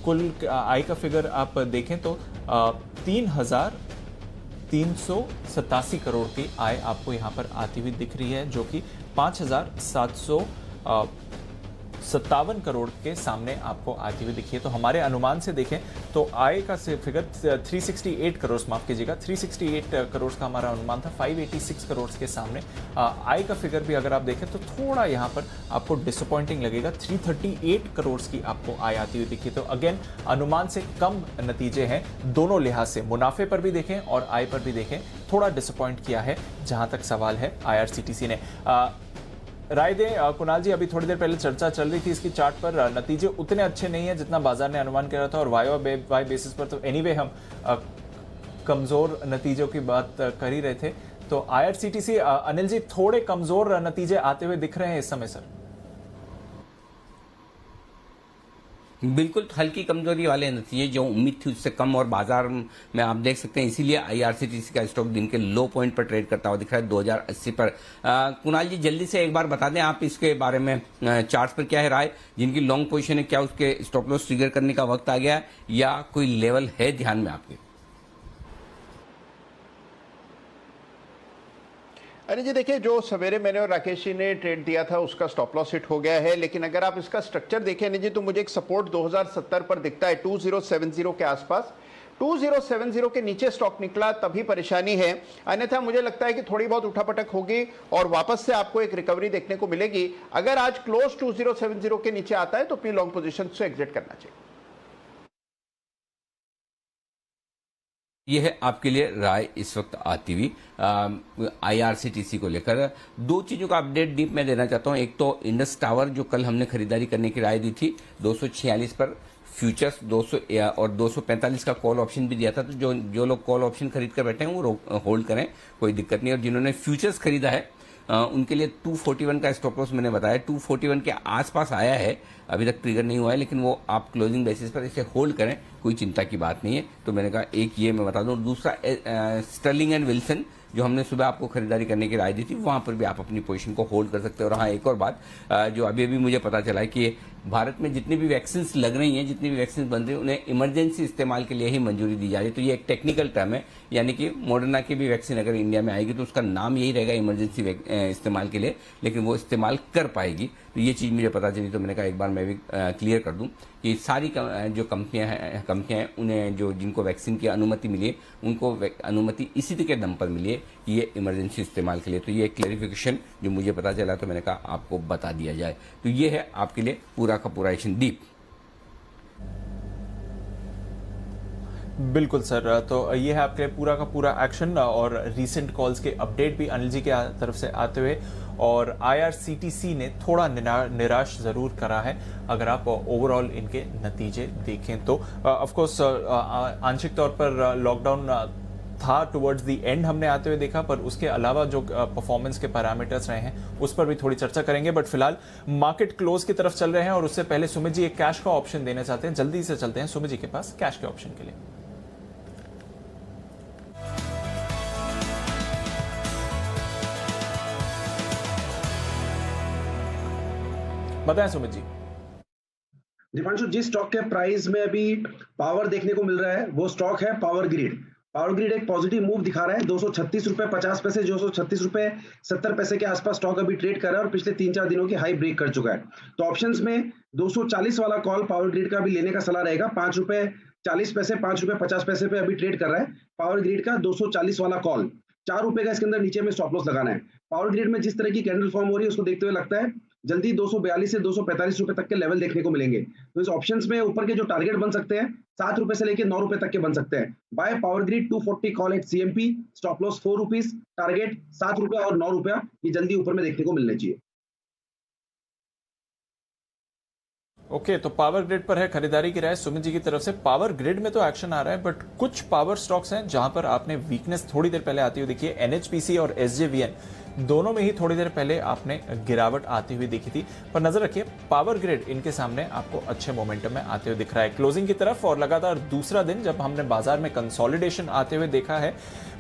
S2: कुल आय का फिगर आप देखें तो 3,387 करोड़ की आय आपको यहां पर आती हुई दिख रही है, जो कि 5,757 करोड़ के सामने आपको आती हुई दिखी है। तो हमारे अनुमान से देखें तो आय का फिगर 368 करोड़, माफ कीजिएगा 368 करोड़ का हमारा अनुमान था, 586 करोड़ के सामने। आय का फिगर भी अगर आप देखें तो थोड़ा यहां पर आपको डिसअपॉइंटिंग लगेगा, 338 करोड़ की आपको आय आती हुई दिखी। तो अगेन अनुमान से कम नतीजे हैं दोनों लिहाज से, मुनाफे पर भी देखें और आय पर भी देखें, थोड़ा डिसअपॉइंट किया है जहां तक सवाल है IRCTC ने। राय दें कुणाल जी, अभी थोड़ी देर पहले चर्चा चल रही थी इसकी चार्ट पर, नतीजे उतने अच्छे नहीं है जितना बाजार ने अनुमान किया था, और वाई बेसिस पर तो एनीवे हम कमजोर नतीजों की बात कर ही रहे थे। तो IRCTC, अनिल जी, थोड़े कमजोर नतीजे आते हुए दिख रहे हैं इस समय सर।
S1: बिल्कुल हल्की कमजोरी वाले नतीजे, जो उम्मीद थी उससे कम, और बाजार में आप देख सकते हैं इसीलिए IRCTC का स्टॉक दिन के लो पॉइंट पर ट्रेड करता हुआ दिख रहा है 2080 पर। कुणाल जी, जल्दी से एक बार बता दें आप इसके बारे में, चार्ट्स पर क्या है राय, जिनकी लॉन्ग पोजीशन है, क्या उसके स्टॉप लॉस ट्रिगर करने का वक्त आ गया है या कोई लेवल है ध्यान में आपके?
S7: अरे जी देखिए, जो सवेरे मैंने और राकेश जी ने ट्रेड दिया था उसका स्टॉप लॉस हिट हो गया है, लेकिन अगर आप इसका स्ट्रक्चर देखें अनिल जी तो मुझे एक सपोर्ट 2070 पर दिखता है, 2070 के आसपास। 2070 के नीचे स्टॉक निकला तभी परेशानी है, अन्यथा मुझे लगता है कि थोड़ी बहुत उठापटक होगी और वापस से आपको एक रिकवरी देखने को मिलेगी। अगर आज क्लोज 2070 के नीचे आता है तो अपनी लॉन्ग पोजीशन से एग्जिट करना चाहिए।
S1: यह है आपके लिए राय इस वक्त आती हुई IRCTC को लेकर। दो चीजों का अपडेट डीप में देना चाहता हूं। एक तो इंडस टावर, जो कल हमने खरीदारी करने की राय दी थी 246 पर फ्यूचर्स, 200 और 245 का कॉल ऑप्शन भी दिया था। तो जो लोग कॉल ऑप्शन खरीद कर बैठे हैं वो होल्ड करें, कोई दिक्कत नहीं। और जिन्होंने फ्यूचर्स खरीदा है उनके लिए 241 का स्टॉप लॉस मैंने बताया, 241 के आसपास आया है, अभी तक ट्रिगर नहीं हुआ है, लेकिन वो आप क्लोजिंग बेसिस पर इसे होल्ड करें, कोई चिंता की बात नहीं है। तो मैंने कहा एक ये मैं बता दूं। दूसरा स्टर्लिंग एंड विल्सन, जो हमने सुबह आपको खरीदारी करने की राय दी थी, वहां पर भी आप अपनी पोजीशन को होल्ड कर सकते हो। और हाँ, एक और बात जो अभी मुझे पता चला है कि भारत में जितनी भी वैक्सीन लग रही हैं, जितनी भी वैक्सीन बन रही है, उन्हें इमरजेंसी इस्तेमाल के लिए ही मंजूरी दी जा रही है। तो ये एक टेक्निकल टर्म है, यानी कि मॉडर्ना की भी वैक्सीन अगर इंडिया में आएगी तो उसका नाम यही रहेगा इमरजेंसी इस्तेमाल के लिए, लेकिन वो इस्तेमाल कर पाएगी। तो ये चीज मुझे पता चली, तो मैंने कहा एक बार मैं भी क्लियर कर दूं कि सारी जो कंपनियां हैं उन्हें जिनको वैक्सीन की अनुमति मिली है, उनको अनुमति इसी के दम पर मिली है कि ये इमरजेंसी इस्तेमाल के लिए। तो ये क्लैरिफिकेशन जो मुझे पता चला, तो मैंने कहा आपको बता दिया जाए। तो ये है आपके लिए पूरा का पूरा एक्शन डीप।
S2: बिल्कुल सर, तो ये है आपके पूरा का पूरा एक्शन और रीसेंट कॉल्स के अपडेट भी अनिल जी के तरफ से आते हुए। और IRCTC ने थोड़ा निराश जरूर करा है अगर आप ओवरऑल इनके नतीजे देखें तो। ऑफ कोर्स आंशिक तौर पर लॉकडाउन था टुवर्ड्स द एंड हमने आते हुए देखा, पर उसके अलावा जो परफॉर्मेंस के पैरामीटर्स रहे हैं उस पर भी थोड़ी चर्चा करेंगे। बट फिलहाल मार्केट क्लोज की तरफ चल रहे हैं और उससे पहले सुमित जी एक कैश का ऑप्शन देना चाहते हैं, जल्दी से चलते हैं सुमित जी के पास कैश के ऑप्शन के लिए। बताएं सुमित जी।
S9: दीपांशु, जिस स्टॉक के प्राइस में अभी पावर देखने को मिल रहा है वो स्टॉक है पावर ग्रिड। पावर ग्रिड एक पॉजिटिव मूव दिखा रहा है, 236 रुपए 50 पैसे, 236 रुपए 70 पैसे के आसपास स्टॉक अभी ट्रेड कर रहा है और पिछले 3-4 दिनों की हाई ब्रेक कर चुका है। तो ऑप्शंस में 240 वाला कॉल पावर ग्रिड का भी लेने का सलाह रहेगा। 5 रुपए 40 पैसे, 5 रुपए 50 पैसे पे अभी ट्रेड कर रहा है पावर ग्रिड का 240 वाला कॉल। 4 रुपए का इसके अंदर नीचे में स्टॉप लॉस लगाना है। पावर ग्रिड में जिस तरह की कैंडल फॉर्म हो रही है उसको देखते हुए लगता है जल्दी 242 से 245 रुपए तक के लेवल देखने को मिलेंगे। तो इस ऑप्शंस में ऊपर के जो टारगेट बन सकते हैं 7 रुपए से लेकर 9 रुपए तक के बन सकते हैं। By power grid 240 call at CMP, stop loss 4 rupees, target 7 रुपए और 9 रुपया, ये जल्दी ऊपर में देखने को मिलने चाहिए।
S2: ओके, तो पावर ग्रिड पर है खरीदारी की राय सुमित जी की तरफ से। पावर ग्रिड में तो एक्शन आ रहा है, बट कुछ पावर स्टॉक्स हैं जहां पर आपने वीकनेस थोड़ी देर पहले आती हुई देखी है। NHPC और SJVN दोनों में ही थोड़ी देर पहले आपने गिरावट आती हुई देखी थी, पर नजर रखिए पावर ग्रिड इनके सामने आपको अच्छे मोमेंटम में आते हुए दिख रहा है क्लोजिंग की तरफ। और लगातार दूसरा दिन जब हमने बाजार में कंसोलिडेशन आते हुए देखा है,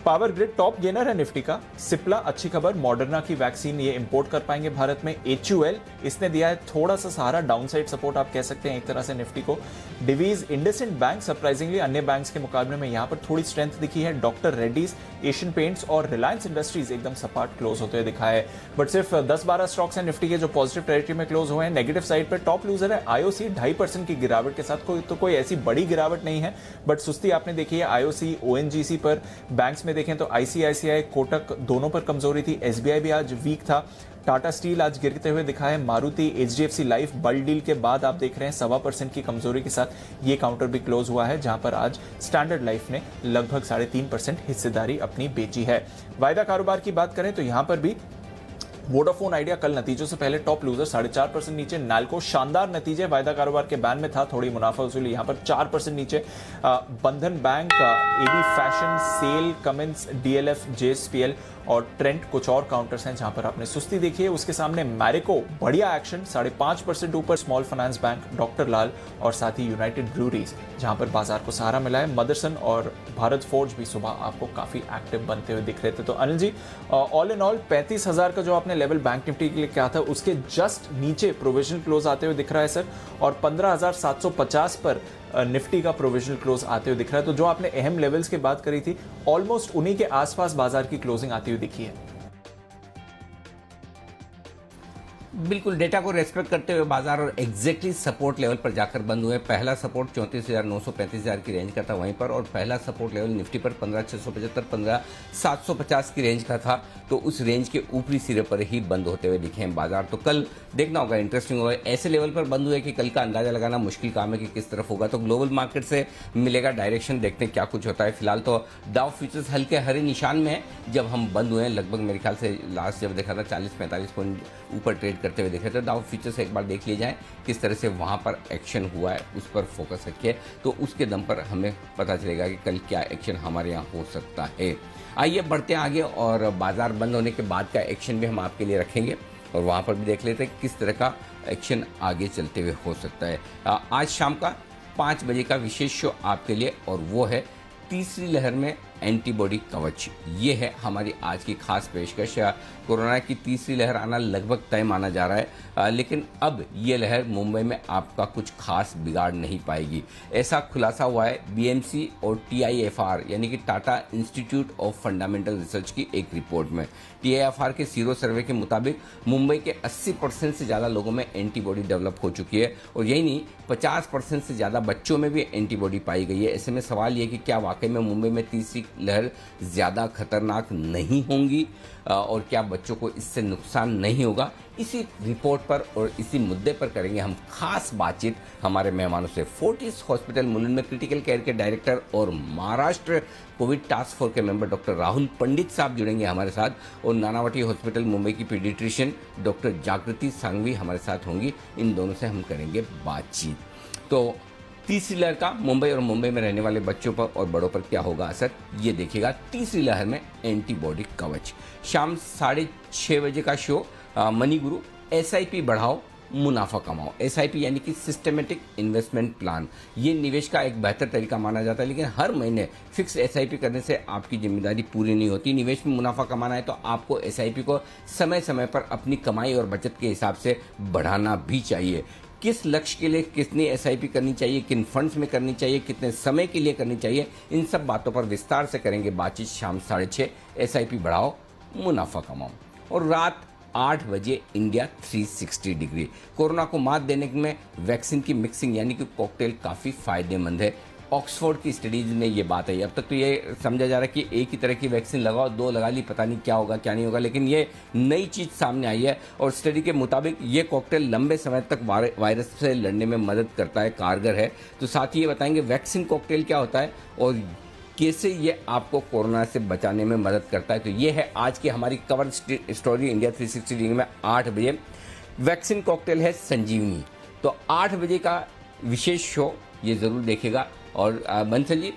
S2: पावर ग्रिड टॉप गेनर है निफ्टी का। सिप्ला अच्छी खबर, मॉडर्ना की वैक्सीन ये इंपोर्ट कर पाएंगे भारत में। HUL इसने दिया है थोड़ा सा सहारा, डाउनसाइड सपोर्ट आप कह सकते हैं एक तरह से निफ्टी को। डिवीज, इंडसइंड बैंक सरप्राइजिंगली अन्य बैंक्स के मुकाबले में यहां पर थोड़ी स्ट्रेंथ दिखी है। डॉक्टर रेड्डीज, एशियन पेंट्स और रिलायंस इंडस्ट्रीज एकदम सपाट क्लोज होते हुए दिखा है। बट सिर्फ 10-12 स्टॉक्स हैं निफ्टी के जो पॉजिटिव टेरिटरी में क्लोज हुए हैं। नेगेटिव साइड पर टॉप लूजर है IOC 2.5% की गिरावट के साथ। कोई ऐसी बड़ी गिरावट नहीं है, बट सुस्ती आपने देखी है IOC, ONGC पर। बैंक्स में देखें तो ICICI, कोटक दोनों पर कमजोरी थी। SBI भी आज वीक था। टाटा स्टील आज गिरते हुए दिखा है। मारुति, HDFC लाइफ बल डील के बाद आप देख रहे हैं 1.25% की कमजोरी के साथ ये काउंटर भी क्लोज हुआ है, जहां पर आज स्टैंडर्ड लाइफ ने लगभग 3.5% हिस्सेदारी अपनी बेची है। वायदा कारोबार की बात करें तो यहां पर भी वोडाफोन आइडिया कल नतीजों से पहले टॉप लूजर, 4.5% नीचे। नाल्को शानदार नतीजे, वायदा कारोबार के बैन में था, थोड़ी मुनाफा वसूली, यहां पर 4% नीचे। Bandhan bank, AB fashion, SAIL, Cummins, DLF, JSPL और ट्रेंट कुछ और काउंटर्स हैं जहां पर आपने सुस्ती देखी है। उसके सामने मैरिको बढ़िया एक्शन, 5.5% ऊपर। स्मॉल फाइनेंस बैंक, डॉक्टर लाल और साथ ही यूनाइटेड ब्रूरीज जहां पर बाजार को सहारा मिला है। मदरसन और भारत फोर्ज भी सुबह आपको काफी एक्टिव बनते हुए दिख रहे थे। तो Anil ji, all in all 35,000 का जो आपने लेवल बैंक निफ्टी के लिए क्या था, उसके जस्ट नीचे प्रोविजनल क्लोज आते हुए दिख रहा है सर, और 15,750 पर निफ्टी का प्रोविजनल क्लोज आते हुए दिख रहा है। तो जो आपने अहम लेवल्स की बात करी थी, ऑलमोस्ट उन्हीं के आसपास बाजार की क्लोजिंग आती हुई दिखी है।
S1: बिल्कुल डेटा को रेस्पेक्ट करते हुए बाजार और एग्जैक्टली सपोर्ट लेवल पर जाकर बंद हुए। पहला सपोर्ट 34,900 35,000 की रेंज का था वहीं पर, और पहला सपोर्ट लेवल निफ्टी पर 15,675 15,750 की रेंज का था। तो उस रेंज के ऊपरी सिरे पर ही बंद होते हुए दिखे हैं बाजार। तो कल देखना होगा, इंटरेस्टिंग होगा। ऐसे लेवल पर बंद हुए कि कल का अंदाजा लगाना मुश्किल काम है कि किस तरफ होगा। तो ग्लोबल मार्केट से मिलेगा डायरेक्शन, देखते हैं क्या कुछ होता है। फिलहाल तो डाउ फ्यूचर्स हल्के हरे निशान में है। जब हम बंद हुए हैं लगभग मेरे ख्याल से लास्ट जब देखा था 40-45 पॉइंट ऊपर ट्रेड करते हुए देखे थे। डाउ फ्यूचर्स एक बार देख लिए जाए किस तरह से वहां पर एक्शन हुआ है, उस पर फोकस रखिए, तो उसके दम पर हमें पता चलेगा कि कल क्या एक्शन हमारे यहाँ हो सकता है। आइए बढ़ते हैं आगे, और बाजार बंद होने के बाद का एक्शन भी हम आपके लिए रखेंगे और वहां पर भी देख लेते हैं किस तरह का एक्शन आगे चलते हुए हो सकता है। आज शाम का 5 बजे का विशेष शो आपके लिए, और वो है तीसरी लहर में एंटीबॉडी कवच। ये है हमारी आज की खास पेशकश। कोरोना की तीसरी लहर आना लगभग तय माना जा रहा है, लेकिन अब ये लहर मुंबई में आपका कुछ खास बिगाड़ नहीं पाएगी, ऐसा खुलासा हुआ है BMC और TIFR यानी कि Tata institute of fundamental research की एक रिपोर्ट में। TIFR के सीरो सर्वे के मुताबिक मुंबई के 80% से ज़्यादा लोगों में एंटीबॉडी डेवलप हो चुकी है, और यही नहीं 50% से ज़्यादा बच्चों में भी एंटीबॉडी पाई गई है। ऐसे में सवाल ये कि क्या वाकई में मुंबई में तीसरी लहर ज़्यादा खतरनाक नहीं होंगी और क्या बच्चों को इससे नुकसान नहीं होगा। इसी रिपोर्ट पर और इसी मुद्दे पर करेंगे हम खास बातचीत हमारे मेहमानों से। फोर्टिस हॉस्पिटल मुलुंड में क्रिटिकल केयर के डायरेक्टर और महाराष्ट्र कोविड टास्क फोर्स के मेंबर डॉक्टर राहुल पंडित साहब जुड़ेंगे हमारे साथ, और नानावटी हॉस्पिटल मुंबई की पीडियाट्रिशियन डॉक्टर जागृति सांघवी हमारे साथ होंगी। इन दोनों से हम करेंगे बातचीत। तो तीसरी लहर का मुंबई और मुंबई में रहने वाले बच्चों पर और बड़ों पर क्या होगा असर, ये देखिएगा तीसरी लहर में एंटीबॉडी कवच। शाम 6:30 बजे का शो मनी गुरु, SIP बढ़ाओ मुनाफा कमाओ। SIP यानी कि सिस्टमेटिक इन्वेस्टमेंट प्लान। ये निवेश का एक बेहतर तरीका माना जाता है, लेकिन हर महीने फिक्स SIP करने से आपकी जिम्मेदारी पूरी नहीं होती। निवेश में मुनाफा कमाना है तो आपको SIP को समय समय पर अपनी कमाई और बचत के हिसाब से बढ़ाना भी चाहिए। किस लक्ष्य के लिए कितनी एसआईपी करनी चाहिए, किन फंड्स में करनी चाहिए, कितने समय के लिए करनी चाहिए, इन सब बातों पर विस्तार से करेंगे बातचीत शाम 6:30। एसआईपी बढ़ाओ, मुनाफा कमाओ। और रात 8 बजे इंडिया 360 डिग्री। कोरोना को मात देने में वैक्सीन की मिक्सिंग यानी कि कॉकटेल काफ़ी फायदेमंद है। ऑक्सफोर्ड की स्टडीज में ये बात है। अब तक तो ये समझा जा रहा है कि एक ही तरह की वैक्सीन लगाओ, 2 लगा ली, पता नहीं क्या होगा क्या नहीं होगा, लेकिन ये नई चीज़ सामने आई है और स्टडी के मुताबिक ये कॉकटेल लंबे समय तक वायरस से लड़ने में मदद करता है, कारगर है। तो साथ ही ये बताएंगे वैक्सीन कॉकटेल क्या होता है और कैसे ये आपको कोरोना से बचाने में मदद करता है। तो ये है आज की हमारी कवर स्टोरी इंडिया 360 डिग्री में 8 बजे। वैक्सीन कॉकटेल है संजीवनी। तो 8 बजे का विशेष शो ये ज़रूर देखेगा। और बंसल जी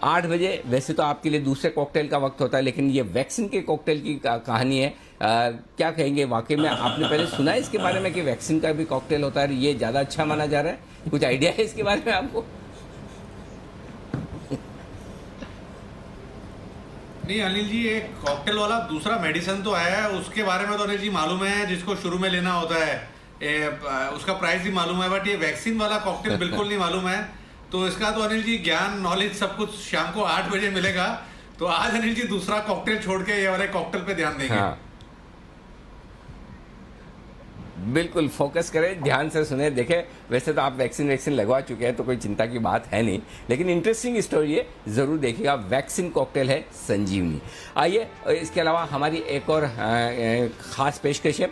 S1: 8 बजे वैसे तो आपके लिए दूसरे कॉकटेल का वक्त होता है, लेकिन ये वैक्सीन के कॉकटेल की कहानी है। क्या कहेंगे, वाकई में आपने पहले सुना है इसके बारे में कि वैक्सीन का भी कॉकटेल होता है, ये ज़्यादा अच्छा माना जा रहा है? कुछ आइडिया है इसके बारे में आपको?
S8: नहीं अनिल जी, एक कॉकटेल वाला दूसरा मेडिसिन तो आया है, उसके बारे में तो अनिल जी मालूम है, जिसको शुरू में लेना होता है उसका प्राइस भी मालूम है, बट ये वैक्सीन वाला कॉकटेल बिल्कुल नहीं मालूम है। तो इसका तो अनिल जी ज्ञान, नॉलेज सब कुछ शाम को 8 बजे मिलेगा। तो आज अनिल जी दूसरा कॉकटेल छोड़ के ये वाले कॉकटेल पे ध्यान देंगे।
S1: हाँ। बिल्कुल फोकस करें, ध्यान से सुने। देखें वैसे तो आप वैक्सीन लगवा चुके हैं तो कोई चिंता की बात है नहीं, लेकिन इंटरेस्टिंग स्टोरी है, ज़रूर देखिएगा। वैक्सीन कॉकटेल है संजीवनी। आइए इसके अलावा हमारी एक और ख़ास पेशकश है।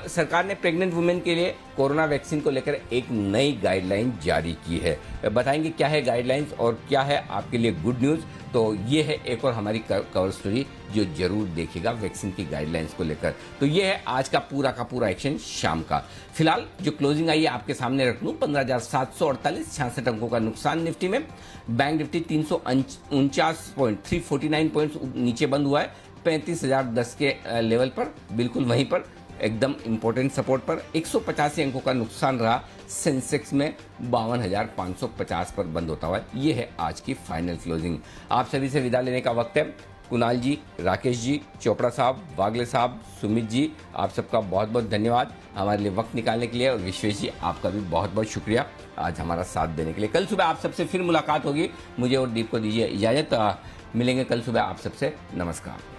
S1: सरकार ने प्रेग्नेंट वुमेन के लिए कोरोना वैक्सीन को लेकर एक नई गाइडलाइन जारी की है। बताएंगे क्या है गाइडलाइंस और क्या है आपके लिए गुड न्यूज़। तो ये है एक और हमारी कवर स्टोरी जो जरूर देखिएगा वैक्सीन की गाइडलाइंस को लेकर। तो ये है आज का पूरा एक्शन शाम का। फिलहाल जो क्लोजिंग आई है आपके सामने रख लूँ, 15,748 66 अंकों का नुकसान निफ्टी में। बैंक निफ्टी 349 पॉइंट 349 पॉइंट्स नीचे बंद हुआ है 35,010 के लेवल पर, बिल्कुल वहीं पर एकदम इंपॉर्टेंट सपोर्ट पर। 185 अंकों का नुकसान रहा सेंसेक्स में, 52,550 पर बंद होता हुआ। ये है आज की फाइनल क्लोजिंग। आप सभी से विदा लेने का वक्त है। कुणाल जी, राकेश जी, चोपड़ा साहब, वागले साहब, सुमित जी, आप सबका बहुत बहुत धन्यवाद हमारे लिए वक्त निकालने के लिए। और विश्वेश जी आपका भी बहुत बहुत शुक्रिया आज हमारा साथ देने के लिए। कल सुबह आप सबसे फिर मुलाकात होगी। मुझे और दीप को दीजिए इजाज़त। मिलेंगे कल सुबह आप सबसे। नमस्कार।